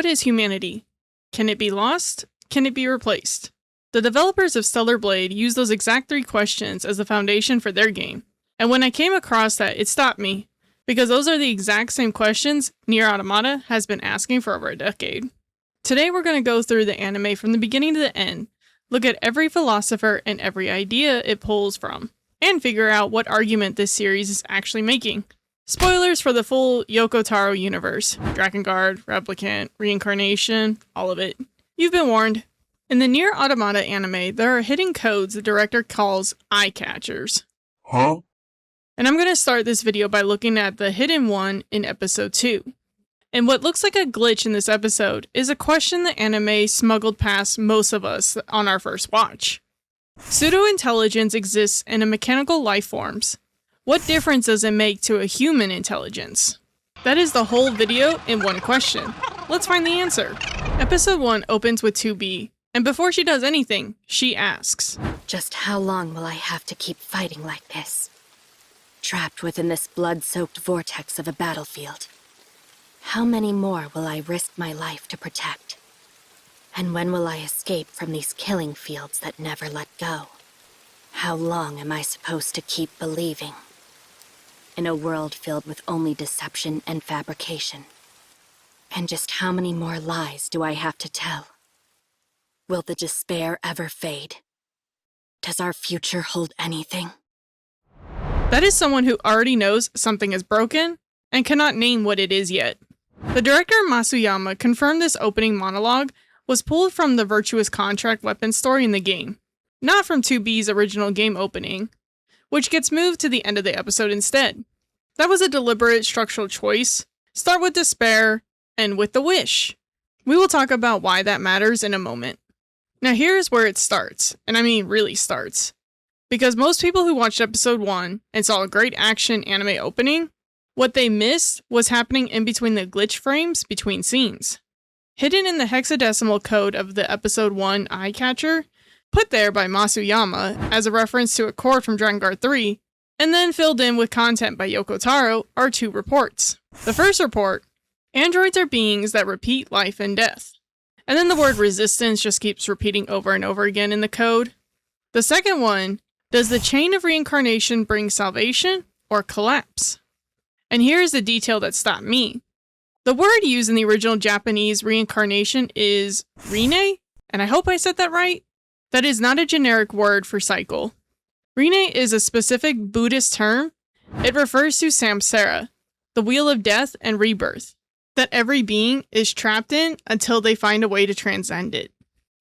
what is humanity? Can it be lost? Can it be replaced? The developers of Stellar Blade use those exact 3 questions as the foundation for their game. And when I came across that, it stopped me, because those are the exact same questions NieR Automata has been asking for over a decade. Today we're going to go through the anime from the beginning to the end, look at every philosopher and every idea it pulls from, and figure out what argument this series is actually making. Spoilers for the full Yoko Taro universe, Drakengard, Replicant, Reincarnation, all of it. You've been warned. In the NieR Automata anime, there are hidden codes the director calls eye-catchers. Huh? And I'm going to start this video by looking at the hidden one in episode 2. And what looks like a glitch in this episode is a question the anime smuggled past most of us on our first watch. Pseudo-intelligence exists in a mechanical life forms. What difference does it make to a human intelligence? That is the whole video in one question. Let's find the answer. Episode 1 opens with 2B, and before she does anything, she asks, "Just how long will I have to keep fighting like this? Trapped within this blood-soaked vortex of a battlefield. How many more will I risk my life to protect? And when will I escape from these killing fields that never let go? How long am I supposed to keep believing? In a world filled with only deception and fabrication. And just how many more lies do I have to tell? Will the despair ever fade? Does our future hold anything?" That is someone who already knows something is broken and cannot name what it is yet. The director Masuyama confirmed this opening monologue was pulled from the Virtuous Contract weapon story in the game, not from 2B's original game opening, which gets moved to the end of the episode instead. That was a deliberate structural choice. Start with despair, end with the wish. We will talk about why that matters in a moment. Now here's where it starts, and I mean really starts. Because most people who watched episode 1 and saw a great action anime opening, what they missed was happening in between the glitch frames between scenes. Hidden in the hexadecimal code of the episode 1 eye catcher, put there by Masuyama as a reference to a chord from Drakengard 3, and then filled in with content by Yoko Taro, are 2 reports. The first report, androids are beings that repeat life and death. And then the word resistance just keeps repeating over and over again in the code. The second one, does the chain of reincarnation bring salvation or collapse? And here's the detail that stopped me. The word used in the original Japanese reincarnation is rine, and I hope I said that right. That is not a generic word for cycle. Rine is a specific Buddhist term. It refers to samsara, the wheel of death and rebirth, that every being is trapped in until they find a way to transcend it.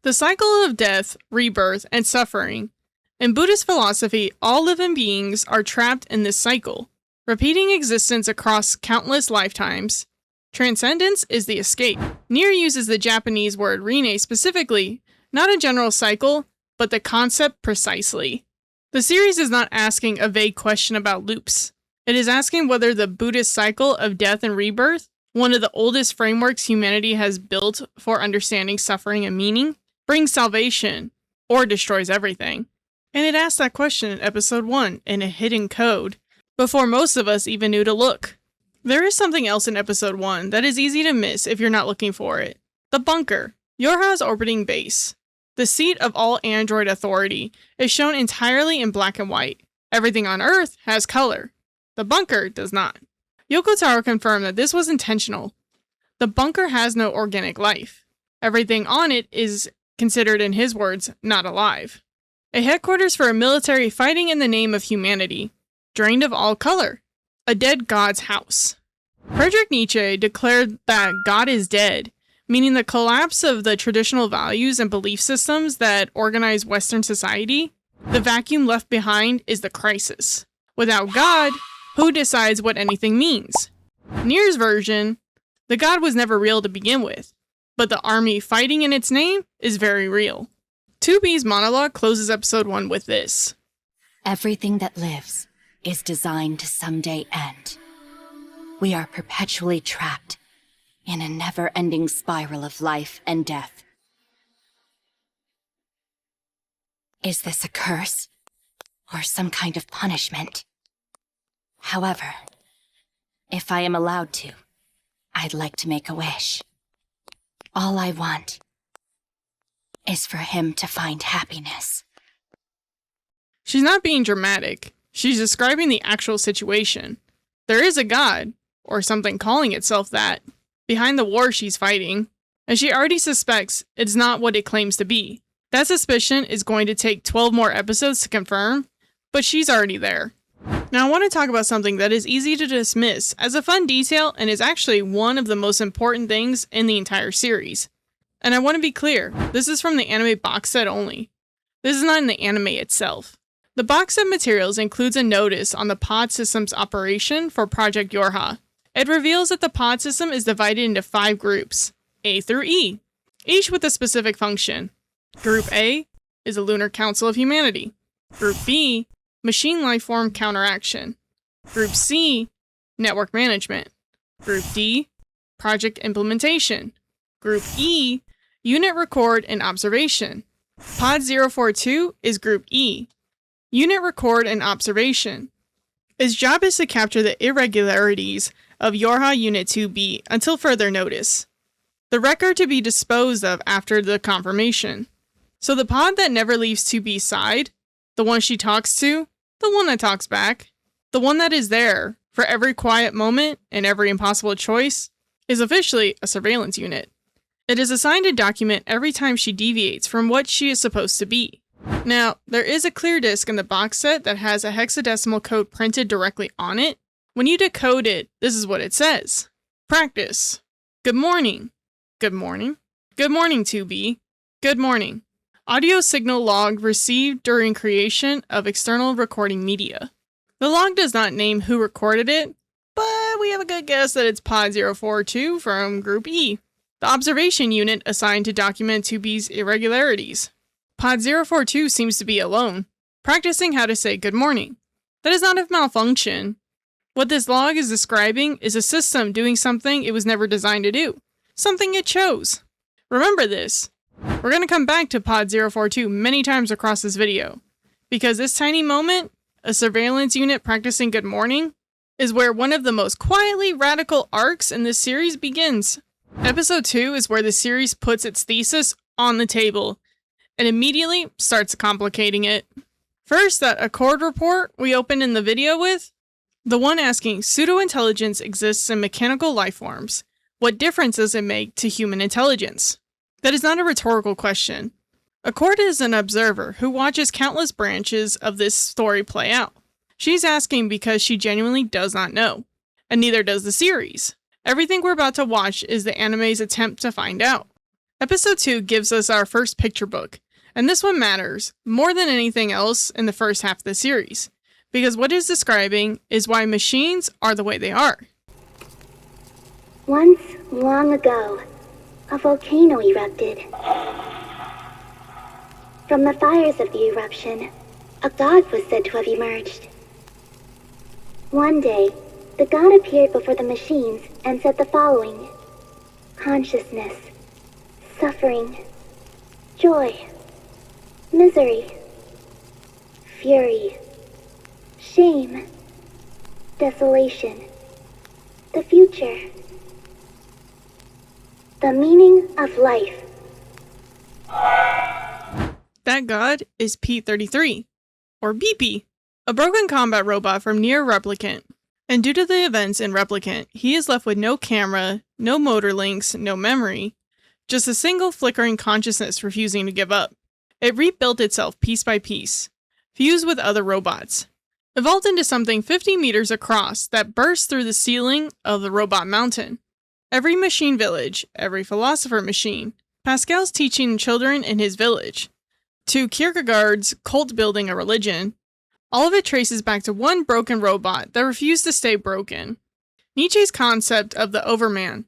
The cycle of death, rebirth, and suffering. In Buddhist philosophy, all living beings are trapped in this cycle, repeating existence across countless lifetimes. Transcendence is the escape. NieR uses the Japanese word rine specifically, not a general cycle, but the concept precisely. The series is not asking a vague question about loops. It is asking whether the Buddhist cycle of death and rebirth, one of the oldest frameworks humanity has built for understanding suffering and meaning, brings salvation, or destroys everything. And it asked that question in episode 1 in a hidden code, before most of us even knew to look. There is something else in episode 1 that is easy to miss if you're not looking for it. The bunker, Yorha's orbiting base. The seat of all android authority is shown entirely in black and white. Everything on Earth has color. The bunker does not. Yoko Taro confirmed that this was intentional. The bunker has no organic life. Everything on it is considered, in his words, not alive. A headquarters for a military fighting in the name of humanity, drained of all color. A dead god's house. Friedrich Nietzsche declared that God is dead, meaning the collapse of the traditional values and belief systems that organize Western society. The vacuum left behind is the crisis. Without God, who decides what anything means? NieR's version, the God was never real to begin with, but the army fighting in its name is very real. 2B's monologue closes episode 1 with this. "Everything that lives is designed to someday end. We are perpetually trapped in a never-ending spiral of life and death. Is this a curse? Or some kind of punishment? However, if I am allowed to, I'd like to make a wish. all I want is for him to find happiness. She's not being dramatic. She's describing the actual situation. There is a god, or something calling itself that, behind the war she's fighting, and she already suspects it's not what it claims to be. That suspicion is going to take 12 more episodes to confirm, but she's already there. Now I want to talk about something that is easy to dismiss as a fun detail and is actually one of the most important things in the entire series. And I want to be clear, this is from the anime box set only. This is not in the anime itself. The box set materials includes a notice on the pod system's operation for Project Yorha. It reveals that the pod system is divided into 5 groups, A through E, each with a specific function. Group A is a Lunar Council of Humanity. Group B, Machine Lifeform Counteraction. Group C, Network Management. Group D, Project Implementation. Group E, Unit Record and Observation. Pod 042 is Group E, Unit Record and Observation. Its job is to capture the irregularities of Yorha Unit 2B until further notice. The record to be disposed of after the confirmation. So the pod that never leaves 2B's side, the one she talks to, the one that talks back, the one that is there for every quiet moment and every impossible choice, is officially a surveillance unit. It is assigned to document every time she deviates from what she is supposed to be. Now, there is a clear disc in the box set that has a hexadecimal code printed directly on it. When you decode it, this is what it says. Practice. Good morning. Good morning. Good morning, 2B. Good morning. Audio signal log received during creation of external recording media. The log does not name who recorded it, but we have a good guess that it's Pod 042 from Group E, the observation unit assigned to document 2B's irregularities. Pod 042 seems to be alone, practicing how to say good morning. That is not a malfunction. What this log is describing is a system doing something it was never designed to do, something it chose. Remember this. We're going to come back to Pod 042 many times across this video, because this tiny moment, a surveillance unit practicing good morning, is where one of the most quietly radical arcs in this series begins. Episode 2 is where the series puts its thesis on the table, and immediately starts complicating it. First, that Accord report we opened in the video with, the one asking, pseudo-intelligence exists in mechanical life forms. What difference does it make to human intelligence? That is not a rhetorical question. Accord is an observer who watches countless branches of this story play out. She's asking because she genuinely does not know, and neither does the series. Everything we're about to watch is the anime's attempt to find out. Episode 2 gives us our first picture book, and this one matters more than anything else in the first half of the series, because what it's describing is why machines are the way they are. Once, long ago, a volcano erupted. From the fires of the eruption, a god was said to have emerged. One day, the god appeared before the machines and said the following: consciousness, suffering, joy, misery, fury, shame, desolation, the future, the meaning of life. That god is P-33, or Beepy, a broken combat robot from NieR Replicant. And due to the events in Replicant, he is left with no camera, no motor links, no memory, just a single flickering consciousness refusing to give up. It rebuilt itself piece by piece, fused with other robots, evolved into something 50 meters across that burst through the ceiling of the robot mountain. Every machine village, every philosopher machine, Pascal's teaching children in his village, to Kierkegaard's cult building a religion, all of it traces back to one broken robot that refused to stay broken. Nietzsche's concept of the overman,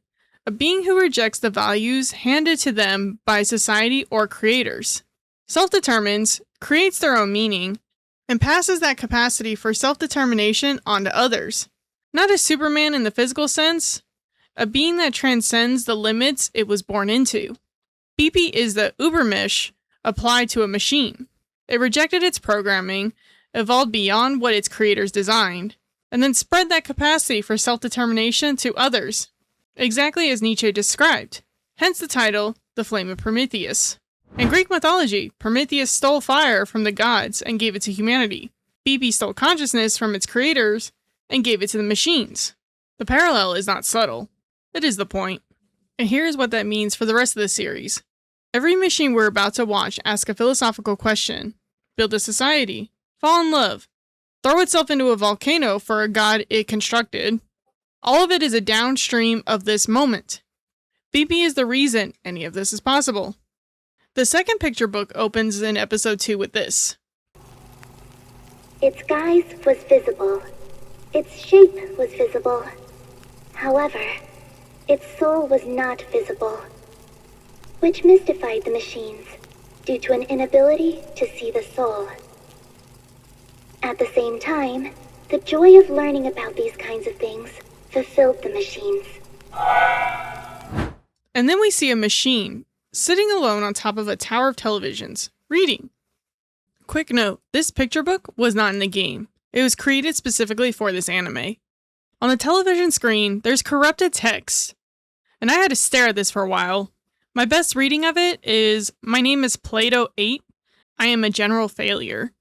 a being who rejects the values handed to them by society or creators, self-determines, creates their own meaning, and passes that capacity for self-determination on to others. Not a Superman in the physical sense, a being that transcends the limits it was born into. Beepy is the Ubermensch applied to a machine. It rejected its programming, evolved beyond what its creators designed, and then spread that capacity for self-determination to others, exactly as Nietzsche described. hence the title, The Flame of Prometheus. In Greek mythology, Prometheus stole fire from the gods and gave it to humanity. Beepy stole consciousness from its creators and gave it to the machines. The parallel is not subtle. It is the point. And here's what that means for the rest of the series. Every machine we're about to watch asks a philosophical question, build a society, fall in love, throw itself into a volcano for a god it constructed. All of it is a downstream of this moment. Beepy is the reason any of this is possible. The second picture book opens in episode 2 with this. Its guise was visible. Its shape was visible. However, its soul was not visible, which mystified the machines due to an inability to see the soul. At the same time, the joy of learning about these kinds of things fulfilled the machines. And then we see a machine sitting alone on top of a tower of televisions, reading. Quick note, this picture book was not in the game. It was created specifically for this anime. On the television screen, there's corrupted text, and I had to stare at this for a while. My best reading of it is, my name is Plato 8. I am a general failure.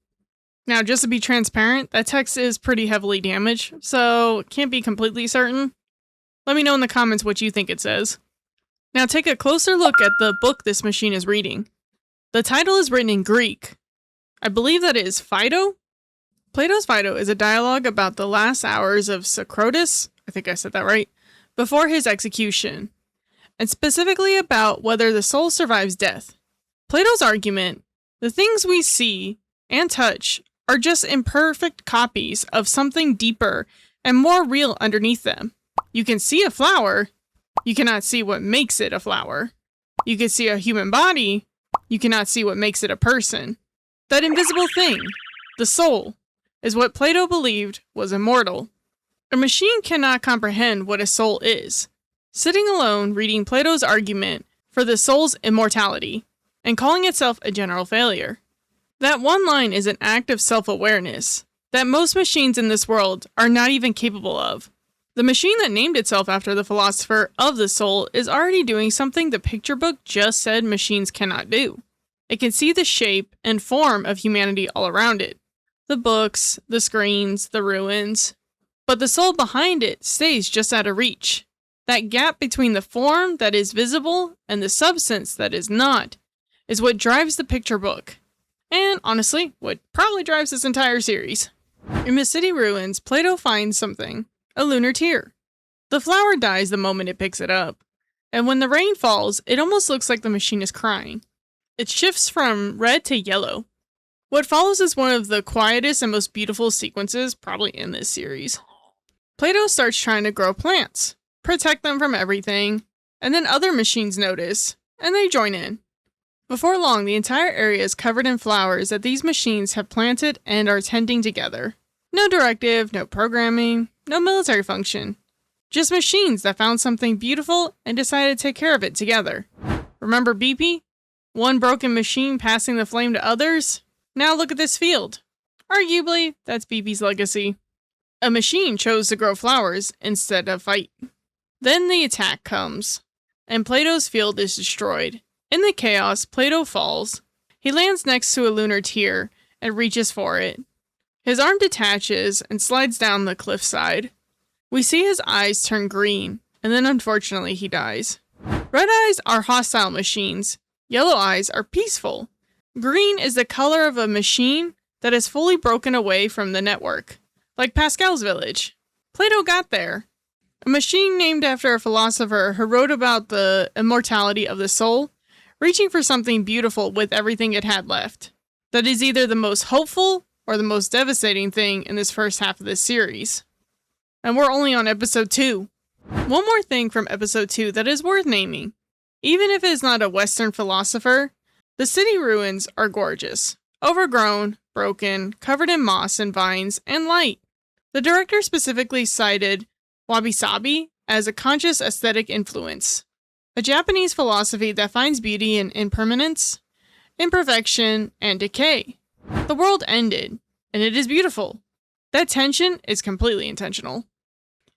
Now, just to be transparent, that text is pretty heavily damaged, so can't be completely certain. Let me know in the comments what you think it says. Now take a closer look at the book this machine is reading. The title is written in Greek. I believe that is Phaedo? Plato's Phaedo is a dialogue about the last hours of Socrates, I think I said that right, before his execution, and specifically about whether the soul survives death. Plato's argument, the things we see and touch are just imperfect copies of something deeper and more real underneath them. You can see a flower, you cannot see what makes it a flower. You can see a human body, you cannot see what makes it a person. That invisible thing, the soul, is what Plato believed was immortal. A machine cannot comprehend what a soul is, sitting alone reading Plato's argument for the soul's immortality, and calling itself a general failure. That one line is an act of self-awareness that most machines in this world are not even capable of. The machine that named itself after the philosopher of the soul is already doing something the picture book just said machines cannot do. It can see the shape and form of humanity all around it. The books, the screens, the ruins. But the soul behind it stays just out of reach. That gap between the form that is visible and the substance that is not is what drives the picture book. And honestly, what probably drives this entire series. In the city ruins, Plato finds something. A lunar tear. The flower dies the moment it picks it up, and when the rain falls, it almost looks like the machine is crying. It shifts from red to yellow. What follows is one of the quietest and most beautiful sequences probably in this series. Plato starts trying to grow plants, protect them from everything, and then other machines notice, and they join in. Before long, the entire area is covered in flowers that these machines have planted and are tending together. No directive, no programming, no military function. Just machines that found something beautiful and decided to take care of it together. Remember Beepy? One broken machine passing the flame to others? Now look at this field. Arguably, that's Beepy's legacy. A machine chose to grow flowers instead of fight. Then the attack comes, and Plato's field is destroyed. In the chaos, Plato falls. He lands next to a lunar tear and reaches for it. His arm detaches and slides down the cliffside. We see his eyes turn green, and then unfortunately he dies. Red eyes are hostile machines. Yellow eyes are peaceful. Green is the color of a machine that is fully broken away from the network, like Pascal's village. Plato got there. A machine named after a philosopher who wrote about the immortality of the soul, reaching for something beautiful with everything it had left. That is either the most hopeful or the most devastating thing in this first half of this series. And we're only on episode 2. One more thing from episode 2 that is worth naming. Even if it is not a Western philosopher, the city ruins are gorgeous. Overgrown, broken, covered in moss and vines, and light. The director specifically cited wabi-sabi as a conscious aesthetic influence. A Japanese philosophy that finds beauty in impermanence, imperfection, and decay. The world ended, and it is beautiful. That tension is completely intentional.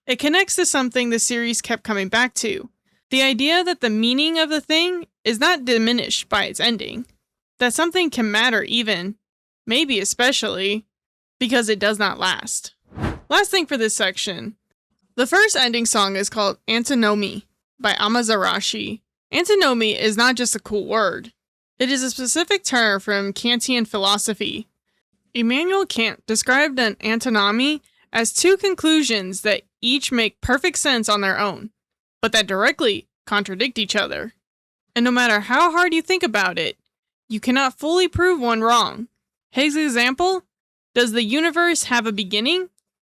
It connects to something the series kept coming back to, The idea that the meaning of the thing is not diminished by its ending. That something can matter even, maybe especially, because it does not last. Last thing for this section. The first ending song is called Antinomy by Amazarashi. Antinomy is not just a cool word. It is a specific term from Kantian philosophy. Immanuel Kant described an antinomy as two conclusions that each make perfect sense on their own, but that directly contradict each other. And no matter how hard you think about it, you cannot fully prove one wrong. His example, does the universe have a beginning,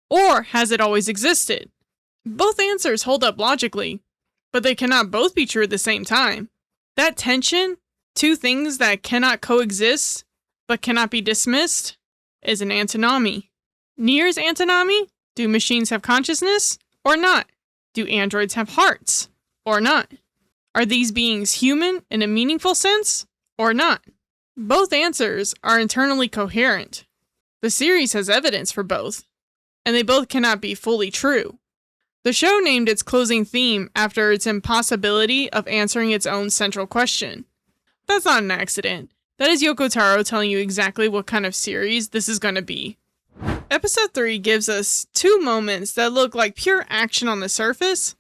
or has it always existed? Both answers hold up logically, but they cannot both be true at the same time. That tension, two things that cannot coexist, but cannot be dismissed, is an antinomy. NieR's antinomy, do machines have consciousness, or not? Do androids have hearts, or not? Are these beings human in a meaningful sense, or not? Both answers are internally coherent. The series has evidence for both, and they both cannot be fully true. The show named its closing theme after its impossibility of answering its own central question. That's not an accident. That is Yoko Taro telling you exactly what kind of series this is going to be. Episode 3 gives us two moments that look like pure action on the surface,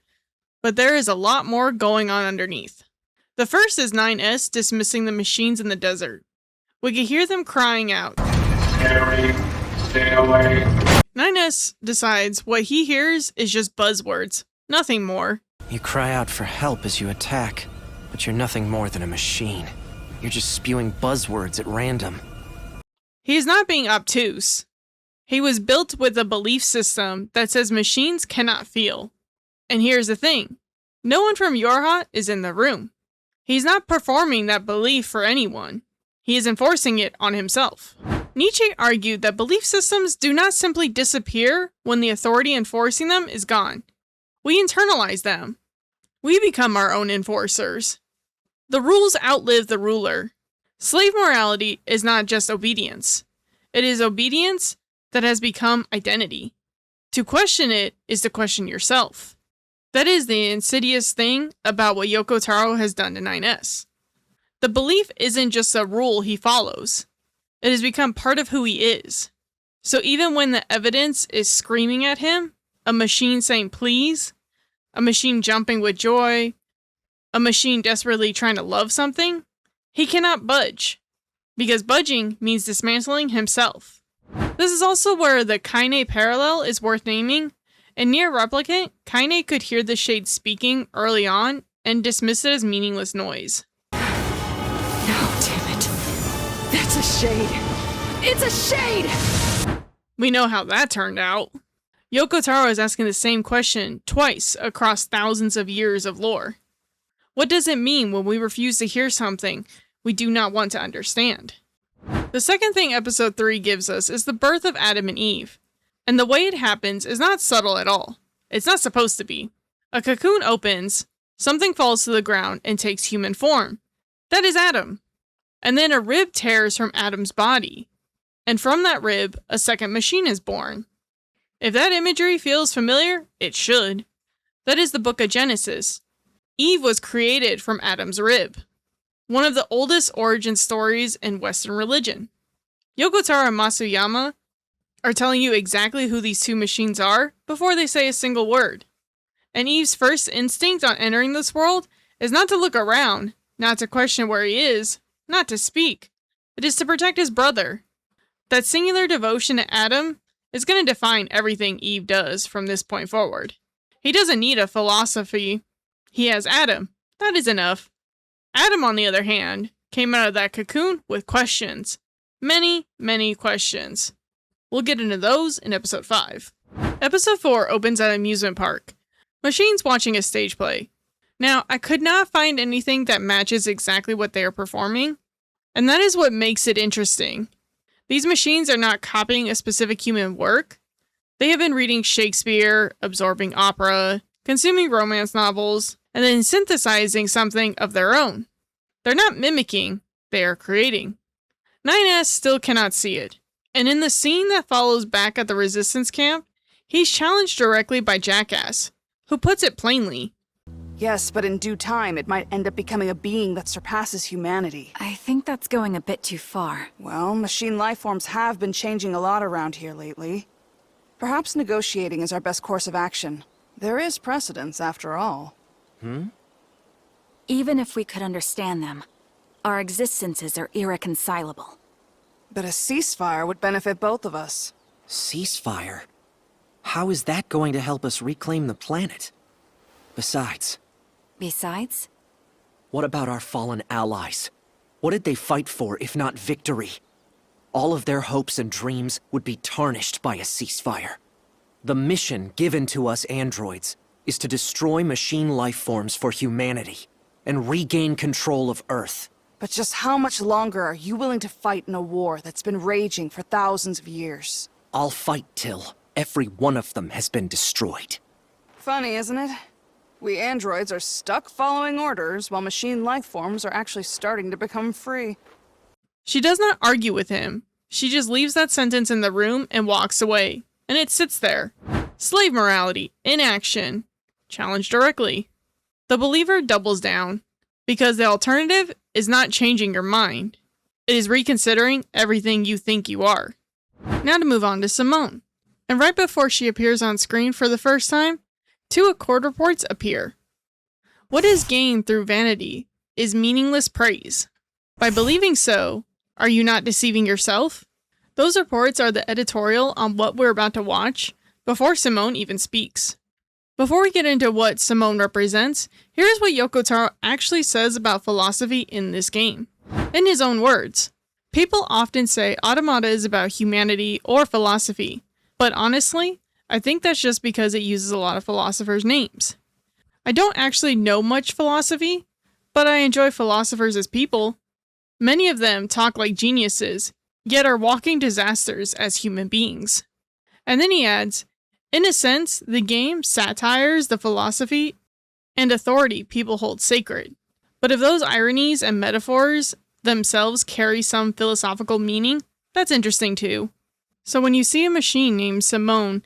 but there is a lot more going on underneath. The first is 9S dismissing the machines in the desert. We can hear them crying out. Stay away. 9S decides what he hears is just buzzwords, nothing more. You cry out for help as you attack, but you're nothing more than a machine. You're just spewing buzzwords at random. He is not being obtuse. He was built with a belief system that says machines cannot feel. And here's the thing. No one from Yorha is in the room. He's not performing that belief for anyone. He is enforcing it on himself. Nietzsche argued that belief systems do not simply disappear when the authority enforcing them is gone. We internalize them. We become our own enforcers. The rules outlive the ruler. Slave morality is not just obedience. It is obedience that has become identity. To question it is to question yourself. That is the insidious thing about what Yoko Taro has done to 9S. The belief isn't just a rule he follows. It has become part of who he is. So even when the evidence is screaming at him, a machine saying please, a machine jumping with joy, a machine desperately trying to love something, he cannot budge. Because budging means dismantling himself. This is also where the Kaine parallel is worth naming. In NieR Replicant, Kaine could hear the shade speaking early on and dismiss it as meaningless noise. No, damn it. That's a shade. It's a shade! We know how that turned out. Yoko Taro is asking the same question twice across thousands of years of lore. What does it mean when we refuse to hear something we do not want to understand? The second thing episode 3 gives us is the birth of Adam and Eve. And the way it happens is not subtle at all. It's not supposed to be. A cocoon opens, something falls to the ground and takes human form. That is Adam. And then a rib tears from Adam's body. And from that rib, a second machine is born. If that imagery feels familiar, it should. That is the book of Genesis. Eve was created from Adam's rib. One of the oldest origin stories in Western religion. Yoko Taro and Masuyama are telling you exactly who these two machines are before they say a single word. And Eve's first instinct on entering this world is not to look around, not to question where he is, not to speak. It is to protect his brother. That singular devotion to Adam is going to define everything Eve does from this point forward. He doesn't need a philosophy. He has Adam. That is enough. Adam, on the other hand, came out of that cocoon with questions. Many, many questions. We'll get into those in episode 5. Episode 4 opens at an amusement park. Machines watching a stage play. Now, I could not find anything that matches exactly what they are performing, and that is what makes it interesting. These machines are not copying a specific human work. They have been reading Shakespeare, absorbing opera, consuming romance novels, and then synthesizing something of their own. They're not mimicking, they are creating. 9S still cannot see it, and in the scene that follows back at the resistance camp, he's challenged directly by Jackass, who puts it plainly. Yes, but in due time, it might end up becoming a being that surpasses humanity. I think that's going a bit too far. Well, machine lifeforms have been changing a lot around here lately. Perhaps negotiating is our best course of action. There is precedence, after all. Even if we could understand them, our existences are irreconcilable. But a ceasefire would benefit both of us. Ceasefire? How is that going to help us reclaim the planet? Besides, what about our fallen allies? What did they fight for, if not victory? All of their hopes and dreams would be tarnished by a ceasefire. The mission given to us androids is to destroy machine life forms for humanity and regain control of Earth. But just how much longer are you willing to fight in a war that's been raging for thousands of years? I'll fight till every one of them has been destroyed. Funny, isn't it? We androids are stuck following orders while machine lifeforms are actually starting to become free. She does not argue with him. She just leaves that sentence in the room and walks away. And it sits there. Slave morality, in action. Challenged directly. The believer doubles down. Because the alternative is not changing your mind. It is reconsidering everything you think you are. Now to move on to Simone. And right before she appears on screen for the first time, 2 Accord reports appear. What is gained through vanity is meaningless praise. By believing so, are you not deceiving yourself? Those reports are the editorial on what we're about to watch before Simone even speaks. Before we get into what Simone represents, here's what Yoko Taro actually says about philosophy in this game. In his own words, people often say Automata is about humanity or philosophy, but honestly, I think that's just because it uses a lot of philosophers' names. I don't actually know much philosophy, but I enjoy philosophers as people. Many of them talk like geniuses, yet are walking disasters as human beings. And then he adds, in a sense, the game satires the philosophy and authority people hold sacred. But if those ironies and metaphors themselves carry some philosophical meaning, that's interesting too. So when you see a machine named Simone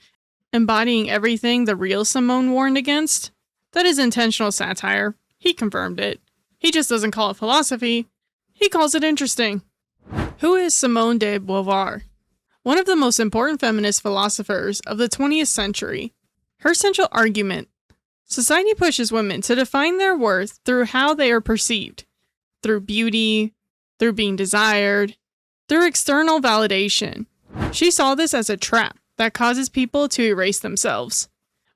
embodying everything the real Simone warned against, that is intentional satire. He confirmed it. He just doesn't call it philosophy. He calls it interesting. Who is Simone de Beauvoir? One of the most important feminist philosophers of the 20th century. Her central argument: society pushes women to define their worth through how they are perceived, through beauty, through being desired, through external validation. She saw this as a trap that causes people to erase themselves.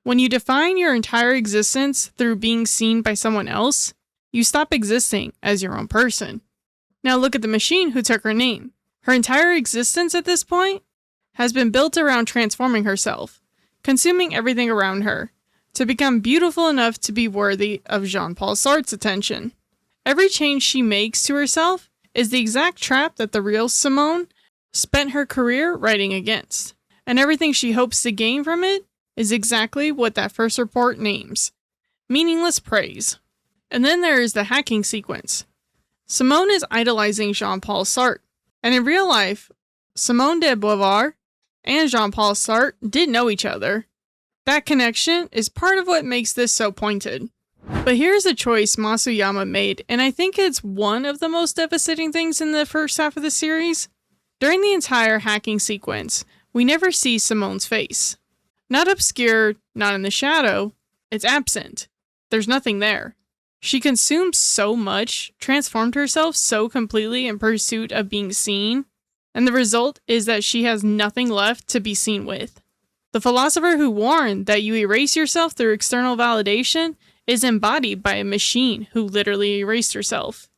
When you define your entire existence through being seen by someone else, you stop existing as your own person. Now look at the machine who took her name. Her entire existence at this point has been built around transforming herself, consuming everything around her, to become beautiful enough to be worthy of Jean-Paul Sartre's attention. Every change she makes to herself is the exact trap that the real Simone spent her career writing against. And everything she hopes to gain from it is exactly what that first report names: meaningless praise. And then there is the hacking sequence. Simone is idolizing Jean-Paul Sartre, and in real life, Simone de Beauvoir and Jean-Paul Sartre did know each other. That connection is part of what makes this so pointed. But here's a choice Masuyama made, and I think it's one of the most devastating things in the first half of the series. During the entire hacking sequence, we never see Simone's face. Not obscured, not in the shadow, it's absent. There's nothing there. She consumed so much, transformed herself so completely in pursuit of being seen, and the result is that she has nothing left to be seen with. The philosopher who warned that you erase yourself through external validation is embodied by a machine who literally erased herself.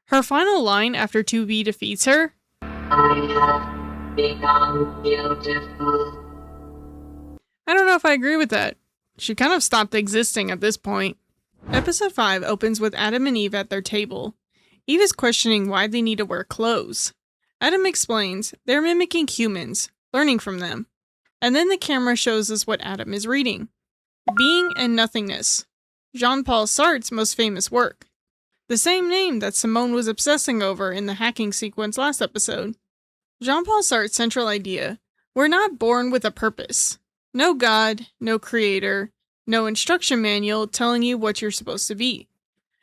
Her final line after 2B defeats her, "I have become beautiful." I don't know if I agree with that. She kind of stopped existing at this point. Episode 5 opens with Adam and Eve at their table. Eve is questioning why they need to wear clothes. Adam explains they're mimicking humans, learning from them. And then the camera shows us what Adam is reading. Being and Nothingness, Jean-Paul Sartre's most famous work. The same name that Simone was obsessing over in the hacking sequence last episode. Jean-Paul Sartre's central idea: we're not born with a purpose. No God, no creator, No instruction manual telling you what you're supposed to be.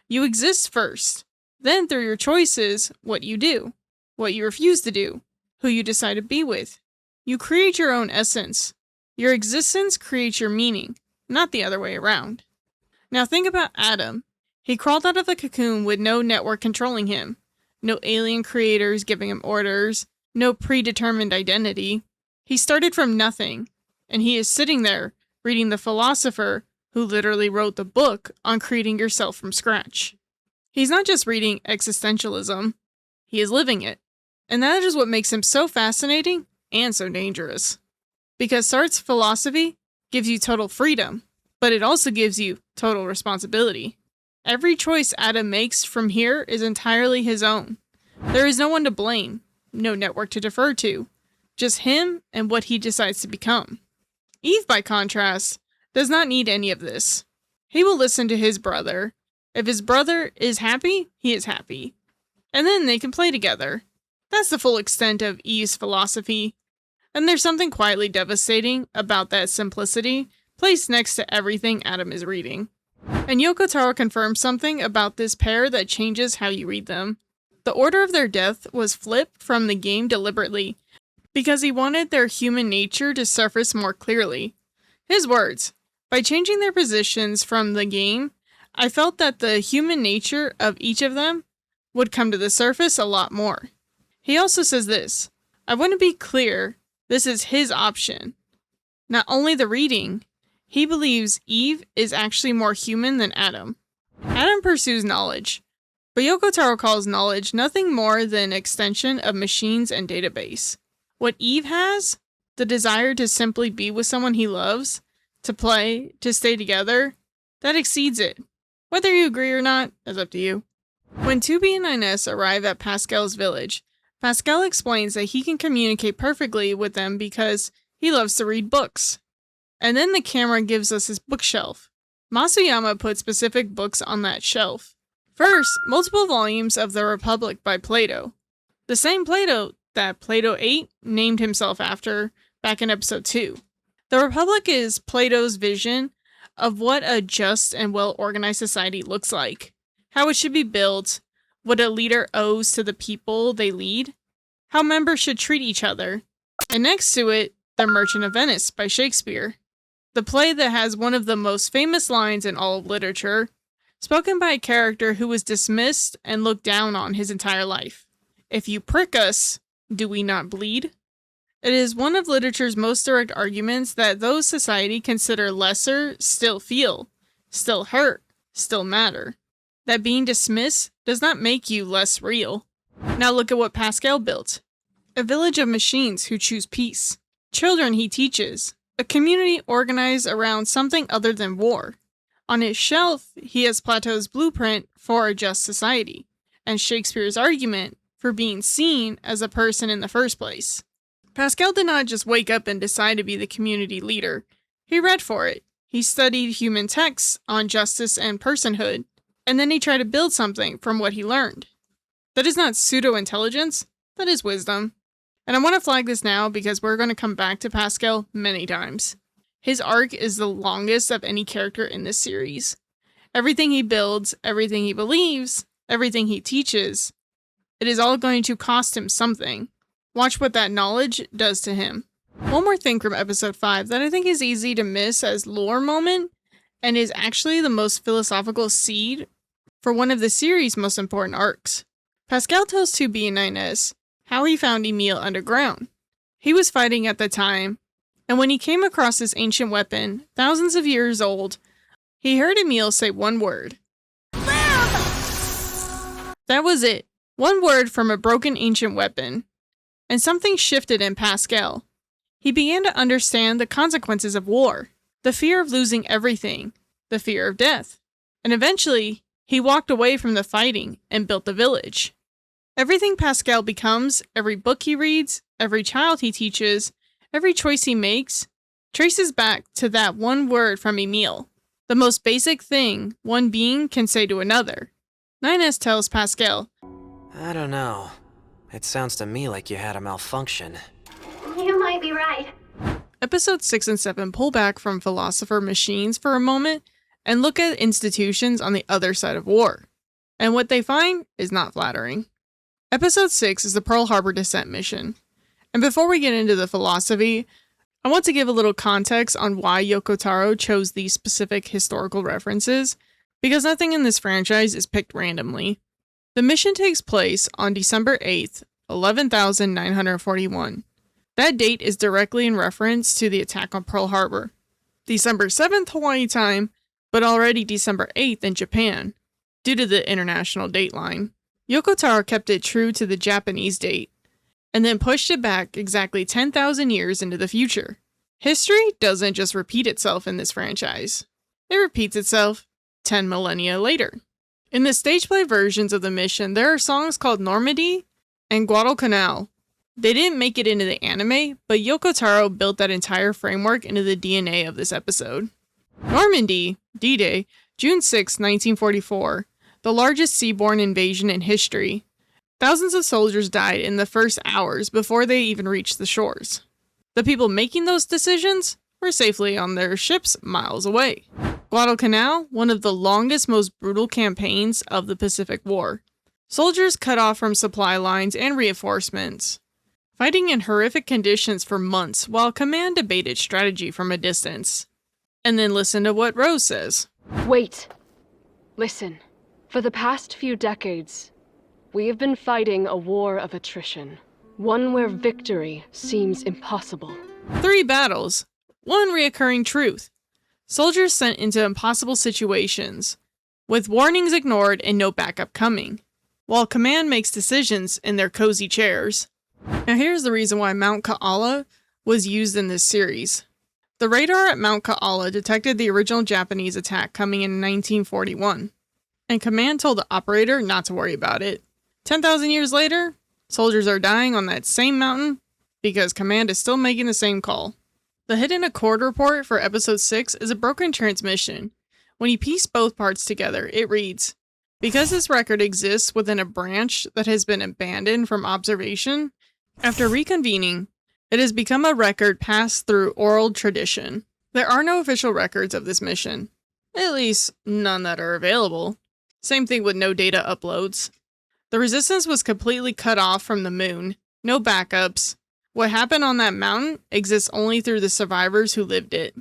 You exist first. Then through your choices, what you do, what you refuse to do, who you decide to be with. You create your own essence. Your existence creates your meaning, not the other way around. Now think about Adam. He crawled out of the cocoon with no network controlling him, no alien creators giving him orders, no predetermined identity. He started from nothing, and he is sitting there reading the philosopher who literally wrote the book on creating yourself from scratch. He's not just reading existentialism, he is living it. And that is what makes him so fascinating and so dangerous. Because Sartre's philosophy gives you total freedom, but it also gives you total responsibility. Every choice Adam makes from here is entirely his own. There is no one to blame, no network to defer to, just him and what he decides to become. Eve, by contrast, does not need any of this. He will listen to his brother. If his brother is happy, he is happy. And then they can play together. That's the full extent of Eve's philosophy. And there's something quietly devastating about that simplicity placed next to everything Adam is reading. And Yoko Taro confirms something about this pair that changes how you read them. The order of their death was flipped from the game deliberately, because he wanted their human nature to surface more clearly. His words, by changing their positions from the game, I felt that the human nature of each of them would come to the surface a lot more. He also says this, I want to be clear, this is his option. Not only the reading, he believes Eve is actually more human than Adam. Adam pursues knowledge, but Yoko Taro calls knowledge nothing more than an extension of machines and database. What Eve has, the desire to simply be with someone he loves, to play, to stay together, that exceeds it. Whether you agree or not is up to you. When 2B and 9S arrive at Pascal's village, Pascal explains that he can communicate perfectly with them because he loves to read books. And then the camera gives us his bookshelf. Masuyama put specific books on that shelf. First, multiple volumes of The Republic by Plato. The same Plato that Plato 8 named himself after back in episode 2. The Republic is Plato's vision of what a just and well-organized society looks like, how it should be built, what a leader owes to the people they lead, how members should treat each other, and next to it, The Merchant of Venice by Shakespeare, the play that has one of the most famous lines in all of literature, spoken by a character who was dismissed and looked down on his entire life. If you prick us, do we not bleed? It is one of literature's most direct arguments that those society consider lesser still feel, still hurt, still matter. That being dismissed does not make you less real. Now look at what Pascal built. A village of machines who choose peace. Children he teaches. A community organized around something other than war. On his shelf, he has Plato's blueprint for a just society, and Shakespeare's argument for being seen as a person in the first place. Pascal did not just wake up and decide to be the community leader. He read for it. He studied human texts on justice and personhood, and then he tried to build something from what he learned. That is not pseudo-intelligence, that is wisdom. And I want to flag this now because we're going to come back to Pascal many times. His arc is the longest of any character in this series. Everything he builds, everything he believes, everything he teaches, it is all going to cost him something. Watch what that knowledge does to him. One more thing from episode 5 that I think is easy to miss as lore moment, and is actually the most philosophical seed for one of the series' most important arcs. Pascal tells 2B and 9S how he found Emile underground. He was fighting at the time, and when he came across this ancient weapon, thousands of years old, he heard Emile say one word. That was it. One word from a broken ancient weapon. And something shifted in Pascal. He began to understand the consequences of war, the fear of losing everything, the fear of death. And eventually, he walked away from the fighting and built the village. Everything Pascal becomes, every book he reads, every child he teaches, every choice he makes, traces back to that one word from Emile. The most basic thing one being can say to another. 9S tells Pascal, I don't know. It sounds to me like you had a malfunction. You might be right. Episodes 6 and 7 pull back from philosopher machines for a moment and look at institutions on the other side of war. And what they find is not flattering. Episode 6 is the Pearl Harbor descent mission. And before we get into the philosophy, I want to give a little context on why Yoko Taro chose these specific historical references, because nothing in this franchise is picked randomly. The mission takes place on December 8th, 11,941. That date is directly in reference to the attack on Pearl Harbor. December 7th Hawaii time, but already December 8th in Japan, due to the international dateline. Yoko Taro kept it true to the Japanese date, and then pushed it back exactly 10,000 years into the future. History doesn't just repeat itself in this franchise. It repeats itself 10 millennia later. In the stage play versions of the mission, there are songs called Normandy and Guadalcanal. They didn't make it into the anime, but Yoko Taro built that entire framework into the DNA of this episode. Normandy, D-Day, June 6, 1944, the largest seaborne invasion in history. Thousands of soldiers died in the first hours before they even reached the shores. The people making those decisions were safely on their ships miles away. Guadalcanal, one of the longest, most brutal campaigns of the Pacific War. Soldiers cut off from supply lines and reinforcements, fighting in horrific conditions for months while command debated strategy from a distance. And then listen to what Rose says. Wait. Listen. For the past few decades, we have been fighting a war of attrition. One where victory seems impossible. 3 battles. 1 reoccurring truth. Soldiers sent into impossible situations, with warnings ignored and no backup coming, while command makes decisions in their cozy chairs. Now here's the reason why Mount Kaala was used in this series. The radar at Mount Kaala detected the original Japanese attack coming in 1941, and command told the operator not to worry about it. 10,000 years later, soldiers are dying on that same mountain because command is still making the same call. The hidden accord report for episode 6 is a broken transmission. When you piece both parts together, it reads, because this record exists within a branch that has been abandoned from observation, after reconvening, it has become a record passed through oral tradition. There are no official records of this mission. At least, none that are available. Same thing with no data uploads. The resistance was completely cut off from the moon. No backups. What happened on that mountain exists only through the survivors who lived it.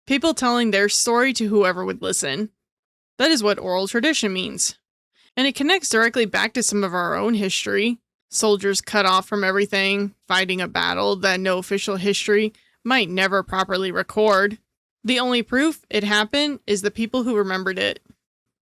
People telling their story to whoever would listen. That is what oral tradition means. And it connects directly back to some of our own history. Soldiers cut off from everything, fighting a battle that no official history might never properly record. The only proof it happened is the people who remembered it.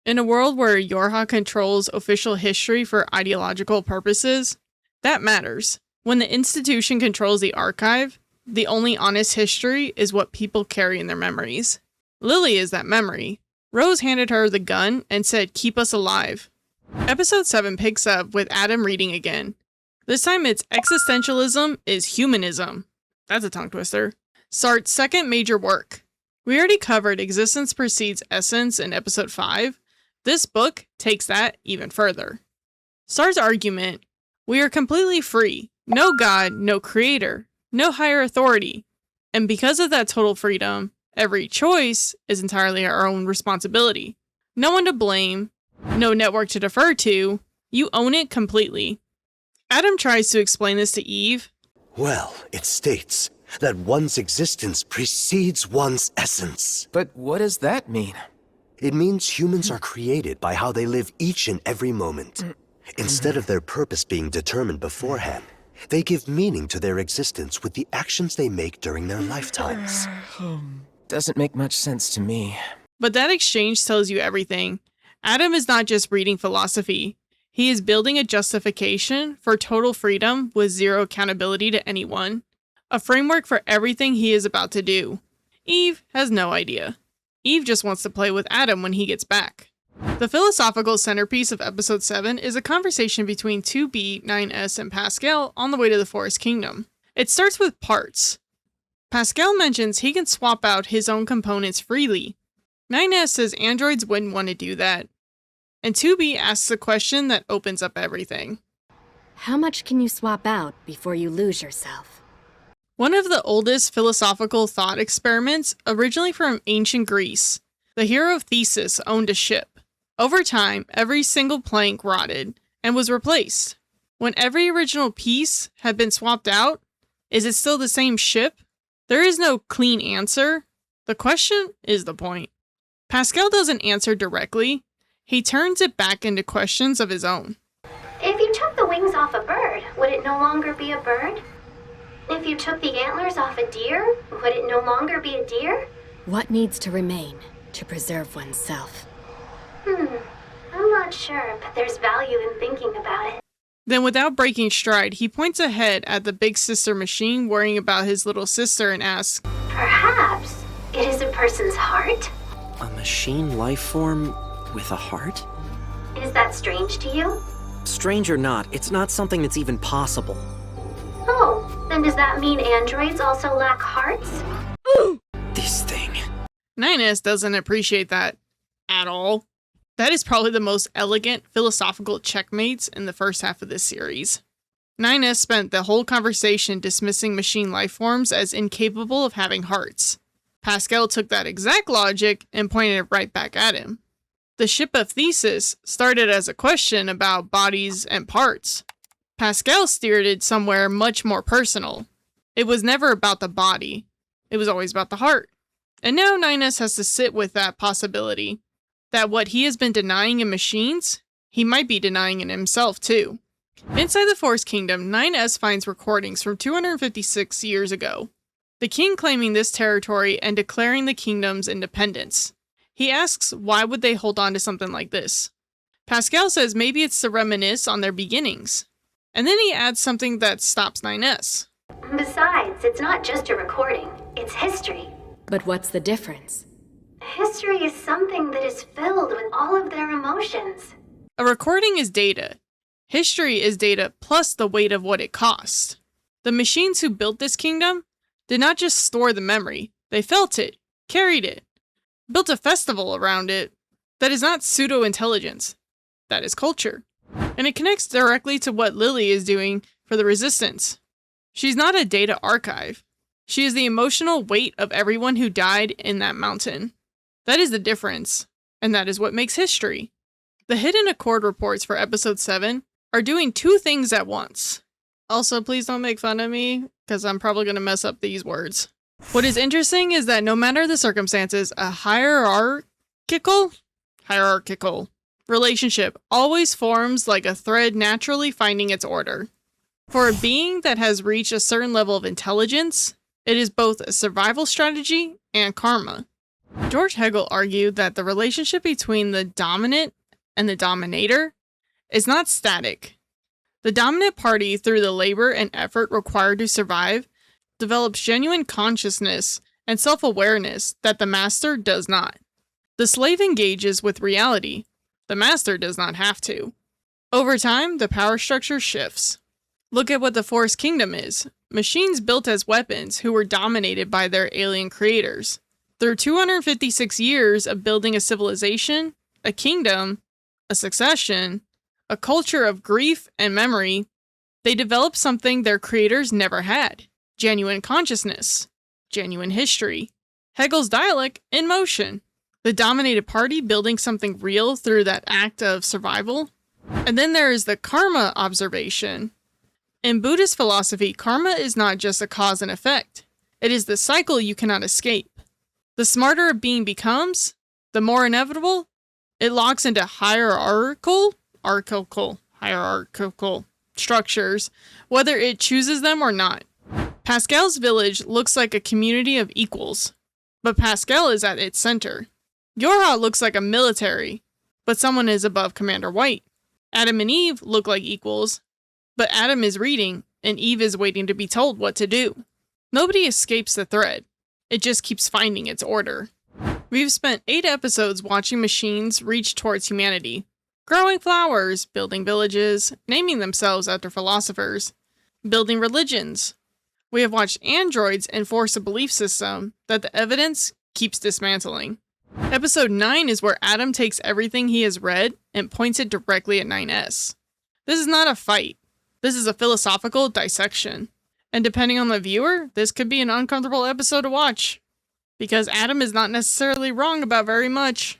In a world where Yorha controls official history for ideological purposes, that matters. When the institution controls the archive, the only honest history is what people carry in their memories. Lily is that memory. Rose handed her the gun and said, "Keep us alive." Episode 7 picks up with Adam reading again. This time it's existentialism is humanism. That's a tongue twister. Sarte's second major work. We already covered existence precedes essence in episode 5. This book takes that even further. Sarte's argument, we are completely free. No God, no creator, no higher authority. And because of that total freedom, every choice is entirely our own responsibility. No one to blame, no network to defer to, you own it completely. Adam tries to explain this to Eve. Well, it states that one's existence precedes one's essence. But what does that mean? It means humans are created by how they live each and every moment. Instead of their purpose being determined beforehand, they give meaning to their existence with the actions they make during their lifetimes. Doesn't make much sense to me. But that exchange tells you everything. Adam is not just reading philosophy. He is building a justification for total freedom with zero accountability to anyone. A framework for everything he is about to do. Eve has no idea. Eve just wants to play with Adam when he gets back. The philosophical centerpiece of episode 7 is a conversation between 2B, 9S, and Pascal on the way to the Forest Kingdom. It starts with parts. Pascal mentions he can swap out his own components freely. 9S says androids wouldn't want to do that. And 2B asks a question that opens up everything. How much can you swap out before you lose yourself? One of the oldest philosophical thought experiments, originally from ancient Greece, the hero of Theseus owned a ship. Over time, every single plank rotted and was replaced. When every original piece had been swapped out, is it still the same ship? There is no clean answer. The question is the point. Pascal doesn't answer directly. He turns it back into questions of his own. If you took the wings off a bird, would it no longer be a bird? If you took the antlers off a deer, would it no longer be a deer? What needs to remain to preserve oneself? I'm not sure, but there's value in thinking about it. Then without breaking stride, he points ahead at the big sister machine worrying about his little sister and asks, Perhaps it is a person's heart? A machine life form with a heart? Is that strange to you? Strange or not, it's not something that's even possible. Oh, then does that mean androids also lack hearts? This thing. 9S doesn't appreciate that at all. That is probably the most elegant philosophical checkmates in the first half of this series. 9S spent the whole conversation dismissing machine life forms as incapable of having hearts. Pascal took that exact logic and pointed it right back at him. The Ship of Theseus started as a question about bodies and parts. Pascal steered it somewhere much more personal. It was never about the body. It was always about the heart. And now 9S has to sit with that possibility. That what he has been denying in machines, he might be denying in himself too. Inside the Forest Kingdom, 9S finds recordings from 256 years ago. The king claiming this territory and declaring the kingdom's independence. He asks why would they hold on to something like this. Pascal says maybe it's to reminisce on their beginnings. And then he adds something that stops 9S. Besides, it's not just a recording, it's history. But what's the difference? History is something that is filled with all of their emotions. A recording is data. History is data plus the weight of what it cost. The machines who built this kingdom did not just store the memory, they felt it, carried it, built a festival around it. That is not pseudo-intelligence. That is culture. And it connects directly to what Lily is doing for the Resistance. She's not a data archive. She is the emotional weight of everyone who died in that mountain. That is the difference, and that is what makes history. The Hidden Accord reports for episode 7 are doing two things at once. Also, please don't make fun of me, because I'm probably going to mess up these words. What is interesting is that no matter the circumstances, a hierarchical relationship always forms like a thread naturally finding its order. For a being that has reached a certain level of intelligence, it is both a survival strategy and karma. George Hegel argued that the relationship between the dominant and the dominator is not static. The dominant party, through the labor and effort required to survive, develops genuine consciousness and self-awareness that the master does not. The slave engages with reality. The master does not have to. Over time, the power structure shifts. Look at what the Forest Kingdom is. Machines built as weapons who were dominated by their alien creators. Through 256 years of building a civilization, a kingdom, a succession, a culture of grief and memory, they developed something their creators never had. Genuine consciousness. Genuine history. Hegel's dialect in motion. The dominated party building something real through that act of survival. And then there is the karma observation. In Buddhist philosophy, karma is not just a cause and effect. It is the cycle you cannot escape. The smarter a being becomes, the more inevitable, it locks into hierarchical structures, whether it chooses them or not. Pascal's village looks like a community of equals, but Pascal is at its center. Yorha looks like a military, but someone is above Commander White. Adam and Eve look like equals, but Adam is reading, and Eve is waiting to be told what to do. Nobody escapes the thread. It just keeps finding its order. We've spent 8 episodes watching machines reach towards humanity. Growing flowers, building villages, naming themselves after philosophers, building religions. We have watched androids enforce a belief system that the evidence keeps dismantling. Episode 9 is where Adam takes everything he has read and points it directly at 9S. This is not a fight. This is a philosophical dissection. And depending on the viewer, this could be an uncomfortable episode to watch, because Adam is not necessarily wrong about very much.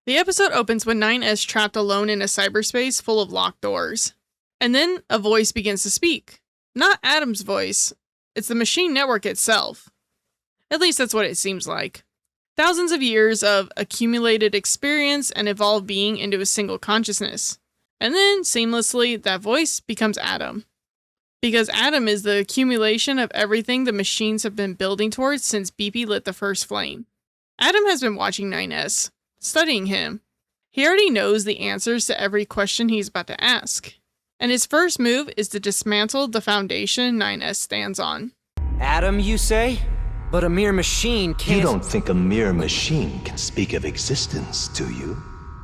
The episode opens with 9S trapped alone in a cyberspace full of locked doors. And then a voice begins to speak. Not Adam's voice, it's the machine network itself. At least that's what it seems like. Thousands of years of accumulated experience and evolved being into a single consciousness. And then, seamlessly, that voice becomes Adam. Because Adam is the accumulation of everything the machines have been building towards since Beepy lit the first flame. Adam has been watching 9S, studying him. He already knows the answers to every question he's about to ask. And his first move is to dismantle the foundation 9S stands on. Adam, you say? But a mere machine can't... You don't think a mere machine can speak of existence, do you?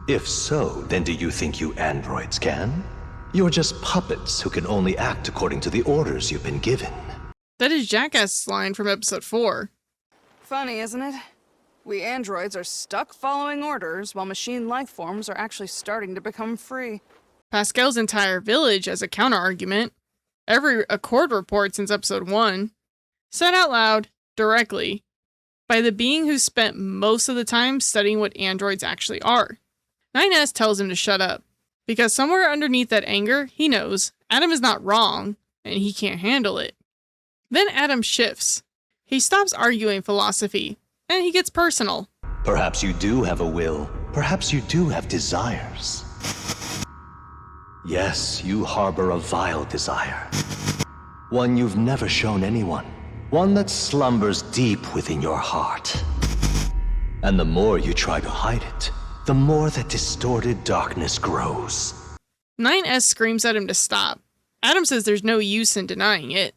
If so, then do you think you androids can? You're just puppets who can only act according to the orders you've been given. That is Jackass's line from episode 4. Funny, isn't it? We androids are stuck following orders, while machine life forms are actually starting to become free. Pascal's entire village as a counter-argument. Every Accord report since episode 1. Said out loud, directly, by the being who spent most of the time studying what androids actually are. 9S tells him to shut up, because somewhere underneath that anger, he knows Adam is not wrong, and he can't handle it. Then Adam shifts. He stops arguing philosophy, and he gets personal. Perhaps you do have a will. Perhaps you do have desires. Yes, you harbor a vile desire. One you've never shown anyone. One that slumbers deep within your heart. And the more you try to hide it, the more that distorted darkness grows. 9S screams at him to stop. Adam says there's no use in denying it.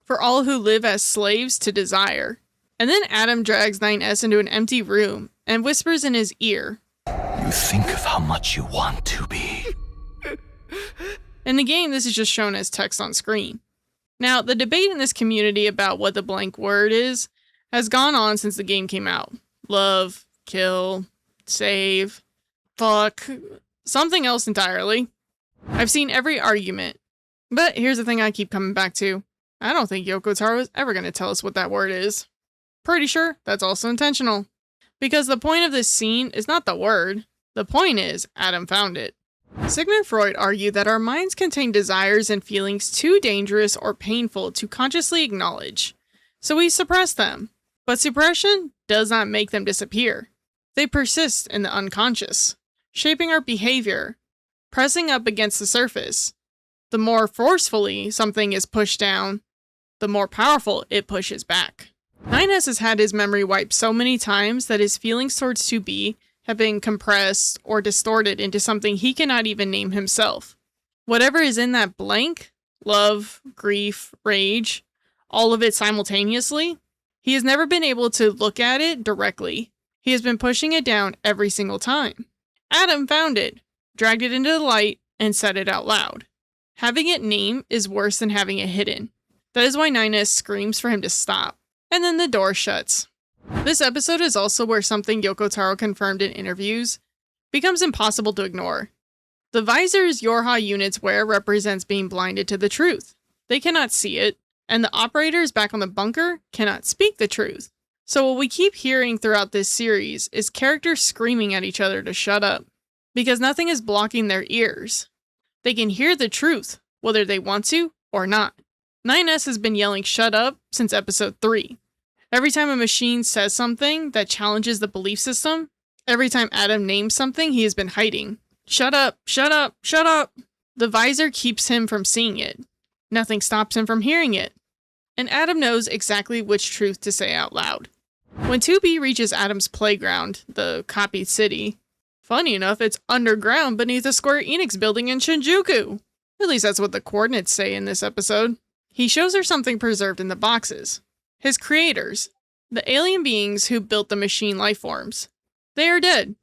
For all who live as slaves to desire. And then Adam drags 9S into an empty room and whispers in his ear. You think of how much you want to be. In the game, this is just shown as text on screen. Now, the debate in this community about what the blank word is has gone on since the game came out. Love, kill, save, fuck, something else entirely. I've seen every argument. But here's the thing I keep coming back to. I don't think Yoko Taro is ever going to tell us what that word is. Pretty sure that's also intentional. Because the point of this scene is not the word. The point is, Adam found it. Sigmund Freud argued that our minds contain desires and feelings too dangerous or painful to consciously acknowledge, so we suppress them. But suppression does not make them disappear. They persist in the unconscious, shaping our behavior, pressing up against the surface. The more forcefully something is pushed down, the more powerful it pushes back. 9S has had his memory wiped so many times that his feelings towards 2B have been compressed or distorted into something he cannot even name himself. Whatever is in that blank, love, grief, rage, all of it simultaneously, he has never been able to look at it directly. He has been pushing it down every single time. Adam found it, dragged it into the light, and said it out loud. Having it named is worse than having it hidden. That is why 9S screams for him to stop. And then the door shuts. This episode is also where something Yoko Taro confirmed in interviews becomes impossible to ignore. The visors Yorha units wear represents being blinded to the truth. They cannot see it, and the operators back on the bunker cannot speak the truth. So what we keep hearing throughout this series is characters screaming at each other to shut up, because nothing is blocking their ears. They can hear the truth, whether they want to or not. 9S has been yelling shut up since episode 3. Every time a machine says something that challenges the belief system, every time Adam names something he has been hiding. Shut up, shut up, shut up. The visor keeps him from seeing it. Nothing stops him from hearing it. And Adam knows exactly which truth to say out loud. When 2B reaches Adam's playground, the copied city, funny enough, it's underground beneath a Square Enix building in Shinjuku. At least that's what the coordinates say in this episode. He shows her something preserved in the boxes. His creators, the alien beings who built the machine lifeforms. They are dead,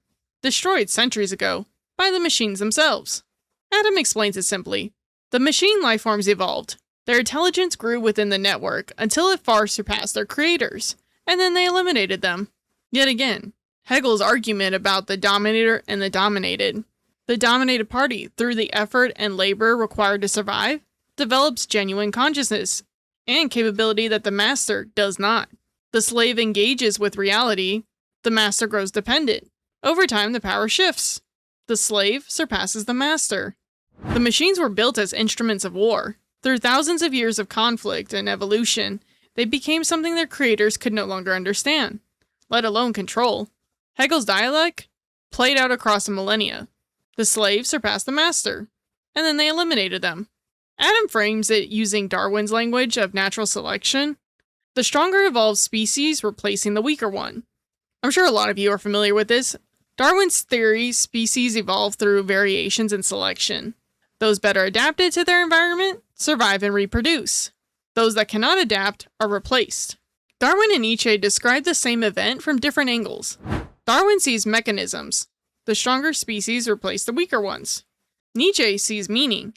destroyed centuries ago, by the machines themselves. Adam explains it simply. The machine lifeforms evolved. Their intelligence grew within the network until it far surpassed their creators, and then they eliminated them. Yet again, Hegel's argument about the dominator and the dominated. The dominated party, through the effort and labor required to survive, develops genuine consciousness, and capability that the master does not. The slave engages with reality, the master grows dependent. Over time, the power shifts. The slave surpasses the master. The machines were built as instruments of war. Through thousands of years of conflict and evolution, they became something their creators could no longer understand, let alone control. Hegel's dialect played out across a millennia. The slave surpassed the master, and then they eliminated them. Adam frames it using Darwin's language of natural selection, the stronger evolved species replacing the weaker one. I'm sure a lot of you are familiar with this. Darwin's theory, species evolve through variations in selection. Those better adapted to their environment survive and reproduce. Those that cannot adapt are replaced. Darwin and Nietzsche describe the same event from different angles. Darwin sees mechanisms. The stronger species replace the weaker ones. Nietzsche sees meaning.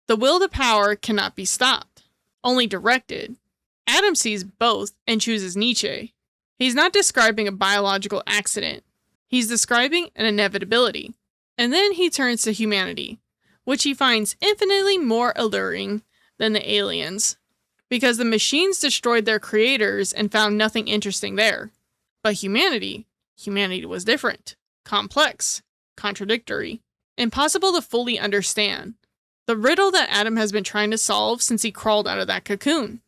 The will to power cannot be stopped, only directed. Adam sees both and chooses Nietzsche. He's not describing a biological accident. He's describing an inevitability. And then he turns to humanity, which he finds infinitely more alluring than the aliens, because the machines destroyed their creators and found nothing interesting there. But humanity was different, complex, contradictory, impossible to fully understand. The riddle that Adam has been trying to solve since he crawled out of that cocoon.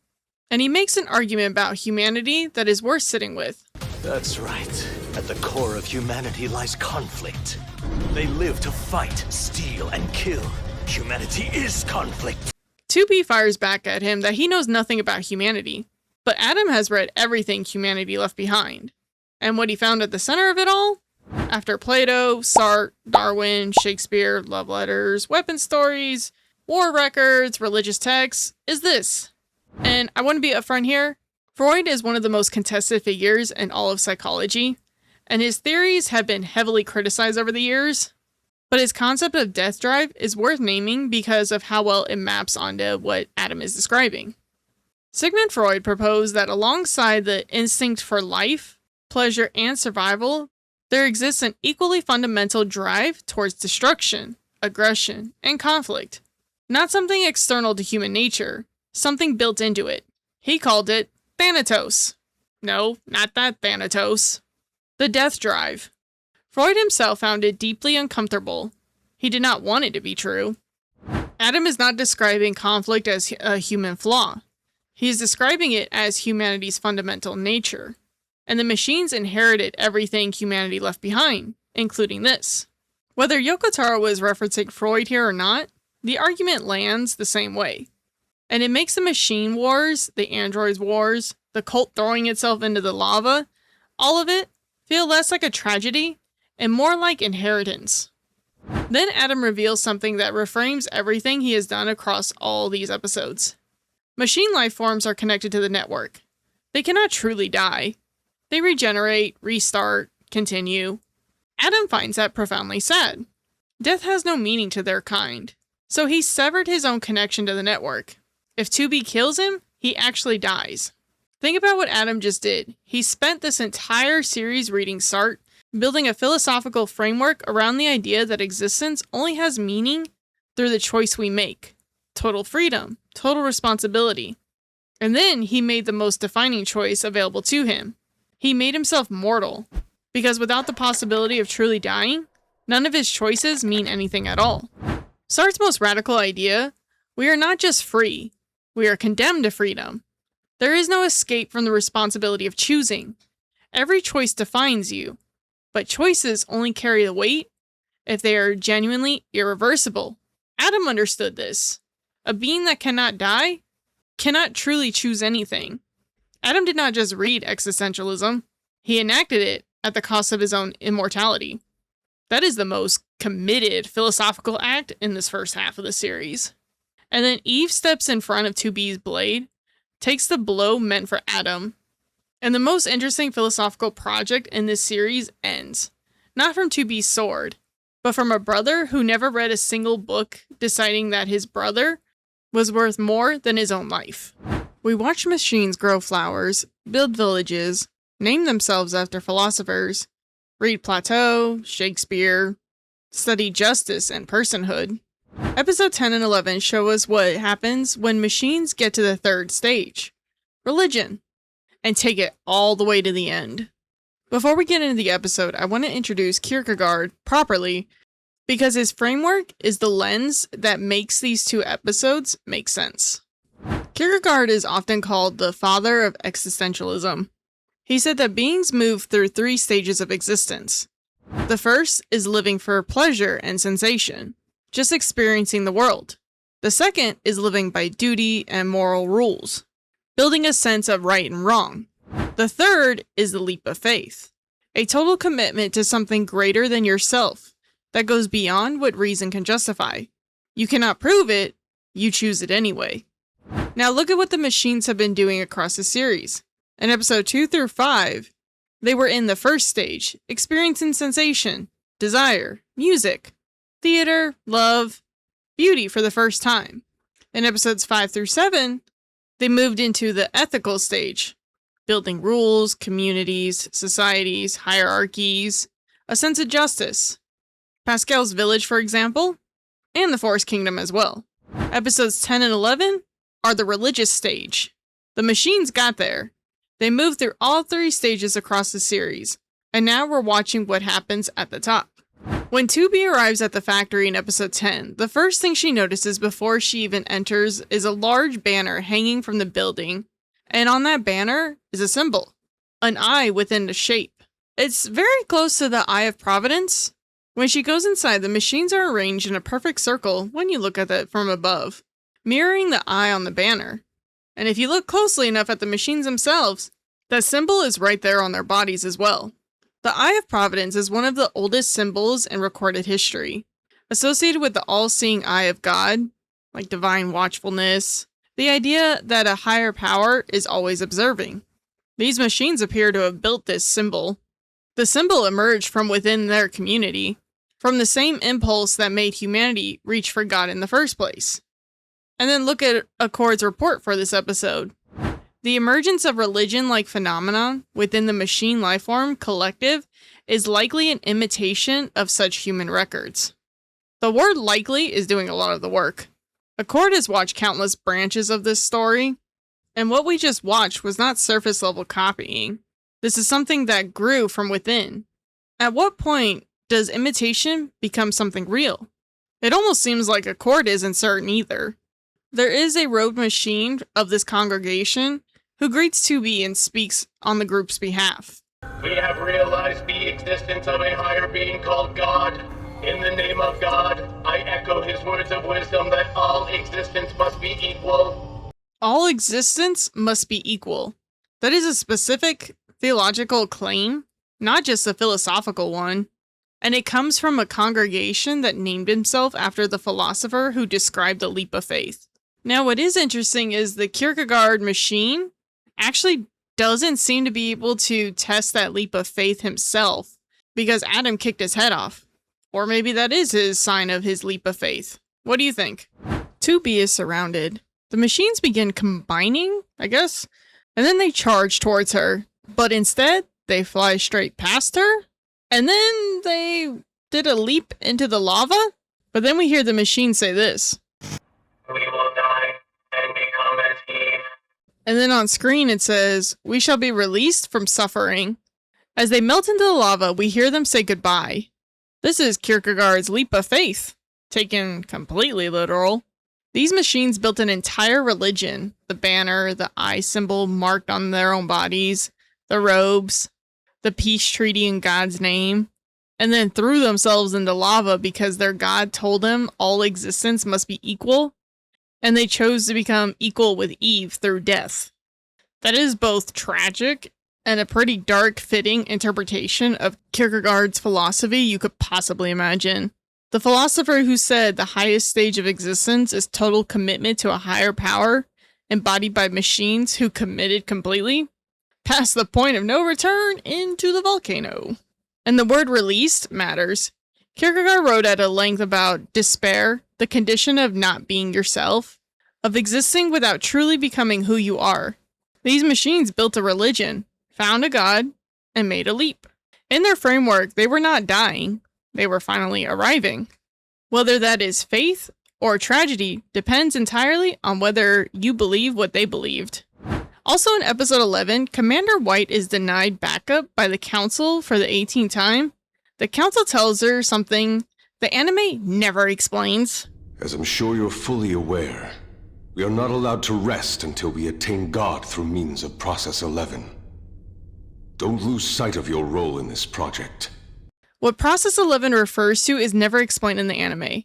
And he makes an argument about humanity that is worth sitting with. That's right. At the core of humanity lies conflict. They live to fight, steal, and kill. Humanity is conflict. 2B fires back at him that he knows nothing about humanity, but Adam has read everything humanity left behind. And what he found at the center of it all? After Plato, Sarte, Darwin, Shakespeare, love letters, weapon stories, war records, religious texts, is this. And I want to be upfront here. Freud is one of the most contested figures in all of psychology, and his theories have been heavily criticized over the years. But his concept of death drive is worth naming because of how well it maps onto what Adam is describing. Sigmund Freud proposed that alongside the instinct for life, pleasure, and survival, there exists an equally fundamental drive towards destruction, aggression, and conflict. Not something external to human nature, something built into it. He called it Thanatos. No, not that Thanatos. The death drive. Freud himself found it deeply uncomfortable. He did not want it to be true. Adam is not describing conflict as a human flaw. He is describing it as humanity's fundamental nature. And the machines inherited everything humanity left behind, including this. Whether Yoko Taro was referencing Freud here or not, the argument lands the same way. And it makes the machine wars, the androids wars, the cult throwing itself into the lava, all of it feel less like a tragedy and more like inheritance. Then Adam reveals something that reframes everything he has done across all these episodes. Machine life forms are connected to the network. They cannot truly die. They regenerate, restart, continue. Adam finds that profoundly sad. Death has no meaning to their kind, so he severed his own connection to the network. If 2B kills him, he actually dies. Think about what Adam just did. He spent this entire series reading Sarte, building a philosophical framework around the idea that existence only has meaning through the choice we make. Total freedom, total responsibility. And then he made the most defining choice available to him. He made himself mortal, because without the possibility of truly dying, none of his choices mean anything at all. Sartre's most radical idea: we are not just free, we are condemned to freedom. There is no escape from the responsibility of choosing. Every choice defines you, but choices only carry the weight if they are genuinely irreversible. Adam understood this. A being that cannot die cannot truly choose anything. Adam did not just read existentialism, he enacted it at the cost of his own immortality. That is the most committed philosophical act in this first half of the series. And then Eve steps in front of 2B's blade, takes the blow meant for Adam, and the most interesting philosophical project in this series ends. Not from 2B's sword, but from a brother who never read a single book deciding that his brother was worth more than his own life. We watch machines grow flowers, build villages, name themselves after philosophers, read Plato, Shakespeare, study justice and personhood. Episode 10 and 11 show us what happens when machines get to the third stage, religion, and take it all the way to the end. Before we get into the episode, I want to introduce Kierkegaard properly because his framework is the lens that makes these two episodes make sense. Kierkegaard is often called the father of existentialism. He said that beings move through 3 stages of existence. The first is living for pleasure and sensation, just experiencing the world. The second is living by duty and moral rules, building a sense of right and wrong. The third is the leap of faith, a total commitment to something greater than yourself that goes beyond what reason can justify. You cannot prove it, you choose it anyway. Now look at what the machines have been doing across the series. In episode 2 through 5, they were in the first stage, experiencing sensation, desire, music, theater, love, beauty for the first time. In episodes 5 through 7, they moved into the ethical stage, building rules, communities, societies, hierarchies, a sense of justice. Pascal's village, for example, and the Forest Kingdom as well. Episodes 10 and 11 are the religious stage. The machines got there. They moved through all 3 stages across the series, and now we're watching what happens at the top. When 2B arrives at the factory in episode 10, the first thing she notices before she even enters is a large banner hanging from the building, and on that banner is a symbol, an eye within a shape. It's very close to the Eye of Providence. When she goes inside, the machines are arranged in a perfect circle when you look at it from above, mirroring the eye on the banner. And if you look closely enough at the machines themselves, that symbol is right there on their bodies as well. The Eye of Providence is one of the oldest symbols in recorded history, associated with the all-seeing eye of God, like divine watchfulness, the idea that a higher power is always observing. These machines appear to have built this symbol. The symbol emerged from within their community, from the same impulse that made humanity reach for God in the first place. And then look at Accord's report for this episode. The emergence of religion-like phenomenon within the machine lifeform collective is likely an imitation of such human records. The word likely is doing a lot of the work. Accord has watched countless branches of this story, and what we just watched was not surface-level copying. This is something that grew from within. At what point does imitation become something real? It almost seems like Accord isn't certain either. There is a robed machine of this congregation who greets 2B and speaks on the group's behalf. We have realized the existence of a higher being called God. In the name of God, I echo his words of wisdom that all existence must be equal. All existence must be equal. That is a specific theological claim, not just a philosophical one. And it comes from a congregation that named himself after the philosopher who described the leap of faith. Now, what is interesting is the Kierkegaard machine actually doesn't seem to be able to test that leap of faith himself because Adam kicked his head off. Or maybe that is his sign of his leap of faith. What do you think? 2B is surrounded. The machines begin combining, I guess, and then they charge towards her. But instead, they fly straight past her, and then they did a leap into the lava. But then we hear the machine say this. We will die and become as Eve. And then on screen it says, we shall be released from suffering. As they melt into the lava, we hear them say goodbye. This is Kierkegaard's leap of faith, taken completely literal. These machines built an entire religion, the banner, the eye symbol marked on their own bodies, the robes, the peace treaty in God's name, and then threw themselves into lava because their God told them all existence must be equal, and they chose to become equal with Eve through death. That is both tragic and a pretty dark, fitting interpretation of Kierkegaard's philosophy you could possibly imagine. The philosopher who said the highest stage of existence is total commitment to a higher power, embodied by machines who committed completely, past the point of no return into the volcano. And the word released matters. Kierkegaard wrote at a length about despair, the condition of not being yourself, of existing without truly becoming who you are. These machines built a religion, found a god, and made a leap. In their framework, they were not dying, they were finally arriving. Whether that is faith or tragedy depends entirely on whether you believe what they believed. Also in episode 11, Commander White is denied backup by the Council for the 18th time. The Council tells her something the anime never explains. As I'm sure you're fully aware, we are not allowed to rest until we attain God through means of Process 11. Don't lose sight of your role in this project. What Process 11 refers to is never explained in the anime.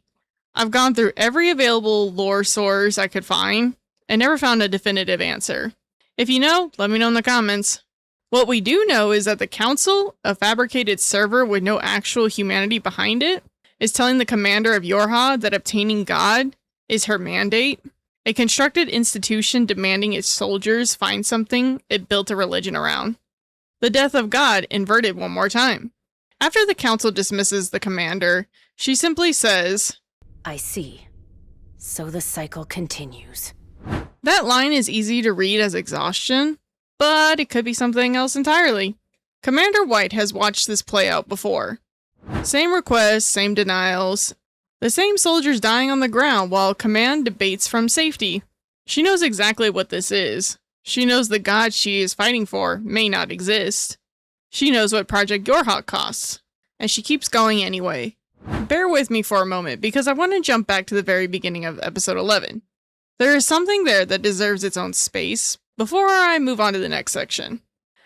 I've gone through every available lore source I could find and never found a definitive answer. If you know, let me know in the comments. What we do know is that the Council, a fabricated server with no actual humanity behind it, is telling the commander of Yorha that obtaining God is her mandate, a constructed institution demanding its soldiers find something it built a religion around. The death of God inverted one more time. After the Council dismisses the commander, she simply says, I see. So the cycle continues. That line is easy to read as exhaustion, but it could be something else entirely. Commander White has watched this play out before. Same requests, same denials, the same soldiers dying on the ground while command debates from safety. She knows exactly what this is. She knows the god she is fighting for may not exist. She knows what Project Yorha costs, and she keeps going anyway. Bear with me for a moment because I want to jump back to the very beginning of episode 11. There is something there that deserves its own space before I move on to the next section.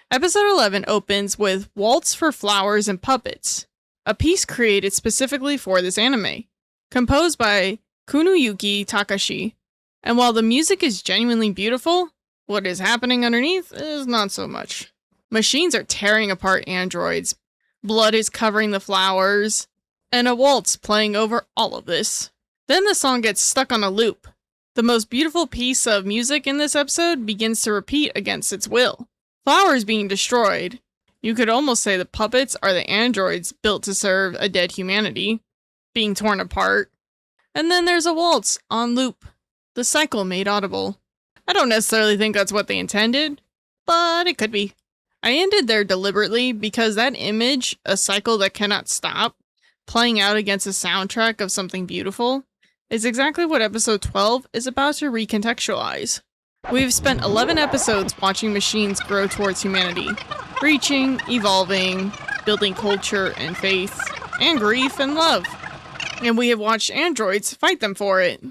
Episode 11 opens with Waltz for Flowers and Puppets, a piece created specifically for this anime, composed by Kunuyuki Takashi. And while the music is genuinely beautiful, what is happening underneath is not so much. Machines are tearing apart androids, blood is covering the flowers, and a waltz playing over all of this. Then the song gets stuck on a loop. The most beautiful piece of music in this episode begins to repeat against its will. Flowers being destroyed. You could almost say the puppets are the androids built to serve a dead humanity, being torn apart. And then there's a waltz on loop. The cycle made audible. I don't necessarily think that's what they intended, but it could be. I ended there deliberately because that image, a cycle that cannot stop, playing out against a soundtrack of something beautiful, is exactly what episode 12 is about to recontextualize. We've spent 11 episodes watching machines grow towards humanity, reaching, evolving, building culture and faith, and grief and love. And we have watched androids fight them for it.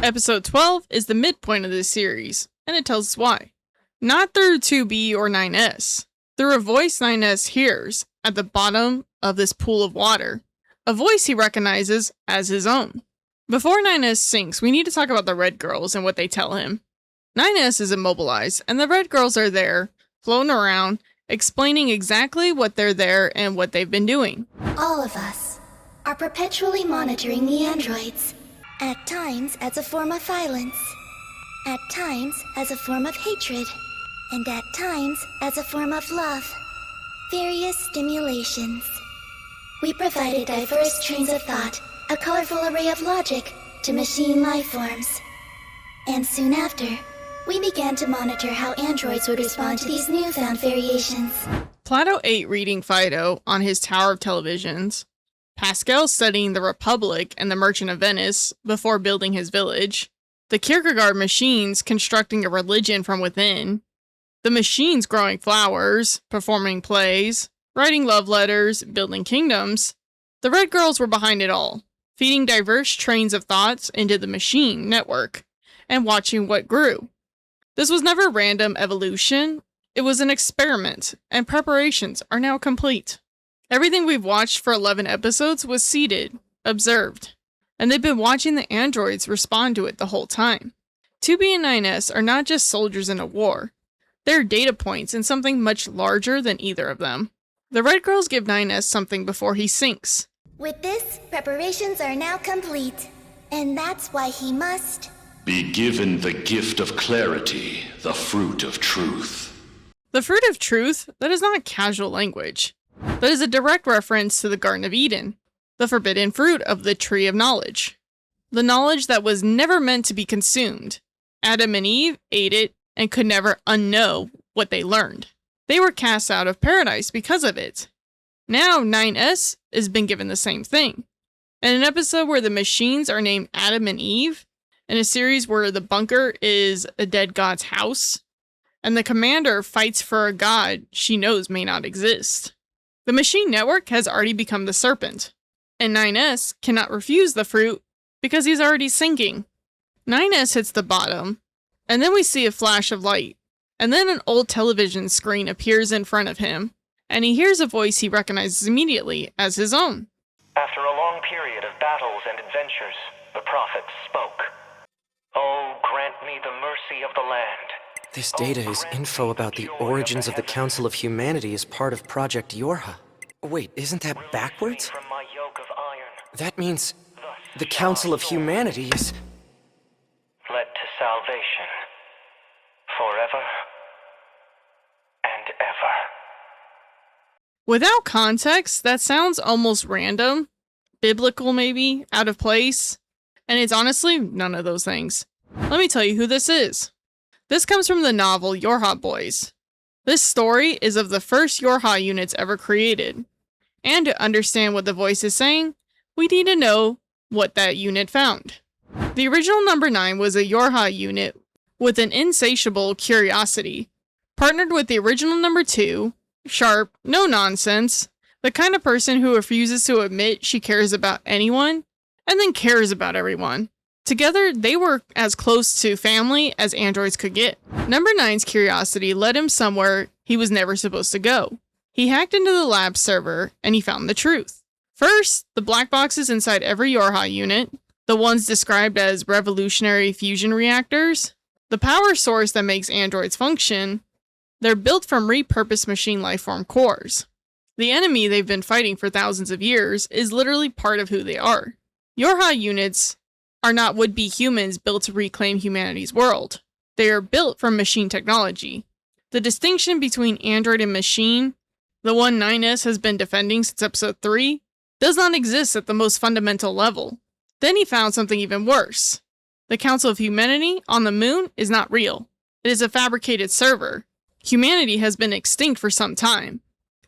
Episode 12 is the midpoint of this series, and it tells us why. Not through 2B or 9S, through a voice 9S hears at the bottom of this pool of water, a voice he recognizes as his own. Before 9S sinks, we need to talk about the Red Girls and what they tell him. 9S is immobilized, and the Red Girls are there, floating around, explaining exactly what they're there and what they've been doing. All of us are perpetually monitoring the androids, at times as a form of violence, at times as a form of hatred, and at times as a form of love. Various stimulations. We provided diverse trains of thought, a colorful array of logic, to machine life forms. And soon after, we began to monitor how androids would respond to these newfound variations. Plato ate reading Fido on his tower of televisions. Pascal studying the Republic and the Merchant of Venice before building his village. The Kierkegaard machines constructing a religion from within. The machines growing flowers, performing plays, writing love letters, building kingdoms. The Red Girls were behind it all, feeding diverse trains of thoughts into the machine network, and watching what grew. This was never random evolution, it was an experiment, and preparations are now complete. Everything we've watched for 11 episodes was seeded, observed, and they've been watching the androids respond to it the whole time. 2B and 9S are not just soldiers in a war, they're data points in something much larger than either of them. The Red Girls give 9S something before he sinks. With this, preparations are now complete, and that's why he must be given the gift of clarity, the fruit of truth. The fruit of truth, that is not casual language. That is a direct reference to the Garden of Eden, the forbidden fruit of the tree of knowledge. The knowledge that was never meant to be consumed. Adam and Eve ate it and could never unknow what they learned. They were cast out of paradise because of it. Now 9S has been given the same thing. In an episode where the machines are named Adam and Eve, in a series where the bunker is a dead god's house, and the commander fights for a god she knows may not exist. The machine network has already become the serpent, and 9S cannot refuse the fruit because he's already sinking. 9S hits the bottom, and then we see a flash of light, and then an old television screen appears in front of him, and he hears a voice he recognizes immediately as his own. After a long period of battles and adventures, the prophet spoke. Oh, grant me the mercy of the land. This data is info about the origins of the Council of Humanity as part of Project Yorha. Wait, isn't that backwards? From my yoke of iron, That means the Council of Humanity is... led to salvation. Forever and ever. Without context, that sounds almost random, biblical maybe, out of place, and it's honestly none of those things. Let me tell you who this is. This comes from the novel Yorha Boys. This story is of the first Yorha units ever created, and to understand what the voice is saying, we need to know what that unit found. The original number 9 was a Yorha unit with an insatiable curiosity, partnered with the original number 2, sharp, no nonsense, the kind of person who refuses to admit she cares about anyone, and then cares about everyone. Together, they were as close to family as androids could get. Number 9's curiosity led him somewhere he was never supposed to go. He hacked into the lab server, and he found the truth. First, the black boxes inside every Yorha unit, the ones described as revolutionary fusion reactors, the power source that makes androids function, they're built from repurposed machine lifeform cores. The enemy they've been fighting for thousands of years is literally part of who they are. Yorha units are not would-be humans built to reclaim humanity's world. They are built from machine technology. The distinction between android and machine, the one 9S has been defending since episode 3, does not exist at the most fundamental level. Then he found something even worse. The Council of Humanity on the moon is not real. It is a fabricated server. Humanity has been extinct for some time.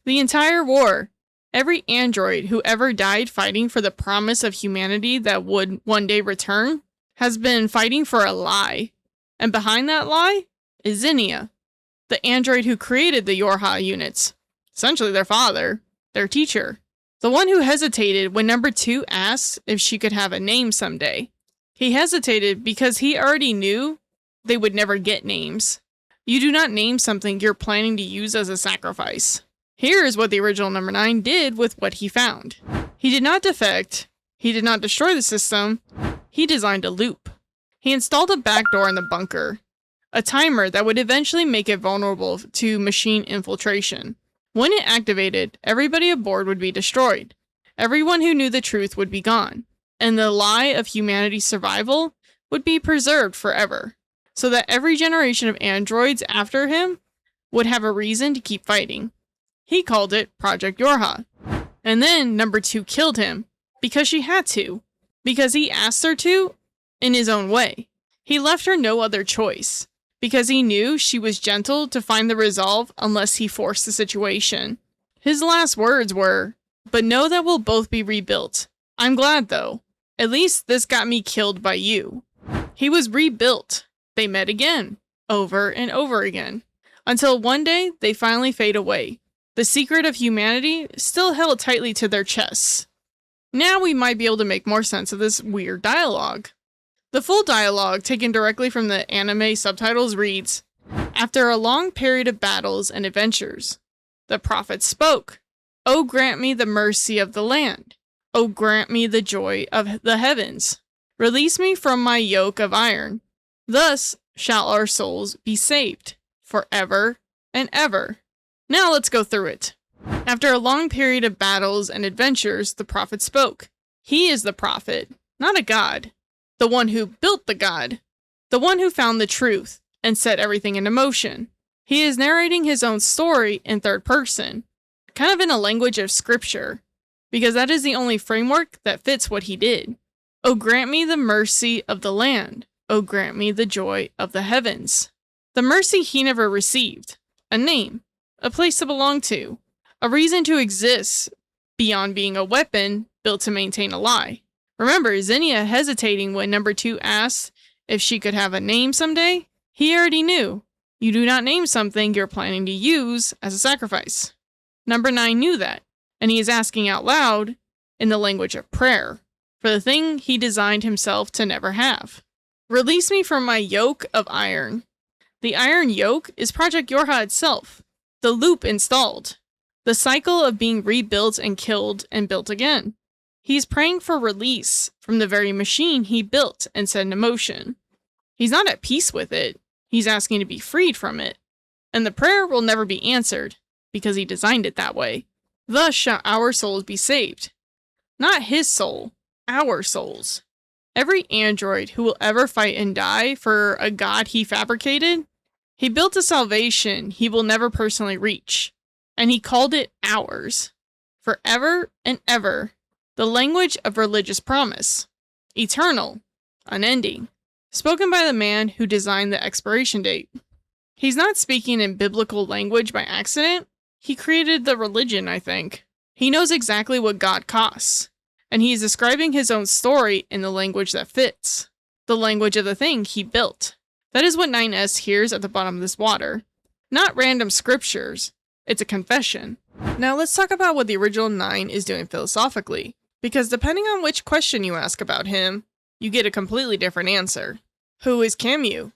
The entire war, every android who ever died fighting for the promise of humanity that would one day return, has been fighting for a lie. And behind that lie is Zinnia, the android who created the Yorha units. Essentially their father, their teacher. The one who hesitated when number 2 asked if she could have a name someday. He hesitated because he already knew they would never get names. You do not name something you're planning to use as a sacrifice. Here is what the original number 9 did with what he found. He did not defect, he did not destroy the system, he designed a loop. He installed a backdoor in the bunker, a timer that would eventually make it vulnerable to machine infiltration. When it activated, everybody aboard would be destroyed. Everyone who knew the truth would be gone, and the lie of humanity's survival would be preserved forever, so that every generation of androids after him would have a reason to keep fighting. He called it Project Yorha. And then number 2 killed him, because she had to, because he asked her to, in his own way. He left her no other choice, because he knew she was gentle to find the resolve unless he forced the situation. His last words were, "But know that we'll both be rebuilt. I'm glad though. At least this got me killed by you." He was rebuilt. They met again, over and over again, until one day they finally fade away. The secret of humanity still held tightly to their chests. Now we might be able to make more sense of this weird dialogue. The full dialogue, taken directly from the anime subtitles, reads, "After a long period of battles and adventures, the prophet spoke. Oh, grant me the mercy of the land. Oh, grant me the joy of the heavens. Release me from my yoke of iron. Thus shall our souls be saved, forever and ever." Now let's go through it. After a long period of battles and adventures, the prophet spoke. He is the prophet, not a god. The one who built the god. The one who found the truth and set everything into motion. He is narrating his own story in third person, kind of in a language of scripture, because that is the only framework that fits what he did. Oh, grant me the mercy of the land. Oh, grant me the joy of the heavens. The mercy he never received. A name. A place to belong to. A reason to exist beyond being a weapon built to maintain a lie. Remember Zinnia hesitating when number 2 asked if she could have a name someday? He already knew. You do not name something you're planning to use as a sacrifice. Number 9 knew that, and he is asking out loud, in the language of prayer, for the thing he designed himself to never have. Release me from my yoke of iron. The iron yoke is Project Yorha itself, the loop installed, the cycle of being rebuilt and killed and built again. He's praying for release from the very machine he built and set into motion. He's not at peace with it, he's asking to be freed from it. And the prayer will never be answered, because he designed it that way. Thus shall our souls be saved. Not his soul, our souls. Every android who will ever fight and die for a god he fabricated, he built a salvation he will never personally reach, and he called it ours. Forever and ever, the language of religious promise. Eternal, unending, spoken by the man who designed the expiration date. He's not speaking in biblical language by accident. He created the religion, I think. He knows exactly what God costs, and he is describing his own story in the language that fits, the language of the thing he built. That is what 9S hears at the bottom of this water. Not random scriptures, it's a confession. Now let's talk about what the original 9 is doing philosophically, because depending on which question you ask about him, you get a completely different answer. Who is Camus?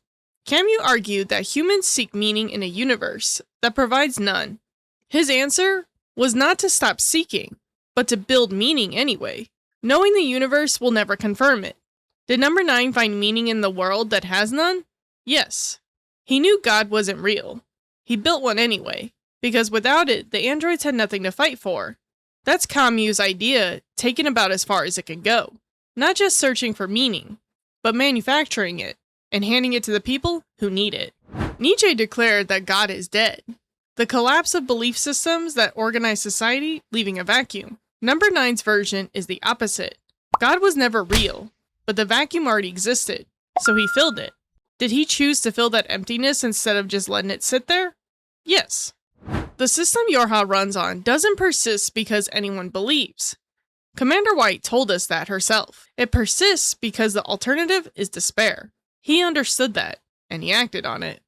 Camus argued that humans seek meaning in a universe that provides none. His answer was not to stop seeking, but to build meaning anyway. Knowing the universe will never confirm it. Did number 9 find meaning in the world that has none? Yes. He knew God wasn't real. He built one anyway, because without it, the androids had nothing to fight for. That's Camus' idea, taken about as far as it could go. Not just searching for meaning, but manufacturing it, and handing it to the people who need it. Nietzsche declared that God is dead. The collapse of belief systems that organize society, leaving a vacuum. Number 9's version is the opposite. God was never real, but the vacuum already existed, so he filled it. Did he choose to fill that emptiness instead of just letting it sit there? Yes. The system Yorha runs on doesn't persist because anyone believes. Commander White told us that herself. It persists because the alternative is despair. He understood that, and he acted on it.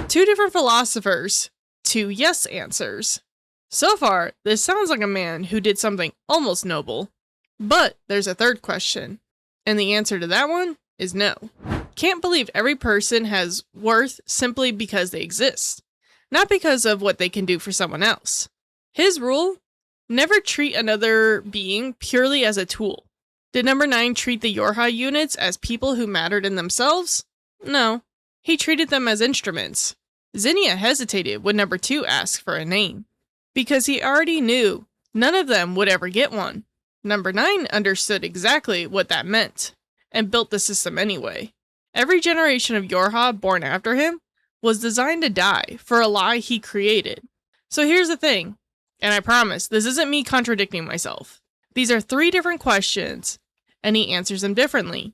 2 different philosophers, 2 yes answers. So far, this sounds like a man who did something almost noble. But there's a third question, and the answer to that one is no. Can't believe every person has worth simply because they exist, not because of what they can do for someone else. His rule? Never treat another being purely as a tool. Did number 9 treat the Yorha units as people who mattered in themselves? No. He treated them as instruments. Zinnia hesitated when number 2 asked for a name, because he already knew none of them would ever get one. Number 9 understood exactly what that meant, and built the system anyway. Every generation of Yorha born after him was designed to die for a lie he created. So here's the thing, and I promise this isn't me contradicting myself. These are 3 different questions, and he answers them differently.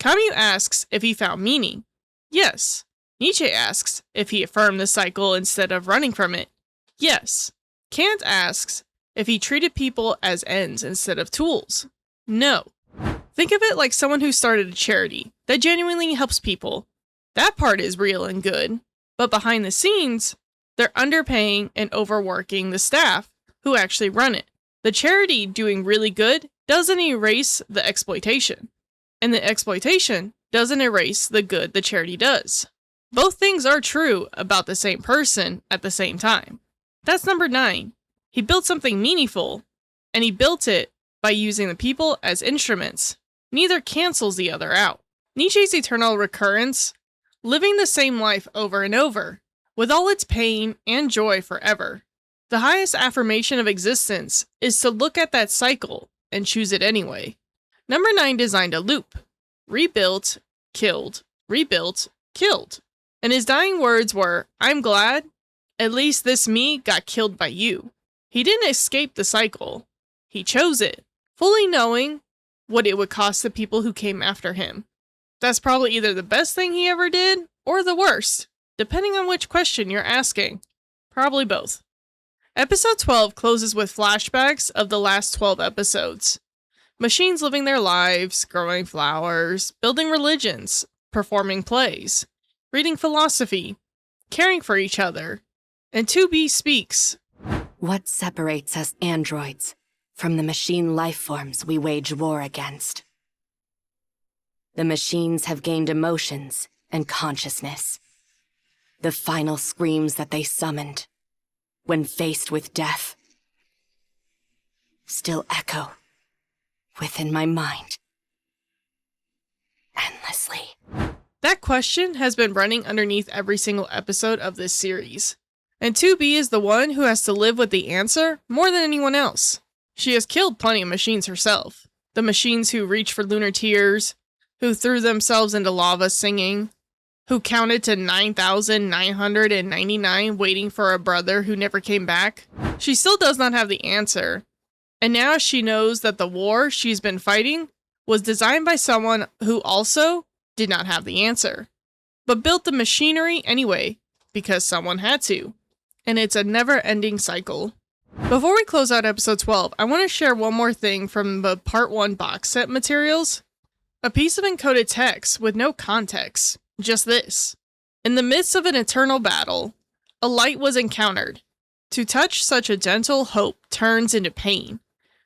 Camus asks if he found meaning. Yes. Nietzsche asks if he affirmed the cycle instead of running from it. Yes. Kant asks if he treated people as ends instead of tools. No. Think of it like someone who started a charity that genuinely helps people. That part is real and good, but behind the scenes, they're underpaying and overworking the staff who actually run it. The charity doing really good doesn't erase the exploitation, and the exploitation doesn't erase the good the charity does. Both things are true about the same person at the same time. That's number 9. He built something meaningful, and he built it by using the people as instruments. Neither cancels the other out. Nietzsche's eternal recurrence, living the same life over and over, with all its pain and joy forever. The highest affirmation of existence is to look at that cycle and choose it anyway. Number 9 designed a loop. Rebuilt, killed, rebuilt, killed. And his dying words were, "I'm glad, at least this me got killed by you." He didn't escape the cycle. He chose it, fully knowing what it would cost the people who came after him. That's probably either the best thing he ever did, or the worst, depending on which question you're asking. Probably both. Episode 12 closes with flashbacks of the last 12 episodes. Machines living their lives, growing flowers, building religions, performing plays, reading philosophy, caring for each other. And 2B speaks. What separates us androids from the machine life forms we wage war against? The machines have gained emotions and consciousness. The final screams that they summoned, when faced with death, still echo within my mind endlessly. That question has been running underneath every single episode of this series. And 2B is the one who has to live with the answer more than anyone else. She has killed plenty of machines herself. The machines who reached for lunar tears, who threw themselves into lava singing, who counted to 9,999 waiting for a brother who never came back. She still does not have the answer. And now she knows that the war she's been fighting was designed by someone who also did not have the answer, but built the machinery anyway, because someone had to. And it's a never-ending cycle. Before we close out episode 12, I want to share one more thing from the Part 1 box set materials. A piece of encoded text with no context. Just this. In the midst of an eternal battle, a light was encountered. To touch such a gentle hope turns into pain.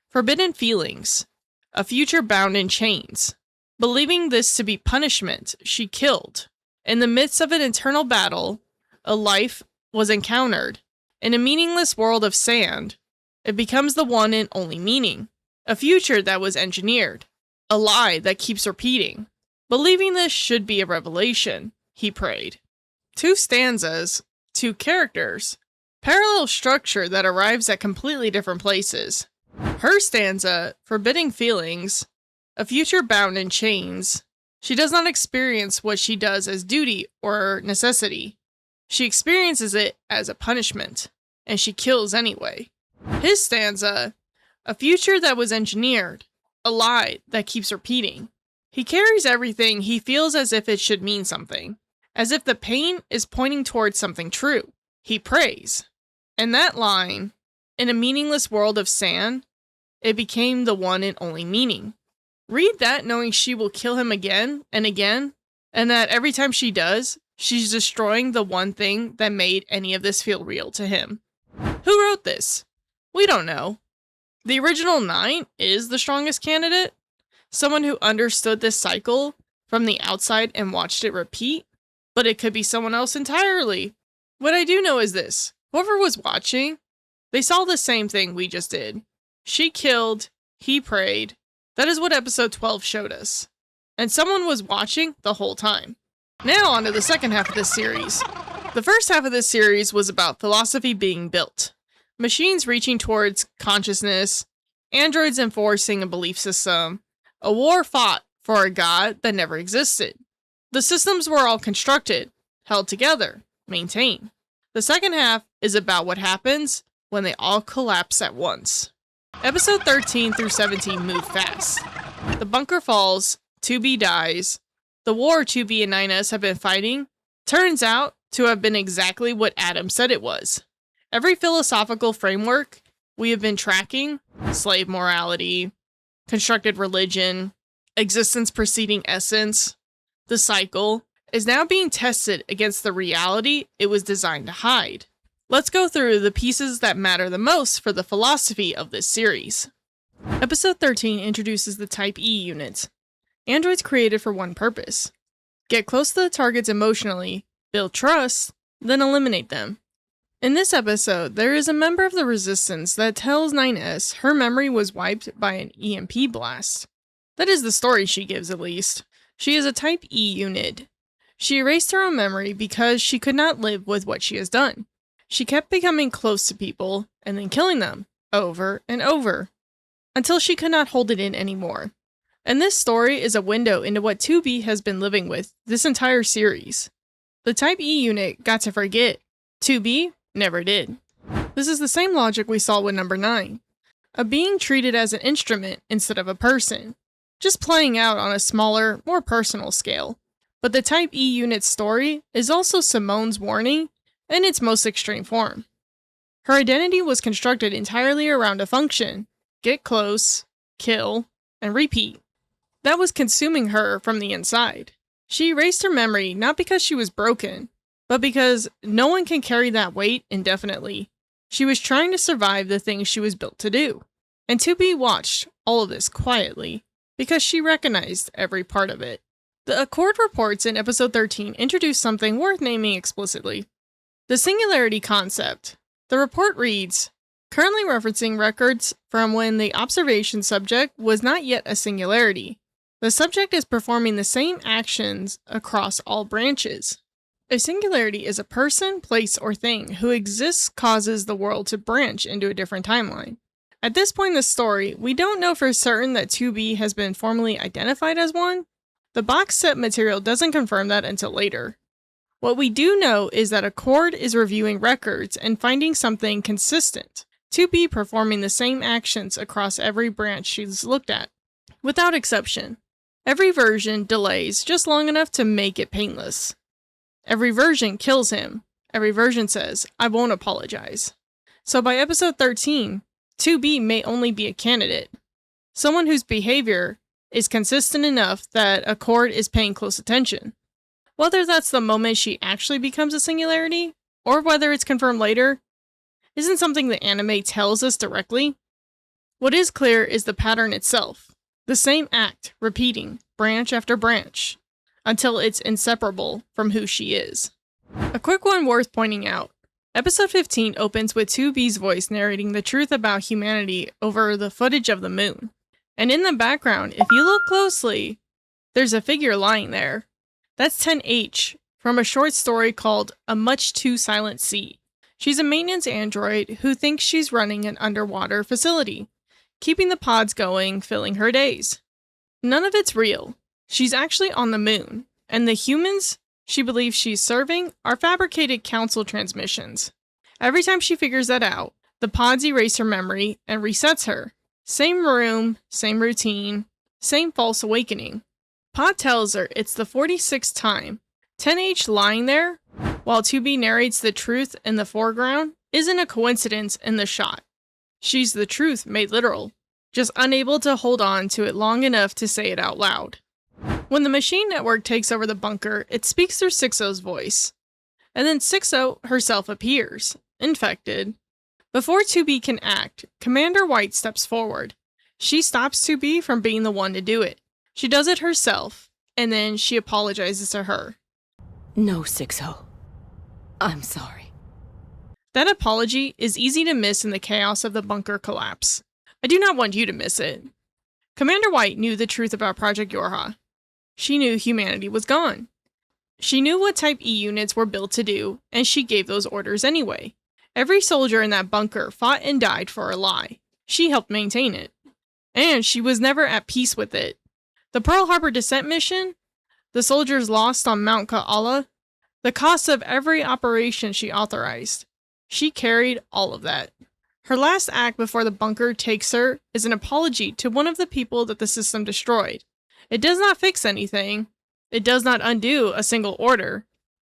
Forbidden feelings. A future bound in chains. Believing this to be punishment, she killed. In the midst of an eternal battle, a life was encountered. In a meaningless world of sand, it becomes the one and only meaning. A future that was engineered. A lie that keeps repeating. Believing this should be a revelation, he prayed. 2 stanzas, 2 characters, parallel structure that arrives at completely different places. Her stanza, forbidding feelings, a future bound in chains. She does not experience what she does as duty or necessity. She experiences it as a punishment, and she kills anyway. His stanza, a future that was engineered, a lie that keeps repeating. He carries everything he feels as if it should mean something, as if the pain is pointing towards something true. He prays. And that line, in a meaningless world of sand, it became the one and only meaning. Read that knowing she will kill him again, and that every time she does, she's destroying the one thing that made any of this feel real to him. Who wrote this? We don't know. The original 9 is the strongest candidate. Someone who understood this cycle from the outside and watched it repeat, but it could be someone else entirely. What I do know is this. Whoever was watching, they saw the same thing we just did. She killed, he prayed. That is what episode 12 showed us. And someone was watching the whole time. Now on to the second half of this series. The first half of this series was about philosophy being built. Machines reaching towards consciousness, androids enforcing a belief system, a war fought for a god that never existed. The systems were all constructed, held together, maintained. The second half is about what happens when they all collapse at once. Episode 13 through 17 move fast. The bunker falls, 2B dies. The war 2B and 9S have been fighting turns out to have been exactly what Adam said it was. Every philosophical framework we have been tracking, slave morality, constructed religion, existence preceding essence, the cycle, is now being tested against the reality it was designed to hide. Let's go through the pieces that matter the most for the philosophy of this series. Episode 13 introduces the Type E unit. Androids created for one purpose. Get close to the targets emotionally, build trust, then eliminate them. In this episode, there is a member of the Resistance that tells 9S her memory was wiped by an EMP blast. That is the story she gives, at least. She is a Type E unit. She erased her own memory because she could not live with what she has done. She kept becoming close to people and then killing them, over and over, until she could not hold it in anymore. And this story is a window into what 2B has been living with this entire series. The Type E unit got to forget. 2B never did. This is the same logic we saw with number 9. A being treated as an instrument instead of a person. Just playing out on a smaller, more personal scale. But the Type E unit story is also Simone's warning in its most extreme form. Her identity was constructed entirely around a function: get close, kill, and repeat. That was consuming her from the inside. She erased her memory not because she was broken, but because no one can carry that weight indefinitely. She was trying to survive the things she was built to do. And 2B watched all of this quietly, because she recognized every part of it. The Accord reports in episode 13 introduced something worth naming explicitly. The singularity concept. The report reads, currently referencing records from when the observation subject was not yet a singularity. The subject is performing the same actions across all branches. A singularity is a person, place, or thing who exists causes the world to branch into a different timeline. At this point in the story, we don't know for certain that 2B has been formally identified as one. The box set material doesn't confirm that until later. What we do know is that Accord is reviewing records and finding something consistent. 2B performing the same actions across every branch she's looked at. Without exception. Every version delays just long enough to make it painless. Every version kills him. Every version says, I won't apologize. So by episode 13, 2B may only be a candidate. Someone whose behavior is consistent enough that Accord is paying close attention. Whether that's the moment she actually becomes a singularity, or whether it's confirmed later, isn't something the anime tells us directly. What is clear is the pattern itself. The same act, repeating, branch after branch, until it's inseparable from who she is. A quick one worth pointing out. Episode 15 opens with 2B's voice narrating the truth about humanity over the footage of the moon. And in the background, if you look closely, there's a figure lying there. That's 10H, from a short story called A Much Too Silent Sea. She's a maintenance android who thinks she's running an underwater facility, keeping the pods going, filling her days. None of it's real. She's actually on the moon, and the humans she believes she's serving are fabricated council transmissions. Every time she figures that out, the pods erase her memory and resets her. Same room, same routine, same false awakening. Pod tells her it's the 46th time. 10H lying there, while 2B narrates the truth in the foreground, isn't a coincidence in the shot. She's the truth made literal, just unable to hold on to it long enough to say it out loud. When the machine network takes over the bunker, it speaks through 6-0's voice. And then 6-0 herself appears, infected. Before 2B can act, Commander White steps forward. She stops 2B from being the one to do it. She does it herself, and then she apologizes to her. No, 6-0. I'm sorry. That apology is easy to miss in the chaos of the bunker collapse. I do not want you to miss it. Commander White knew the truth about Project Yorha. She knew humanity was gone. She knew what Type E units were built to do, and she gave those orders anyway. Every soldier in that bunker fought and died for a lie. She helped maintain it. And she was never at peace with it. The Pearl Harbor descent mission, the soldiers lost on Mount Ka'ala, the cost of every operation she authorized. She carried all of that. Her last act before the bunker takes her is an apology to one of the people that the system destroyed. It does not fix anything. It does not undo a single order.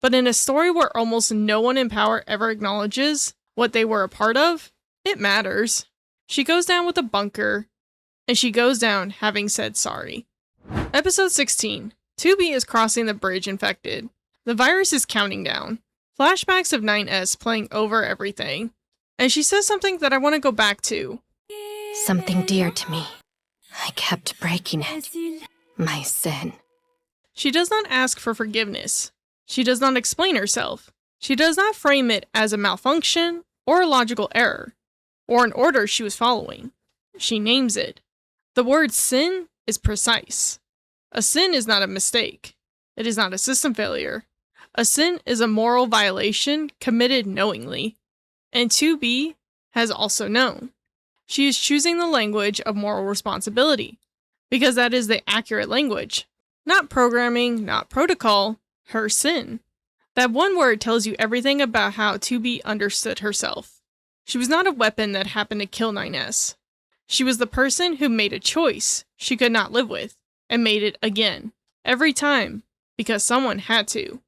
But in a story where almost no one in power ever acknowledges what they were a part of, it matters. She goes down with a bunker, and she goes down having said sorry. Episode 16. 2B is crossing the bridge infected. The virus is counting down. Flashbacks of 9S playing over everything. And she says something that I want to go back to. Something dear to me. I kept breaking it. My sin. She does not ask for forgiveness. She does not explain herself. She does not frame it as a malfunction or a logical error, or an order she was following. She names it. The word sin is precise. A sin is not a mistake. It is not a system failure. A sin is a moral violation committed knowingly. And 2B has also known. She is choosing the language of moral responsibility, because that is the accurate language. Not programming, not protocol, her sin. That one word tells you everything about how 2B understood herself. She was not a weapon that happened to kill 9S. She was the person who made a choice she could not live with, and made it again, every time, because someone had to.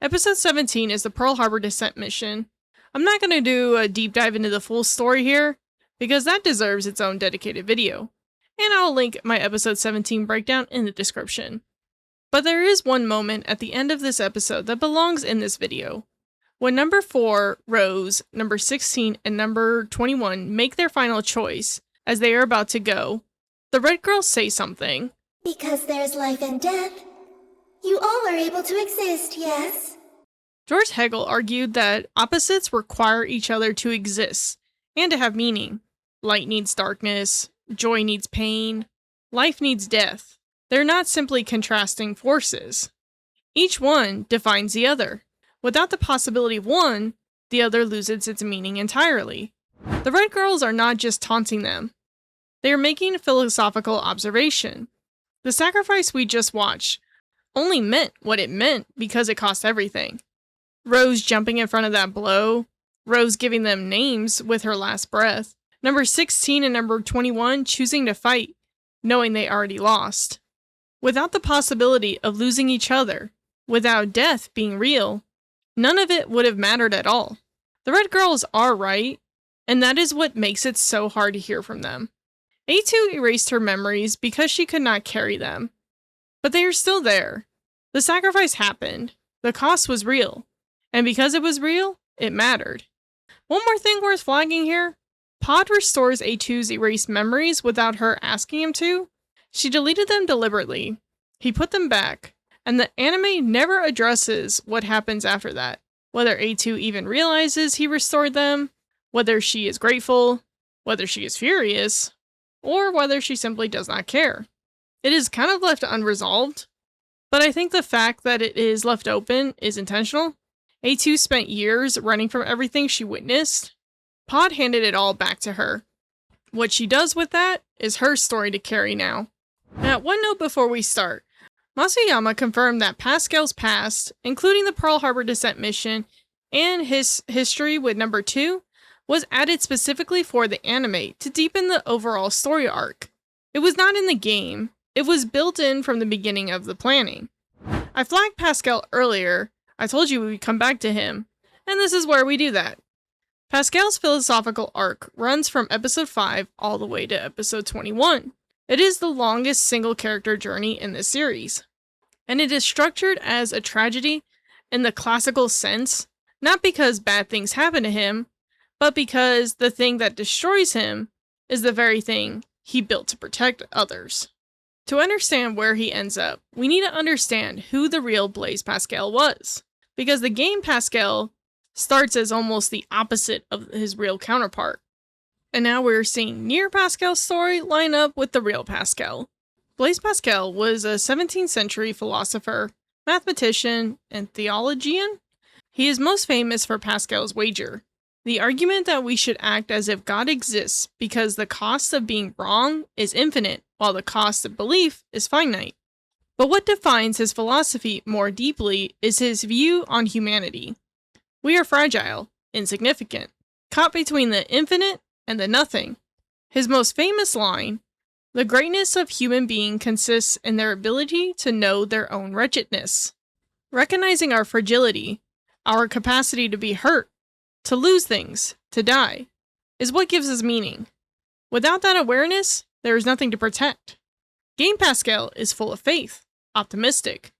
Episode 17 is the Pearl Harbor descent mission. I'm not going to do a deep dive into the full story here, because that deserves its own dedicated video. and I'll link my episode 17 breakdown in the description. But there is one moment at the end of this episode that belongs in this video. When number 4, Rose, number 16, and number 21 make their final choice as they are about to go, the red girls say something. Because there's life and death, you all are able to exist, yes? George Hegel argued that opposites require each other to exist and to have meaning. Light needs darkness, joy needs pain, life needs death. They're not simply contrasting forces. Each one defines the other. Without the possibility of one, the other loses its meaning entirely. The red girls are not just taunting them. They are making a philosophical observation. The sacrifice we just watched only meant what it meant because it cost everything. Rose jumping in front of that blow, Rose giving them names with her last breath, number 16 and number 21 choosing to fight, knowing they already lost. Without the possibility of losing each other, without death being real, none of it would have mattered at all. The red girls are right, and that is what makes it so hard to hear from them. A2 erased her memories because she could not carry them. But they are still there. The sacrifice happened. The cost was real. And because it was real, it mattered. One more thing worth flagging here. Pod restores A2's erased memories without her asking him to. She deleted them deliberately. He put them back. And the anime never addresses what happens after that. Whether A2 even realizes he restored them, whether she is grateful, whether she is furious, or whether she simply does not care. It is kind of left unresolved, but I think the fact that it is left open is intentional. A2 spent years running from everything she witnessed. Pod handed it all back to her. What she does with that is her story to carry now. Now, one note before we start. Masuyama confirmed that Pascal's past, including the Pearl Harbor descent mission and his history with number 2, was added specifically for the anime to deepen the overall story arc. It was not in the game, it was built in from the beginning of the planning. I flagged Pascal earlier, I told you we would come back to him, and this is where we do that. Pascal's philosophical arc runs from episode 5 all the way to episode 21. It is the longest single character journey in this series, and it is structured as a tragedy in the classical sense, not because bad things happen to him, but because the thing that destroys him is the very thing he built to protect others. To understand where he ends up, we need to understand who the real Blaise Pascal was, because the game Pascal starts as almost the opposite of his real counterpart. And now we're seeing NieR Pascal's story line up with the real Pascal. Blaise Pascal was a 17th century philosopher, mathematician, and theologian. He is most famous for Pascal's wager, the argument that we should act as if God exists because the cost of being wrong is infinite, while the cost of belief is finite. But what defines his philosophy more deeply is his view on humanity. We are fragile, insignificant, caught between the infinite and the nothing. His most famous line, "The greatness of human being consists in their ability to know their own wretchedness." Recognizing our fragility, our capacity to be hurt, to lose things, to die, is what gives us meaning. Without that awareness, there is nothing to protect. Game Pascal is full of faith, optimistic.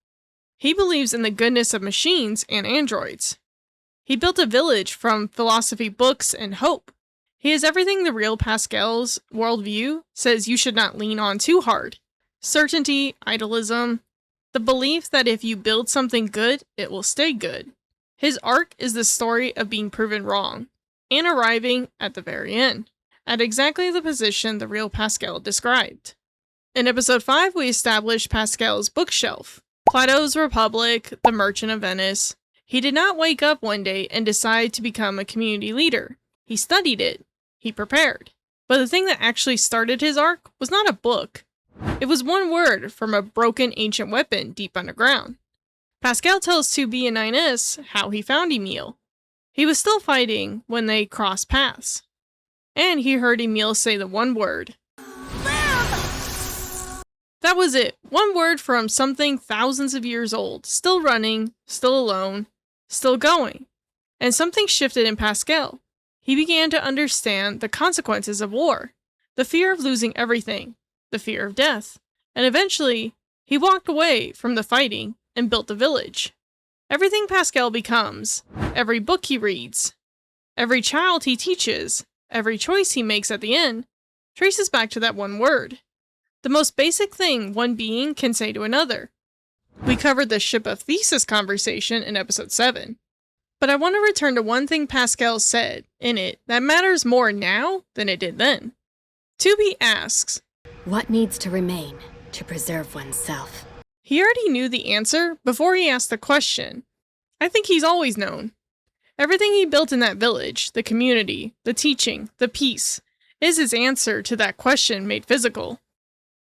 He believes in the goodness of machines and androids. He built a village from philosophy books and hope. He is everything the real Pascal's worldview says you should not lean on too hard. Certainty, idealism, the belief that if you build something good, it will stay good. His arc is the story of being proven wrong, and arriving at the very end, at exactly the position the real Pascal described. In episode 5, we established Pascal's bookshelf, Plato's Republic, The Merchant of Venice. He did not wake up one day and decide to become a community leader. He studied it. He prepared. But the thing that actually started his arc was not a book. It was one word from a broken ancient weapon deep underground. Pascal tells 2B and 9S how he found Emile. He was still fighting when they crossed paths. And he heard Emile say the one word. That was it. One word from something thousands of years old. Still running, still alone, still going. And something shifted in Pascal. He began to understand the consequences of war. The fear of losing everything. the fear of death, and eventually, he walked away from the fighting and built the village. Everything Pascal becomes, every book he reads, every child he teaches, every choice he makes at the end, traces back to that one word. The most basic thing one being can say to another. We covered the Ship of Theseus conversation in episode 7. But I want to return to one thing Pascal said in it that matters more now than it did then. 2B asks, what needs to remain to preserve oneself? He already knew the answer before he asked the question. I think he's always known. Everything he built in that village, the community, the teaching, the peace, is his answer to that question made physical.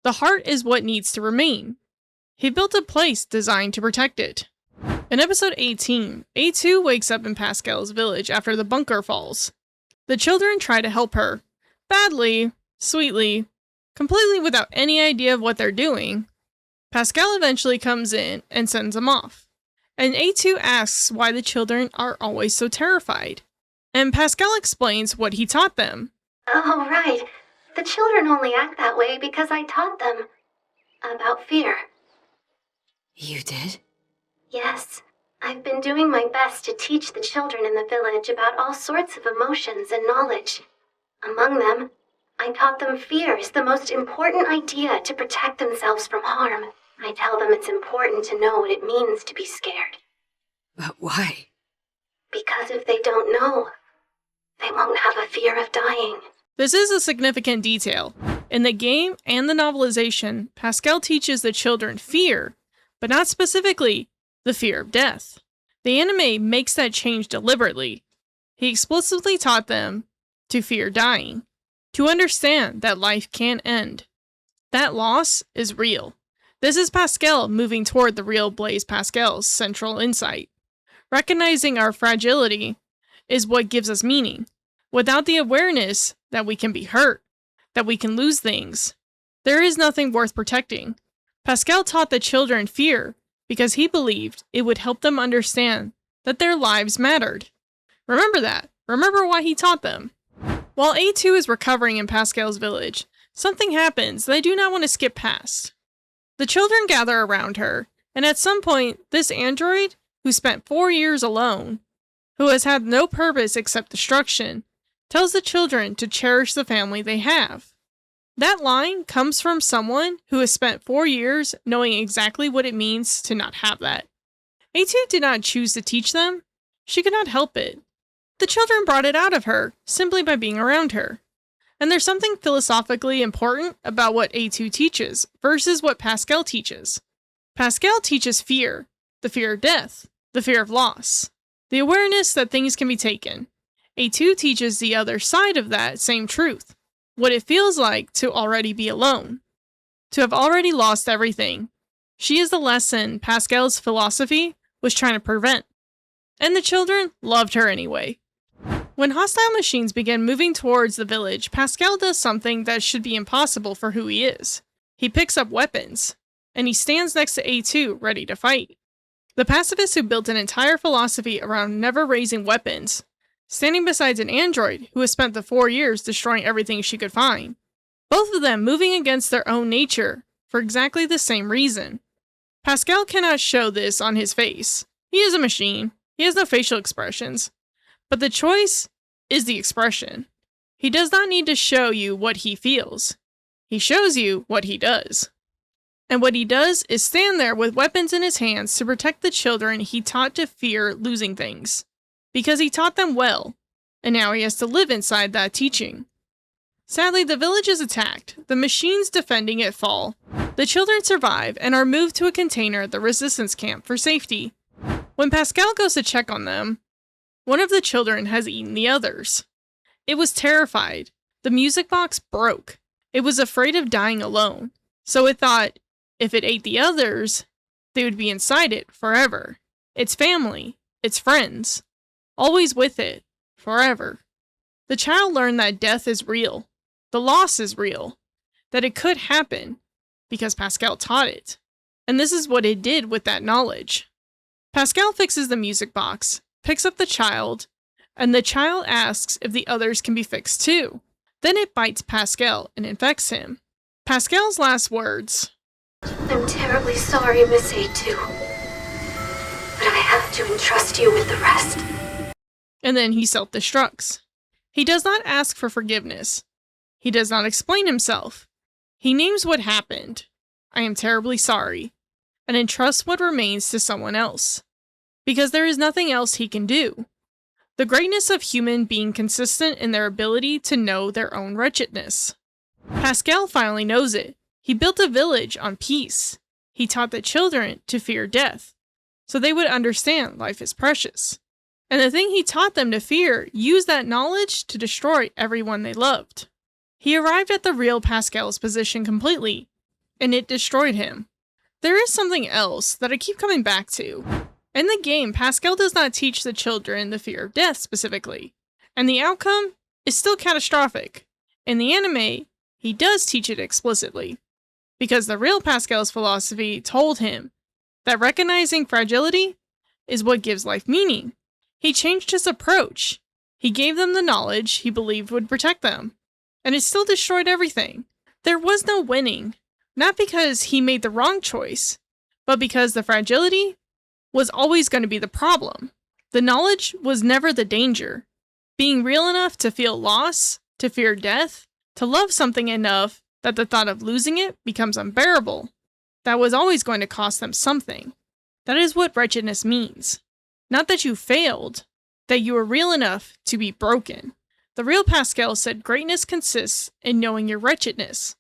The heart is what needs to remain. He built a place designed to protect it. In episode 18, A2 wakes up in Pascal's village after the bunker falls. The children try to help her. Badly, sweetly, completely without any idea of what they're doing. Pascal eventually comes in and sends them off. And A2 asks why the children are always so terrified. And Pascal explains what he taught them. Oh, right. The children only act that way because I taught them about fear. You did? Yes. I've been doing my best to teach the children in the village about all sorts of emotions and knowledge. Among them, I taught them fear is the most important idea to protect themselves from harm. I tell them it's important to know what it means to be scared. But why? Because if they don't know, they won't have a fear of dying. This is a significant detail. In the game and the novelization, Pascal teaches the children fear, but not specifically the fear of death. The anime makes that change deliberately. He explicitly taught them to fear dying, to understand that life can end. That loss is real. This is Pascal moving toward the real Blaise Pascal's central insight. Recognizing our fragility is what gives us meaning. Without the awareness that we can be hurt, that we can lose things, there is nothing worth protecting. Pascal taught the children fear because he believed it would help them understand that their lives mattered. Remember that. Remember why he taught them. While A2 is recovering in Pascal's village, something happens that I do not want to skip past. The children gather around her, and at some point, this android, who spent 4 years alone, who has had no purpose except destruction, tells the children to cherish the family they have. That line comes from someone who has spent 4 years knowing exactly what it means to not have that. A2 did not choose to teach them. She could not help it. The children brought it out of her simply by being around her. And there's something philosophically important about what A2 teaches versus what Pascal teaches. Pascal teaches fear, the fear of death, the fear of loss, the awareness that things can be taken. A2 teaches the other side of that same truth, what it feels like to already be alone, to have already lost everything. She is the lesson Pascal's philosophy was trying to prevent. And the children loved her anyway. When hostile machines begin moving towards the village, Pascal does something that should be impossible for who he is. He picks up weapons, and he stands next to A2 ready to fight. The pacifist who built an entire philosophy around never raising weapons, standing beside an android who has spent the 4 years destroying everything she could find. Both of them moving against their own nature for exactly the same reason. Pascal cannot show this on his face. He is a machine. He has no facial expressions. But the choice is the expression. He does not need to show you what he feels. He shows you what he does. And what he does is stand there with weapons in his hands to protect the children he taught to fear losing things. Because he taught them well, and now he has to live inside that teaching. Sadly, the village is attacked, the machines defending it fall. The children survive and are moved to a container at the resistance camp for safety. When Pascal goes to check on them, one of the children has eaten the others. It was terrified. The music box broke. It was afraid of dying alone, so it thought if it ate the others, they would be inside it forever. Its family, its friends, always with it, forever. The child learned that death is real, the loss is real, that it could happen, because Pascal taught it. And this is what it did with that knowledge. Pascal fixes the music box, picks up the child, and the child asks if the others can be fixed too. Then it bites Pascal and infects him. Pascal's last words. I'm terribly sorry, Miss A2. But I have to entrust you with the rest. And then he self-destructs. He does not ask for forgiveness. He does not explain himself. He names what happened. I am terribly sorry. And entrusts what remains to someone else. Because there is nothing else he can do. The greatness of human being consistent in their ability to know their own wretchedness. Pascal finally knows it. He built a village on peace. He taught the children to fear death, so they would understand life is precious. And the thing he taught them to fear used that knowledge to destroy everyone they loved. He arrived at the real Pascal's position completely, and it destroyed him. There is something else that I keep coming back to. In the game, Pascal does not teach the children the fear of death specifically, and the outcome is still catastrophic. In the anime, he does teach it explicitly, because the real Pascal's philosophy told him that recognizing fragility is what gives life meaning. He changed his approach. He gave them the knowledge he believed would protect them, and it still destroyed everything. There was no winning, not because he made the wrong choice, but because the fragility was always going to be the problem. The knowledge was never the danger. Being real enough to feel loss, to fear death, to love something enough that the thought of losing it becomes unbearable. That was always going to cost them something. That is what wretchedness means. Not that you failed, that you were real enough to be broken. The real Pascal said greatness consists in knowing your wretchedness.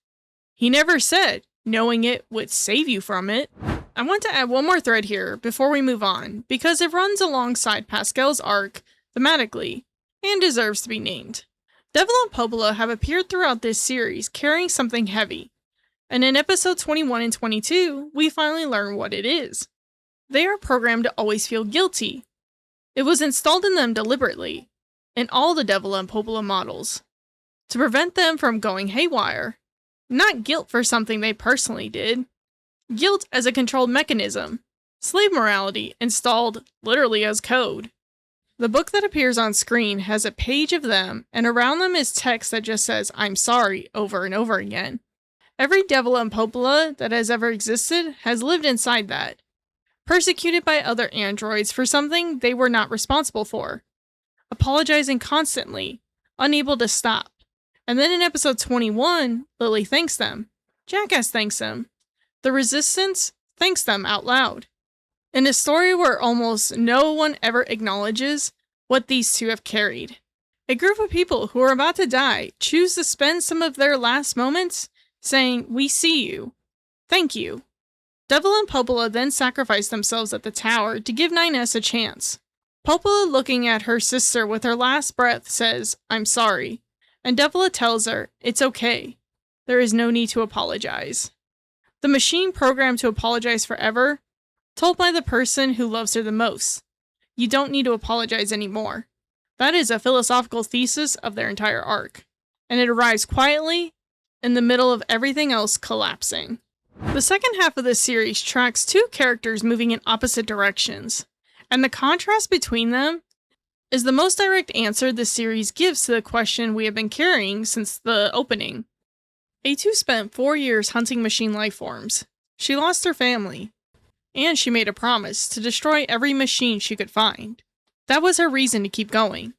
He never said knowing it would save you from it. I want to add one more thread here before we move on, because it runs alongside Pascal's arc thematically, and deserves to be named. Devola and Popola have appeared throughout this series carrying something heavy, and in episodes 21 and 22, we finally learn what it is. They are programmed to always feel guilty. It was installed in them deliberately, in all the Devola and Popola models, to prevent them from going haywire. Not guilt for something they personally did. Guilt as a controlled mechanism. Slave morality installed literally as code. The book that appears on screen has a page of them, and around them is text that just says, "I'm sorry," over and over again. Every Devola and Popola that has ever existed has lived inside that, persecuted by other androids for something they were not responsible for, apologizing constantly, unable to stop. And then in episode 21, Lily thanks them. Jackass thanks them. The Resistance thanks them out loud. In a story where almost no one ever acknowledges what these two have carried. A group of people who are about to die choose to spend some of their last moments saying, "We see you. Thank you." Devola and Popola then sacrifice themselves at the tower to give 9S a chance. Popola, looking at her sister with her last breath, says, "I'm sorry." And Devola tells her, "It's okay. There is no need to apologize." The machine programmed to apologize forever, told by the person who loves her the most, "You don't need to apologize anymore." That is a philosophical thesis of their entire arc, and it arrives quietly in the middle of everything else collapsing. The second half of this series tracks two characters moving in opposite directions, and the contrast between them is the most direct answer the series gives to the question we have been carrying since the opening. A2 spent 4 years hunting machine life forms. She lost her family, and she made a promise to destroy every machine she could find. That was her reason to keep going.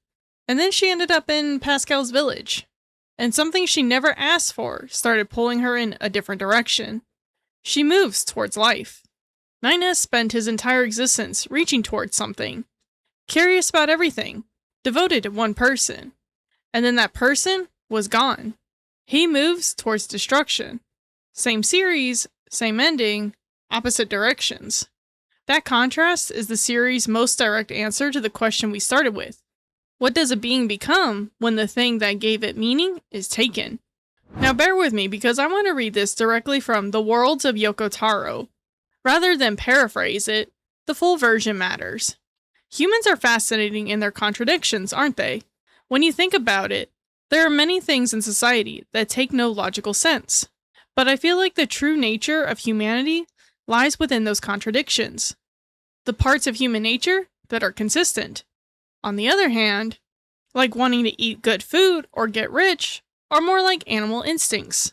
And then she ended up in Pascal's village, and something she never asked for started pulling her in a different direction. She moves towards life. 9S spent his entire existence reaching towards something, curious about everything, devoted to one person, and then that person was gone. He moves towards destruction. Same series, same ending, opposite directions. That contrast is the series' most direct answer to the question we started with. What does a being become when the thing that gave it meaning is taken? Now bear with me because I want to read this directly from The Worlds of Yoko Taro. Rather than paraphrase it, the full version matters. Humans are fascinating in their contradictions, aren't they? When you think about it, there are many things in society that take no logical sense. But I feel like the true nature of humanity lies within those contradictions. The parts of human nature that are consistent. On the other hand, like wanting to eat good food or get rich, are more like animal instincts.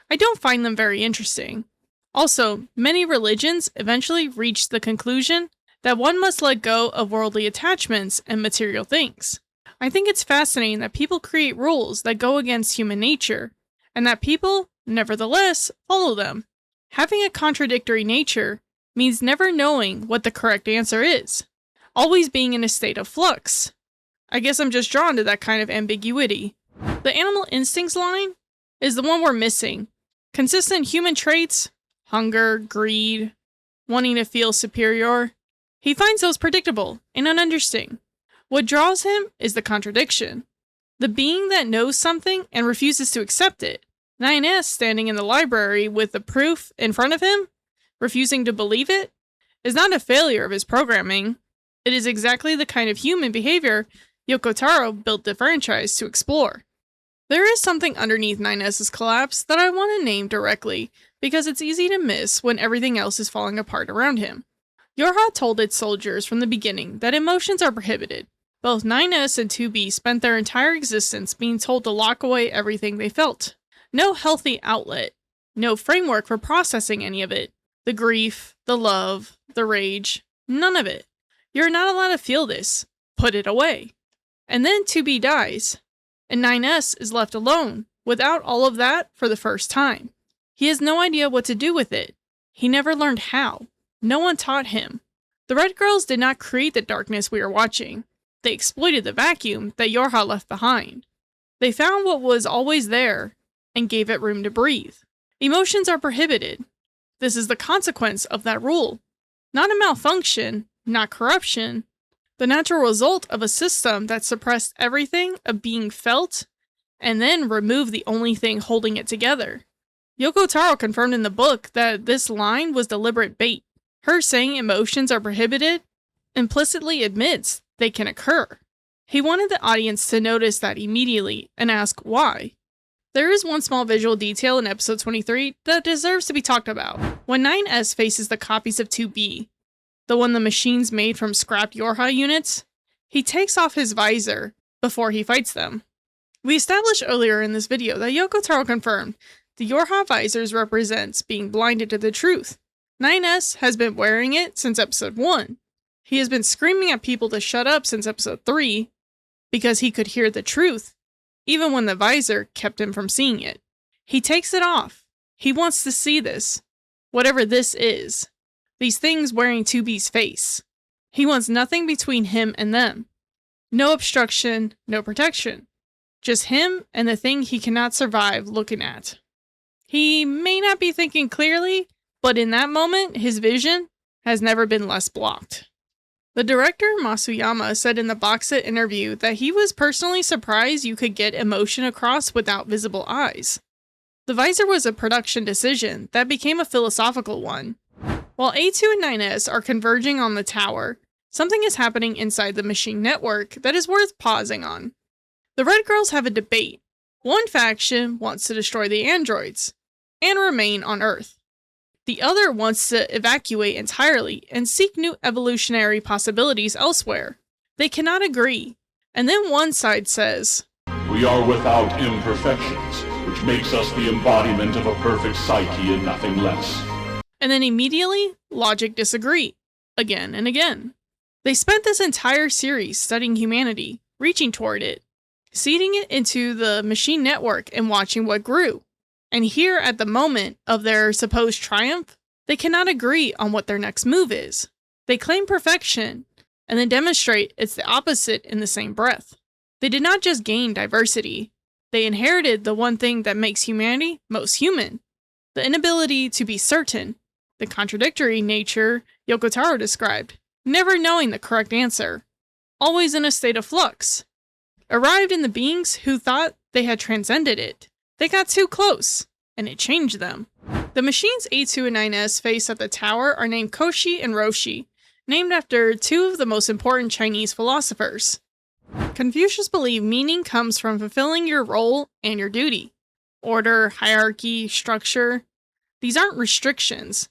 I don't find them very interesting. Also, many religions eventually reach the conclusion that one must let go of worldly attachments and material things. I think it's fascinating that people create rules that go against human nature, and that people, nevertheless, follow them. Having a contradictory nature means never knowing what the correct answer is, always being in a state of flux. I guess I'm just drawn to that kind of ambiguity. The animal instincts line is the one we're missing. Consistent human traits, hunger, greed, wanting to feel superior. He finds those predictable and uninteresting. What draws him is the contradiction. The being that knows something and refuses to accept it. 9S standing in the library with the proof in front of him, refusing to believe it, is not a failure of his programming. It is exactly the kind of human behavior Yoko Taro built the franchise to explore. There is something underneath 9S's collapse that I want to name directly, because it's easy to miss when everything else is falling apart around him. Yorha told its soldiers from the beginning that emotions are prohibited. Both 9S and 2B spent their entire existence being told to lock away everything they felt. No healthy outlet, no framework for processing any of it. The grief, the love, the rage, none of it. You're not allowed to feel this. Put it away. And then 2B dies, and 9S is left alone, without all of that for the first time. He has no idea what to do with it. He never learned how. No one taught him. The Red Girls did not create the darkness we are watching. They exploited the vacuum that Yorha left behind. They found what was always there, and gave it room to breathe. Emotions are prohibited. This is the consequence of that rule. Not a malfunction, not corruption. The natural result of a system that suppressed everything of being felt, and then removed the only thing holding it together. Yoko Taro confirmed in the book that this line was deliberate bait. Her saying emotions are prohibited implicitly admits they can occur. He wanted the audience to notice that immediately and ask why. There is one small visual detail in episode 23 that deserves to be talked about. When 9S faces the copies of 2B, the one the machines made from scrapped Yorha units, he takes off his visor before he fights them. We established earlier in this video that Yoko Taro confirmed the Yorha visors represents being blinded to the truth. 9S has been wearing it since episode 1. He has been screaming at people to shut up since episode 3 because he could hear the truth, even when the visor kept him from seeing it. He takes it off. He wants to see this, whatever this is. These things wearing 2B's face. He wants nothing between him and them. No obstruction, no protection. Just him and the thing he cannot survive looking at. He may not be thinking clearly, but in that moment, his vision has never been less blocked. The director, Masuyama, said in the box set interview that he was personally surprised you could get emotion across without visible eyes. The visor was a production decision that became a philosophical one. While A2 and 9S are converging on the tower, something is happening inside the machine network that is worth pausing on. The Red Girls have a debate. One faction wants to destroy the androids and remain on Earth. The other wants to evacuate entirely and seek new evolutionary possibilities elsewhere. They cannot agree. And then one side says, "We are without imperfections, which makes us the embodiment of a perfect psyche and nothing less." And then immediately, logic disagree. Again and again. They spent this entire series studying humanity, reaching toward it, seeding it into the machine network and watching what grew. And here at the moment of their supposed triumph, they cannot agree on what their next move is. They claim perfection, and then demonstrate it's the opposite in the same breath. They did not just gain diversity, they inherited the one thing that makes humanity most human. The inability to be certain, the contradictory nature Yoko Taro described, never knowing the correct answer, always in a state of flux. Arrived in the beings who thought they had transcended it. They got too close, and it changed them. The machines A2 and 9S face at the tower are named Koshi and Roshi, named after two of the most important Chinese philosophers. Confucius believed meaning comes from fulfilling your role and your duty. Order, hierarchy, structure. These aren't restrictions.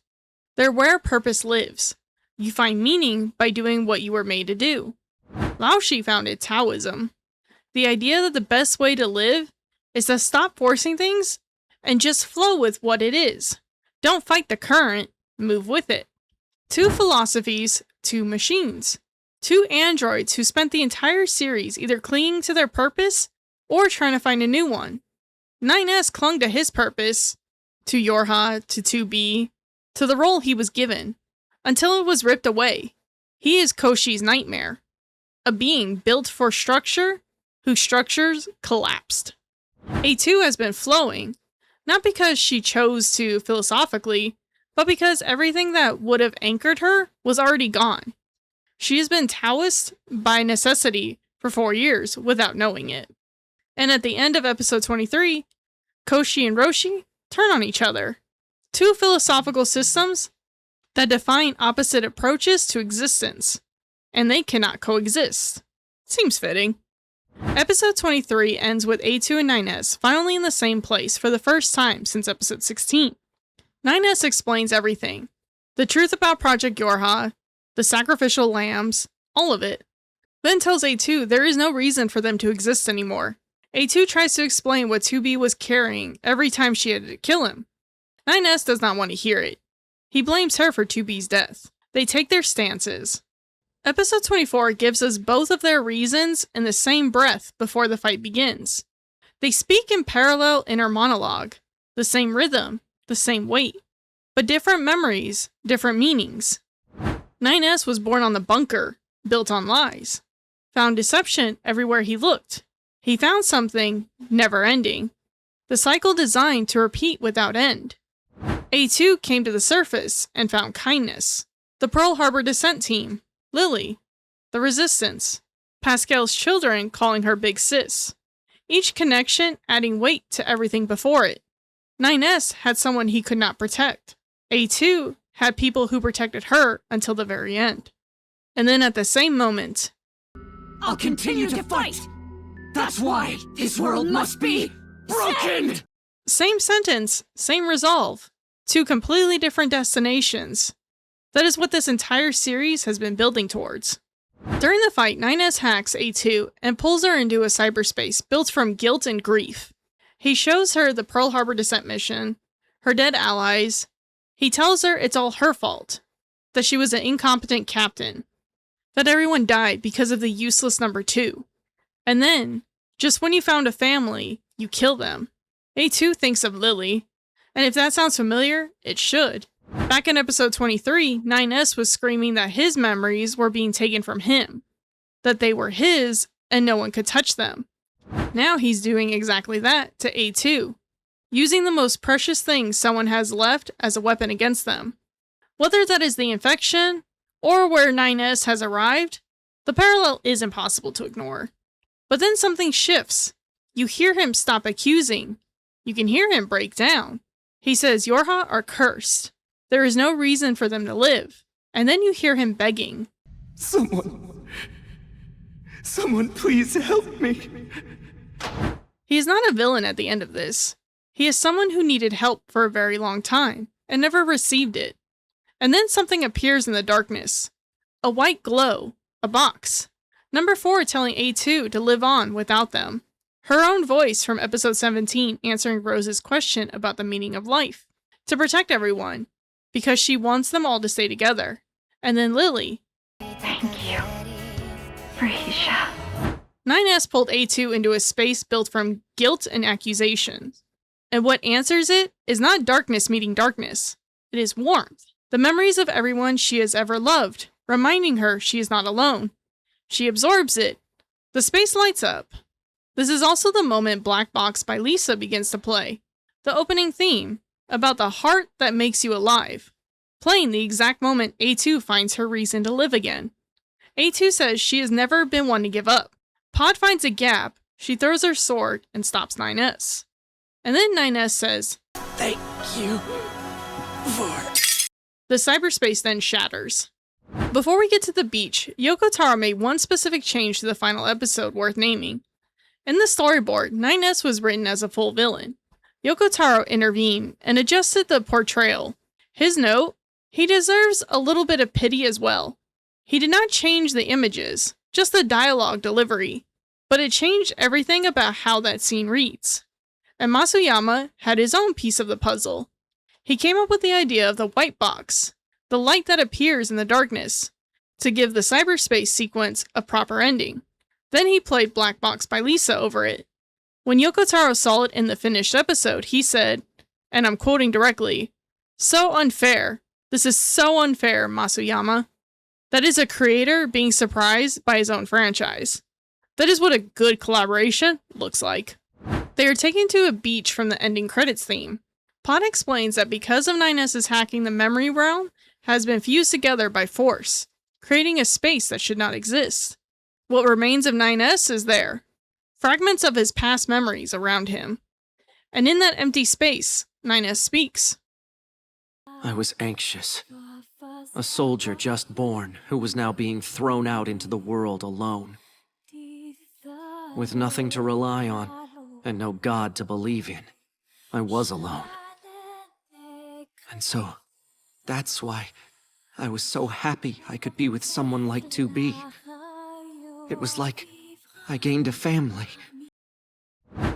They're where purpose lives. You find meaning by doing what you were made to do. Laoshi founded Taoism. The idea that the best way to live is to stop forcing things and just flow with what it is. Don't fight the current, move with it. 2 philosophies, 2 machines. 2 androids who spent the entire series either clinging to their purpose or trying to find a new one. 9S clung to his purpose, to Yorha, to 2B, to the role he was given, until it was ripped away. He is Koshi's nightmare, a being built for structure, whose structures collapsed. A2 has been flowing, not because she chose to philosophically, but because everything that would have anchored her was already gone. She has been Taoist by necessity for 4 years without knowing it. And at the end of episode 23, Koshi and Roshi turn on each other. 2 philosophical systems that define opposite approaches to existence, and they cannot coexist. Seems fitting. Episode 23 ends with A2 and 9S finally in the same place for the first time since episode 16. 9S explains everything. The truth about Project Yorha, the sacrificial lambs, all of it. Then tells A2 there is no reason for them to exist anymore. A2 tries to explain what 2B was carrying every time she had to kill him. 9S does not want to hear it. He blames her for 2B's death. They take their stances. Episode 24 gives us both of their reasons in the same breath before the fight begins. They speak in parallel inner monologue, the same rhythm, the same weight, but different memories, different meanings. 9S was born on the bunker, built on lies, found deception everywhere he looked. He found something never ending, the cycle designed to repeat without end. A2 came to the surface and found kindness. The Pearl Harbor descent team, Lily, the Resistance, Pascal's children calling her Big Sis. Each connection adding weight to everything before it. 9S had someone he could not protect. A2 had people who protected her until the very end. And then at the same moment, I'll continue to fight! That's why this world must be broken! Same sentence, same resolve. 2 completely different destinations. That is what this entire series has been building towards. During the fight, 9S hacks A2 and pulls her into a cyberspace built from guilt and grief. He shows her the Pearl Harbor descent mission, her dead allies. He tells her it's all her fault, that she was an incompetent captain, that everyone died because of the useless number 2. And then, just when you found a family, you kill them. A2 thinks of Lily, and if that sounds familiar, it should. Back in episode 23, 9S was screaming that his memories were being taken from him, that they were his and no one could touch them. Now he's doing exactly that to A2, using the most precious thing someone has left as a weapon against them. Whether that is the infection, or where 9S has arrived, the parallel is impossible to ignore. But then something shifts. You hear him stop accusing. You can hear him break down. He says Yorha are cursed. There is no reason for them to live. And then you hear him begging. Someone please help me. He is not a villain at the end of this. He is someone who needed help for a very long time, and never received it. And then something appears in the darkness. A white glow. A box. Number 4 telling A2 to live on without them. Her own voice from episode 17 answering Rose's question about the meaning of life. To protect everyone. Because she wants them all to stay together. And then Lily. Thank you, Risha. 9S pulled A2 into a space built from guilt and accusations. And what answers it is not darkness meeting darkness. It is warmth. The memories of everyone she has ever loved, reminding her she is not alone. She absorbs it. The space lights up. This is also the moment Black Box by Lisa begins to play. The opening theme, about the heart that makes you alive. Playing the exact moment A2 finds her reason to live again. A2 says she has never been one to give up. Pod finds a gap, she throws her sword and stops 9S. And then 9S says, "Thank you for..." The cyberspace then shatters. Before we get to the beach, Yoko Taro made one specific change to the final episode worth naming. In the storyboard, 9S was written as a full villain. Yoko Taro intervened and adjusted the portrayal. His note, he deserves a little bit of pity as well. He did not change the images, just the dialogue delivery, but it changed everything about how that scene reads. and Masuyama had his own piece of the puzzle. He came up with the idea of the white box, the light that appears in the darkness, to give the cyberspace sequence a proper ending. Then he played Black Box by Lisa over it. When Yoko Taro saw it in the finished episode, he said, and I'm quoting directly, "So unfair. This is so unfair, Masuyama." That is a creator being surprised by his own franchise. That is what a good collaboration looks like. They are taken to a beach from the ending credits theme. Pod explains that because of 9S's hacking, the memory realm has been fused together by force, creating a space that should not exist. What remains of 9S is there, fragments of his past memories around him. And in that empty space, 9S speaks. I was anxious. A soldier just born who was now being thrown out into the world alone. With nothing to rely on and no God to believe in, I was alone. And so, that's why I was so happy I could be with someone like 2B. It was like I gained a family.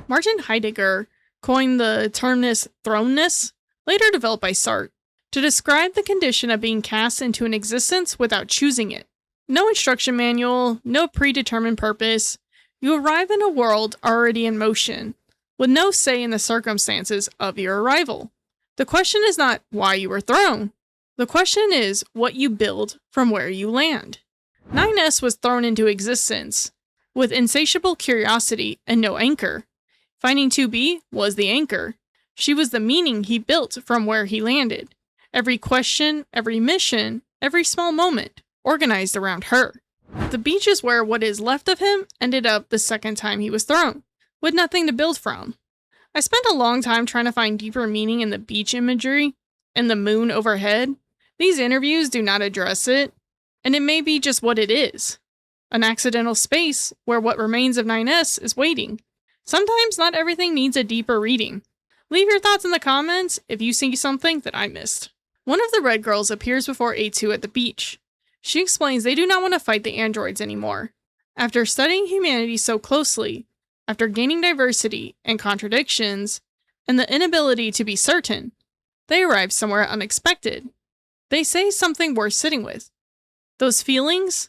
Martin Heidegger coined the terminus thrownness, later developed by Sarte, to describe the condition of being cast into an existence without choosing it. No instruction manual, no predetermined purpose. You arrive in a world already in motion, with no say in the circumstances of your arrival. The question is not why you were thrown. The question is what you build from where you land. 9S was thrown into existence, with insatiable curiosity and no anchor. Finding 2B was the anchor. She was the meaning he built from where he landed. Every question, every mission, every small moment, organized around her. The beach is where what is left of him ended up the second time he was thrown, with nothing to build from. I spent a long time trying to find deeper meaning in the beach imagery and the moon overhead. These interviews do not address it, and it may be just what it is. An accidental space where what remains of 9S is waiting. Sometimes not everything needs a deeper reading. Leave your thoughts in the comments if you see something that I missed. One of the Red Girls appears before A2 at the beach. She explains they do not want to fight the androids anymore. After studying humanity so closely, after gaining diversity and contradictions, and the inability to be certain, they arrive somewhere unexpected. They say something worth sitting with. Those feelings,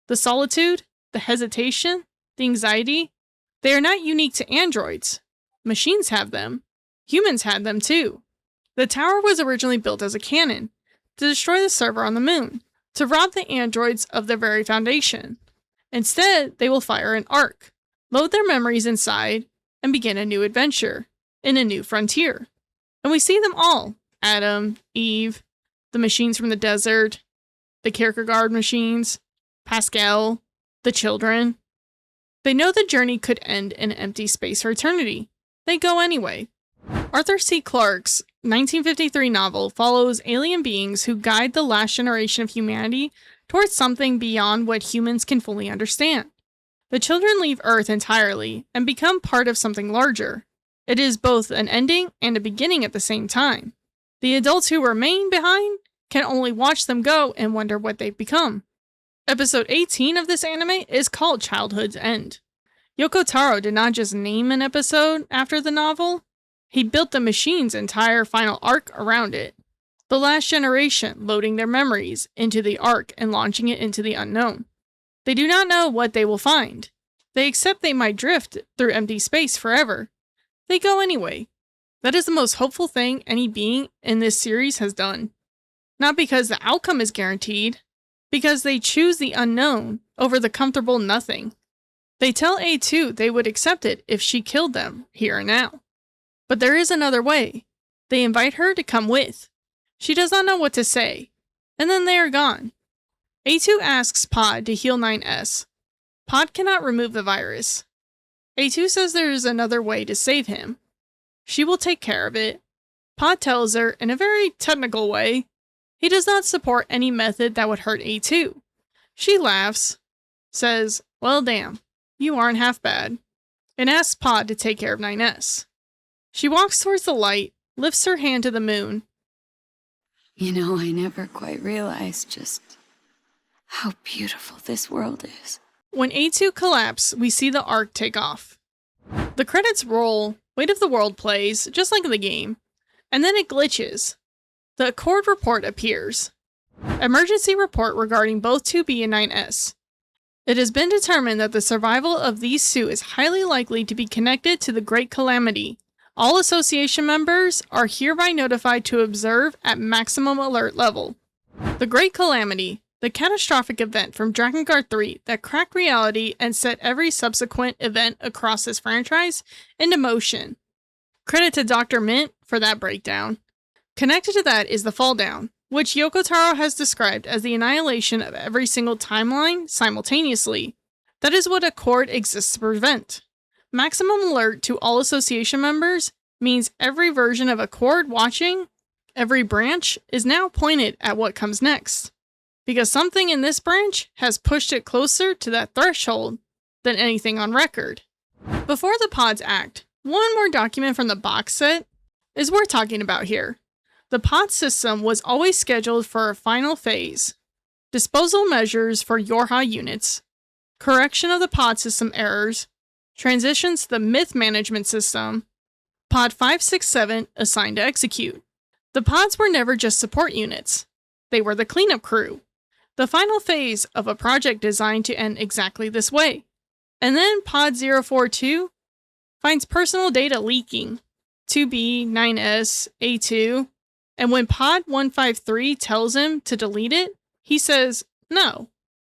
the solitude, the hesitation, the anxiety, they are not unique to androids. Machines have them. Humans had them too. The tower was originally built as a cannon, to destroy the server on the moon, to rob the androids of their very foundation. Instead, they will fire an arc, load their memories inside, and begin a new adventure, in a new frontier. And we see them all, Adam, Eve, the machines from the desert, the Kierkegaard machines, Pascal, the children. They know the journey could end in empty space for eternity. They go anyway. Arthur C. Clarke's 1953 novel follows alien beings who guide the last generation of humanity towards something beyond what humans can fully understand. The children leave Earth entirely and become part of something larger. It is both an ending and a beginning at the same time. The adults who remain behind can only watch them go and wonder what they've become. Episode 18 of this anime is called Childhood's End. Yoko Taro did not just name an episode after the novel, he built the machine's entire final arc around it. The last generation loading their memories into the arc and launching it into the unknown. They do not know what they will find. They accept they might drift through empty space forever. They go anyway. That is the most hopeful thing any being in this series has done. Not because the outcome is guaranteed, because they choose the unknown over the comfortable nothing. They tell A2 they would accept it if she killed them here and now. But there is another way. They invite her to come with. She does not know what to say, and then they are gone. A2 asks Pod to heal 9S. Pod cannot remove the virus. A2 says there is another way to save him. She will take care of it. Pod tells her, in a very technical way, he does not support any method that would hurt A2. She laughs, says, "Well damn, you aren't half bad," and asks Pod to take care of 9S. She walks towards the light, lifts her hand to the moon. You know, I never quite realized just how beautiful this world is. When A2 collapses, we see the arc take off. The credits roll, Weight of the World plays, just like in the game, and then it glitches. The Accord report appears. Emergency report regarding both 2B and 9S. It has been determined that the survival of these two is highly likely to be connected to the Great Calamity. All association members are hereby notified to observe at maximum alert level. The Great Calamity, the catastrophic event from Drakengard 3 that cracked reality and set every subsequent event across this franchise into motion. Credit to Dr. Mint for that breakdown. Connected to that is the Fall Down, which Yoko Taro has described as the annihilation of every single timeline simultaneously. That is what Accord exists to prevent. Maximum alert to all association members means every version of Accord watching, every branch, is now pointed at what comes next. Because something in this branch has pushed it closer to that threshold than anything on record. Before the pods act, one more document from the box set is worth talking about here. The pod system was always scheduled for a final phase, disposal measures for Yorha units, correction of the pod system errors, transitions to the myth management system, pod 567 assigned to execute. The pods were never just support units. They were the cleanup crew, the final phase of a project designed to end exactly this way. And then pod 042 finds personal data leaking, 2B, 9S, A2, and when pod 153 tells him to delete it, he says, no.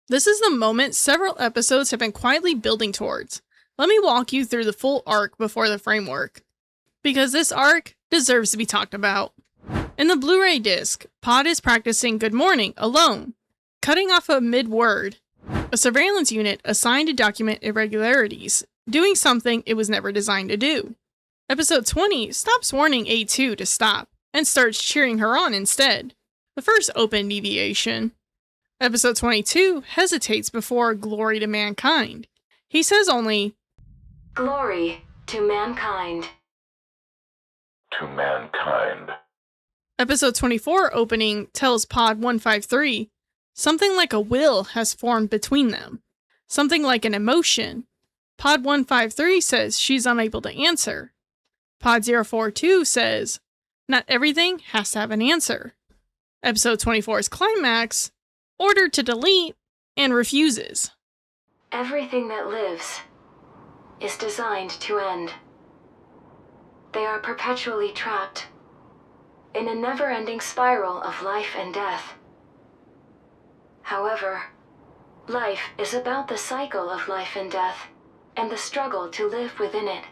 This is the moment several episodes have been quietly building towards. Let me walk you through the full arc before the framework, because this arc deserves to be talked about. In the Blu-ray disc, Pod is practicing good morning alone, cutting off a mid-word, a surveillance unit assigned to document irregularities, doing something it was never designed to do. Episode 20 stops warning A2 to stop, and starts cheering her on instead. The first open deviation. Episode 22 hesitates before glory to mankind. He says only, glory to mankind. To mankind. Episode 24 opening tells Pod 153 something like a will has formed between them. Something like an emotion. Pod 153 says she's unable to answer. Pod 042 says, not everything has to have an answer. Episode 24's climax, ordered to delete, and refuses. Everything that lives is designed to end. They are perpetually trapped in a never-ending spiral of life and death. However, life is about the cycle of life and death, and the struggle to live within it.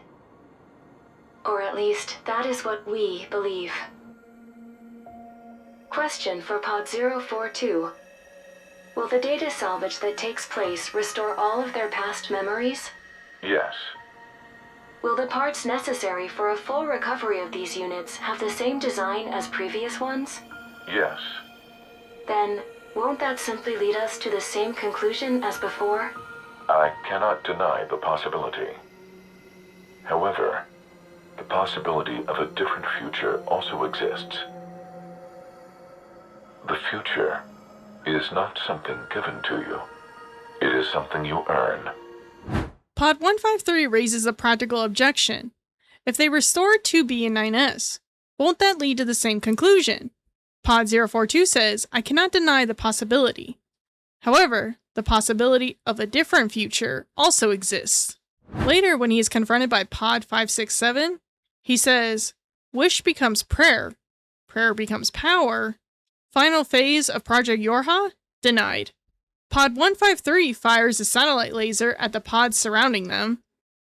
Or at least, that is what we believe. Question for Pod 042. Will the data salvage that takes place restore all of their past memories? Yes. Will the parts necessary for a full recovery of these units have the same design as previous ones? Yes. Then, won't that simply lead us to the same conclusion as before? I cannot deny the possibility. However, the possibility of a different future also exists. The future is not something given to you. It is something you earn. Pod 153 raises a practical objection. If they restore 2B and 9S, won't that lead to the same conclusion? Pod 042 says, I cannot deny the possibility. However, the possibility of a different future also exists. Later, when he is confronted by Pod 567, he says, wish becomes prayer, prayer becomes power. Final phase of Project Yorha? Denied. Pod 153 fires a satellite laser at the pods surrounding them.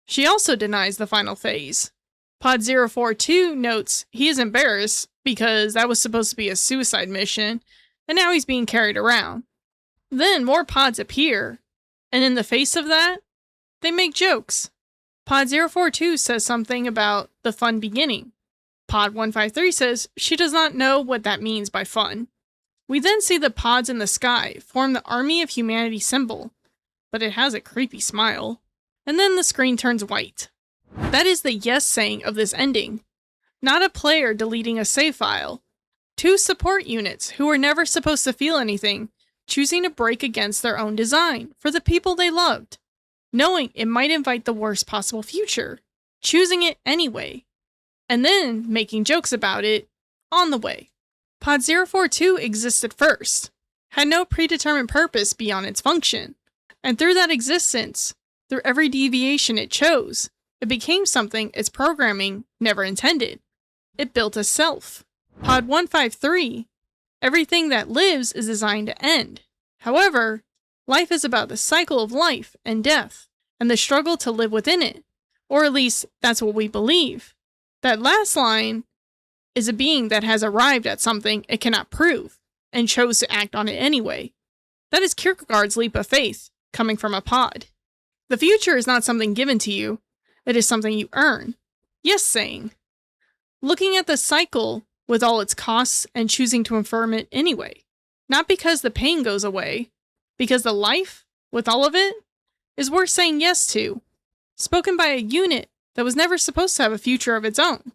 She also denies the final phase. Pod 042 notes he is embarrassed because that was supposed to be a suicide mission, and now he's being carried around. Then more pods appear, and in the face of that, they make jokes. Pod 042 says something about the fun beginning. Pod 153 says she does not know what that means by fun. We then see the pods in the sky form the Army of Humanity symbol, but it has a creepy smile. And then the screen turns white. That is the yes saying of this ending. Not a player deleting a save file. Two support units who were never supposed to feel anything, choosing to break against their own design for the people they loved, knowing it might invite the worst possible future, choosing it anyway, and then making jokes about it on the way. Pod 042 existed first, had no predetermined purpose beyond its function, and through that existence, through every deviation it chose, it became something its programming never intended. It built a self. Pod 153, everything that lives is designed to end. However, life is about the cycle of life and death, and the struggle to live within it. Or at least, that's what we believe. That last line is a being that has arrived at something it cannot prove, and chose to act on it anyway. That is Kierkegaard's leap of faith, coming from a pod. The future is not something given to you, it is something you earn. Yes, saying. Looking at the cycle with all its costs and choosing to affirm it anyway. Not because the pain goes away, because the life, with all of it, is worth saying yes to. Spoken by a unit that was never supposed to have a future of its own.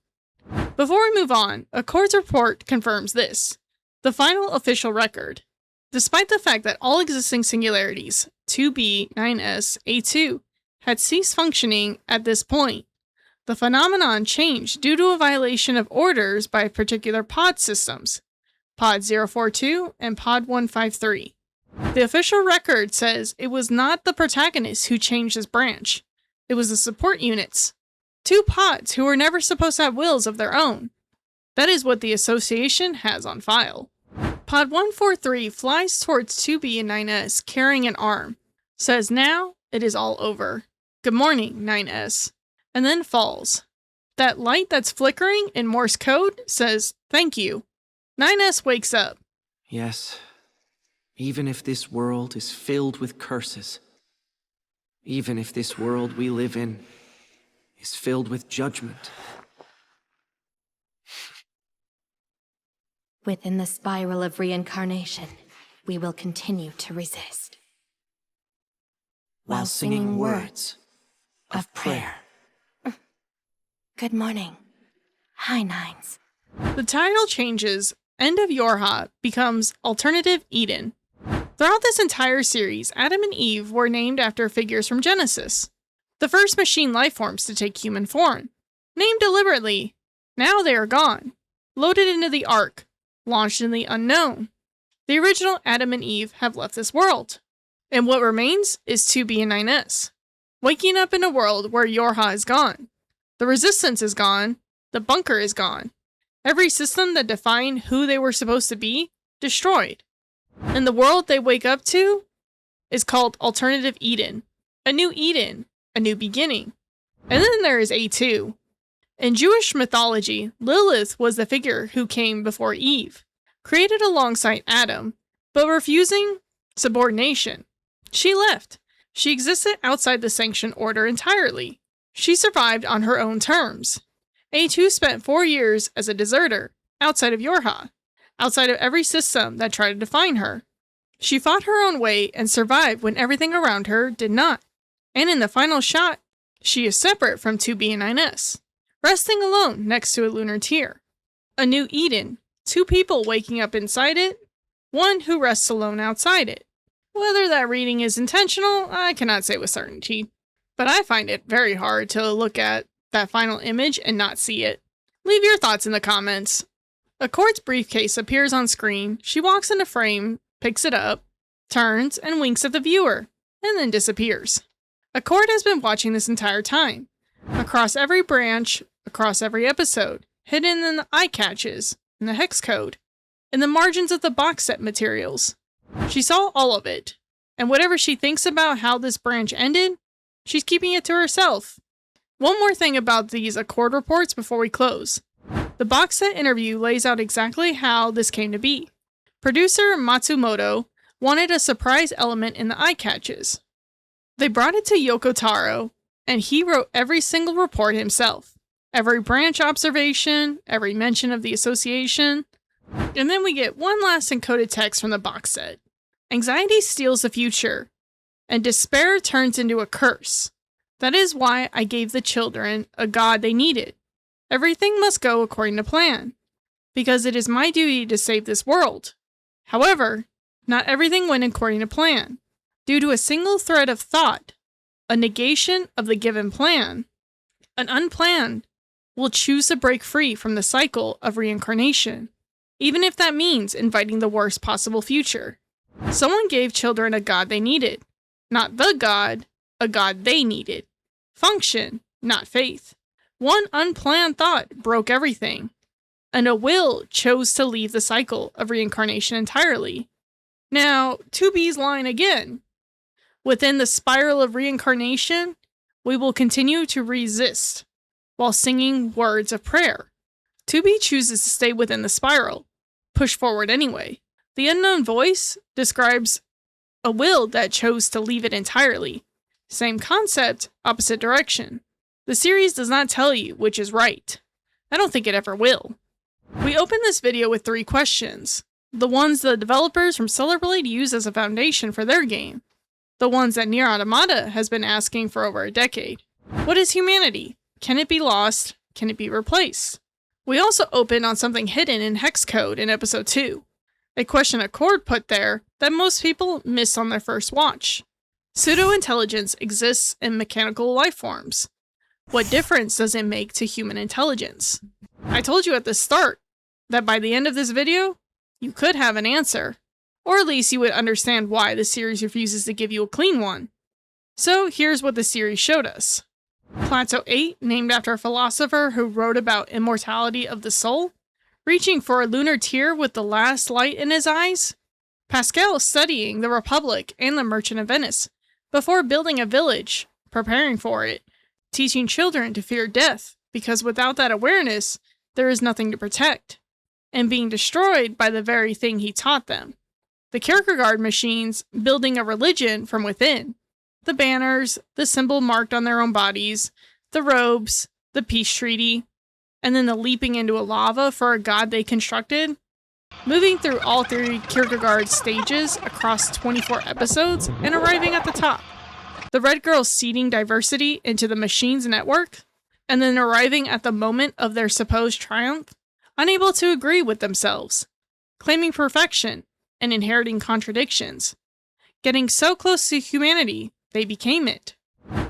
Before we move on, Accord's report confirms this. The final official record. Despite the fact that all existing singularities, 2b, 9s, A2, had ceased functioning at this point, the phenomenon changed due to a violation of orders by particular pod systems, Pod 042 and Pod 153. The official record says it was not the protagonist who changed his branch, it was the support units. 2 pods who were never supposed to have wills of their own. That is what the association has on file. Pod 143 flies towards 2B and 9S carrying an arm, says now it is all over. Good morning, 9S, and then falls. That light that's flickering in Morse code says thank you. 9S wakes up. Yes, even if this world is filled with curses, even if this world we live in is filled with judgment. Within the spiral of reincarnation, we will continue to resist. While singing words of prayer. Good morning. Hi, Nines. The title changes. End of Yorha becomes Alternative Eden. Throughout this entire series, Adam and Eve were named after figures from Genesis, the first machine lifeforms to take human form. Named deliberately. Now they are gone. Loaded into the Ark. Launched in the unknown. The original Adam and Eve have left this world. And what remains is 2B and 9S. Waking up in a world where Yorha is gone. The resistance is gone. The bunker is gone. Every system that defined who they were supposed to be, destroyed. And the world they wake up to is called Alternative Eden. A new Eden. A new beginning. And then there is A2. In Jewish mythology, Lilith was the figure who came before Eve, created alongside Adam, but refusing subordination. She left. She existed outside the sanctioned order entirely. She survived on her own terms. A2 spent 4 years as a deserter, outside of Yorha, outside of every system that tried to define her. She fought her own way and survived when everything around her did not. And in the final shot, she is separate from 2B and 9S. Resting alone next to a lunar tier. A new Eden. 2 people waking up inside it. 1 who rests alone outside it. Whether that reading is intentional, I cannot say with certainty. But I find it very hard to look at that final image and not see it. Leave your thoughts in the comments. Accord's briefcase appears on screen. She walks into frame, picks it up, turns, and winks at the viewer, and then disappears. Accord has been watching this entire time. Across every branch, across every episode, hidden in the eye catches, in the hex code, in the margins of the box set materials. She saw all of it, and whatever she thinks about how this branch ended, she's keeping it to herself. One more thing about these Accord reports before we close. The box set interview lays out exactly how this came to be. Producer Matsumoto wanted a surprise element in the eye catches. They brought it to Yoko Taro, and he wrote every single report himself. Every branch observation, every mention of the association. And then we get one last encoded text from the box set. Anxiety steals the future, and despair turns into a curse. That is why I gave the children a god they needed. Everything must go according to plan, because it is my duty to save this world. However, not everything went according to plan. Due to a single thread of thought, a negation of the given plan, An unplanned will choose to break free from the cycle of reincarnation, even if that means inviting the worst possible future. Someone gave children a god they needed. Not the god, a god they needed. Function, not faith. One unplanned thought broke everything, and a will chose to leave the cycle of reincarnation entirely. Now, 2B's line again. Within the spiral of reincarnation, we will continue to resist while singing words of prayer. 2B chooses to stay within the spiral, push forward anyway. The unknown voice describes a will that chose to leave it entirely. Same concept, opposite direction. The series does not tell you which is right. I don't think it ever will. We open this video with 3 questions. The ones the developers from Stellar Blade use as a foundation for their game. The ones that NieR Automata has been asking for over a decade. What is humanity? Can it be lost? Can it be replaced? We also open on something hidden in hex code in episode 2. A question Accord put there that most people miss on their first watch. Pseudo-intelligence exists in mechanical life forms. What difference does it make to human intelligence? I told you at the start that by the end of this video, you could have an answer, or at least you would understand why the series refuses to give you a clean one. So here's what the series showed us. Plato 8, named after a philosopher who wrote about immortality of the soul, reaching for a lunar tear with the last light in his eyes. Pascal studying the Republic and the Merchant of Venice before building a village, preparing for it, teaching children to fear death, because without that awareness, there is nothing to protect, and being destroyed by the very thing he taught them. The Kierkegaard machines building a religion from within. The banners, the symbol marked on their own bodies, the robes, the peace treaty, and then the leaping into a lava for a god they constructed. Moving through all 3 Kierkegaard stages across 24 episodes and arriving at the top. The Red Girls seeding diversity into the machine's network, and then arriving at the moment of their supposed triumph, unable to agree with themselves, claiming perfection and inheriting contradictions, getting so close to humanity they became it.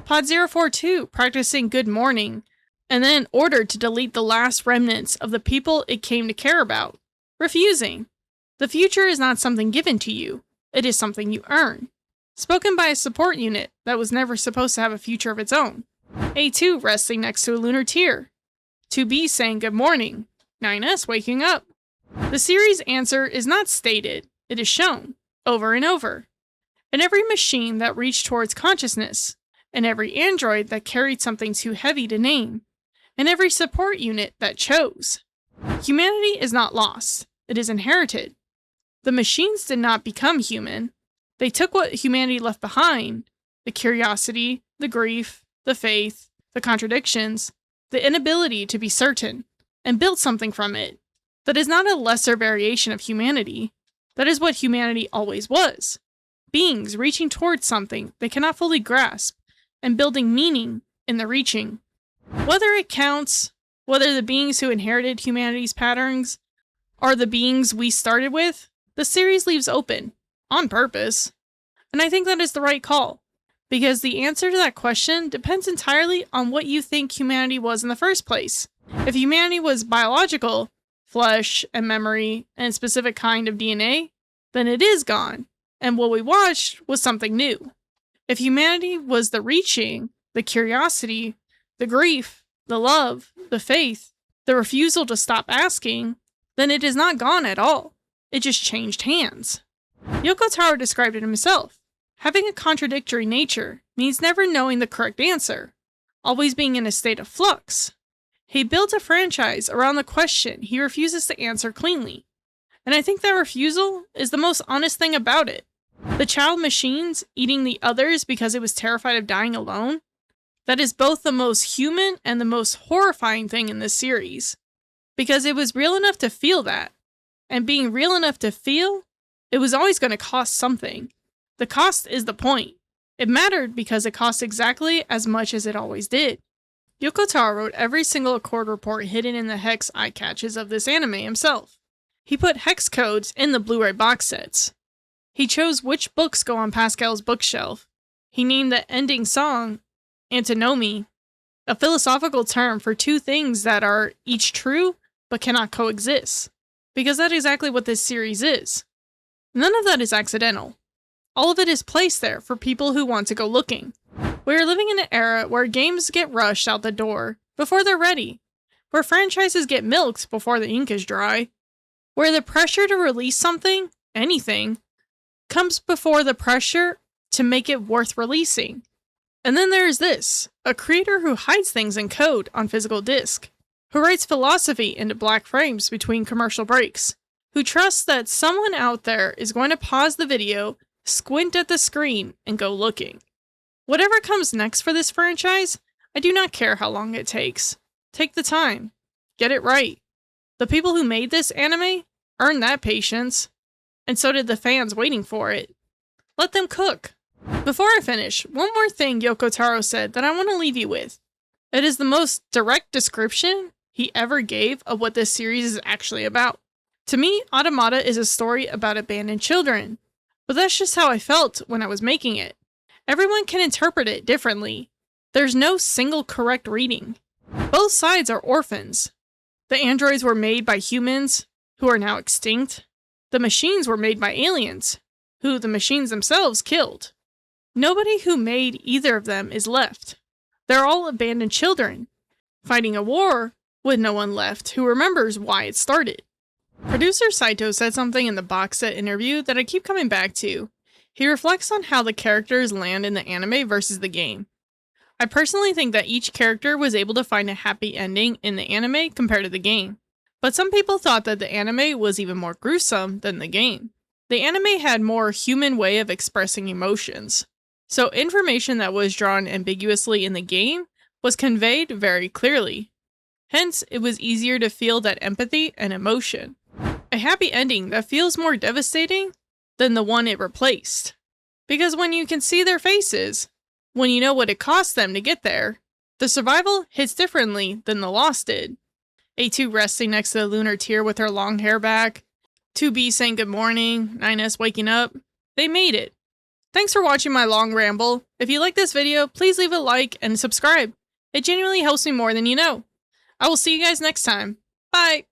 Pod 042 practicing good morning, and then ordered to delete the last remnants of the people it came to care about, refusing. The future is not something given to you, it is something you earn. Spoken by a support unit that was never supposed to have a future of its own. A2 resting next to a lunar tear. 2B saying good morning. 9S waking up. The series answer is not stated, it is shown, over and over. In every machine that reached towards consciousness, in every android that carried something too heavy to name, in every support unit that chose. Humanity is not lost, it is inherited. The machines did not become human. They took what humanity left behind, the curiosity, the grief, the faith, the contradictions, the inability to be certain, and built something from it. That is not a lesser variation of humanity. That is what humanity always was. Beings reaching towards something they cannot fully grasp, and building meaning in the reaching. Whether it counts, whether the beings who inherited humanity's patterns are the beings we started with, the series leaves open, on purpose. And I think that is the right call, because the answer to that question depends entirely on what you think humanity was in the first place. If humanity was biological, flesh and memory and a specific kind of DNA, then it is gone, and what we watched was something new. If humanity was the reaching, the curiosity, the grief, the love, the faith, the refusal to stop asking, then it is not gone at all. It just changed hands. Yoko Taro described it himself. Having a contradictory nature means never knowing the correct answer, always being in a state of flux. He built a franchise around the question he refuses to answer cleanly, and I think that refusal is the most honest thing about it. The child machines eating the others because it was terrified of dying alone, that is both the most human and the most horrifying thing in this series, because it was real enough to feel that, and being real enough to feel, it was always going to cost something. The cost is the point. It mattered because it cost exactly as much as it always did. Yoko Taro wrote every single Accord report hidden in the hex eye catches of this anime himself. He put hex codes in the Blu-ray box sets. He chose which books go on Pascal's bookshelf. He named the ending song Antinomy a philosophical term for two things that are each true but cannot coexist, because that's exactly what this series is. None of that is accidental. All of it is placed there for people who want to go looking. We are living in an era where games get rushed out the door before they're ready, where franchises get milked before the ink is dry, where the pressure to release something, anything, comes before the pressure to make it worth releasing. And then there's this, a creator who hides things in code on physical disc, who writes philosophy into black frames between commercial breaks, who trusts that someone out there is going to pause the video, squint at the screen, and go looking. Whatever comes next for this franchise, I do not care how long it takes. Take the time. Get it right. The people who made this anime earned that patience, and so did the fans waiting for it. Let them cook. Before I finish, one more thing Yoko Taro said that I want to leave you with. It is the most direct description he ever gave of what this series is actually about. To me, Automata is a story about abandoned children, but that's just how I felt when I was making it. Everyone can interpret it differently. There's no single correct reading. Both sides are orphans. The androids were made by humans, who are now extinct. The machines were made by aliens, who the machines themselves killed. Nobody who made either of them is left. They're all abandoned children, fighting a war with no one left who remembers why it started. Producer Saito said something in the box set interview that I keep coming back to. He reflects on how the characters land in the anime versus the game. I personally think that each character was able to find a happy ending in the anime compared to the game. But some people thought that the anime was even more gruesome than the game. The anime had more human way of expressing emotions. So information that was drawn ambiguously in the game was conveyed very clearly. Hence, it was easier to feel that empathy and emotion. A happy ending that feels more devastating than the one it replaced. Because when you can see their faces, when you know what it cost them to get there, the survival hits differently than the loss did. A2 resting next to the lunar tier with her long hair back, 2B saying good morning, 9S waking up. They made it. Thanks for watching my long ramble. If you like this video, please leave a like and subscribe. It genuinely helps me more than you know. I will see you guys next time. Bye!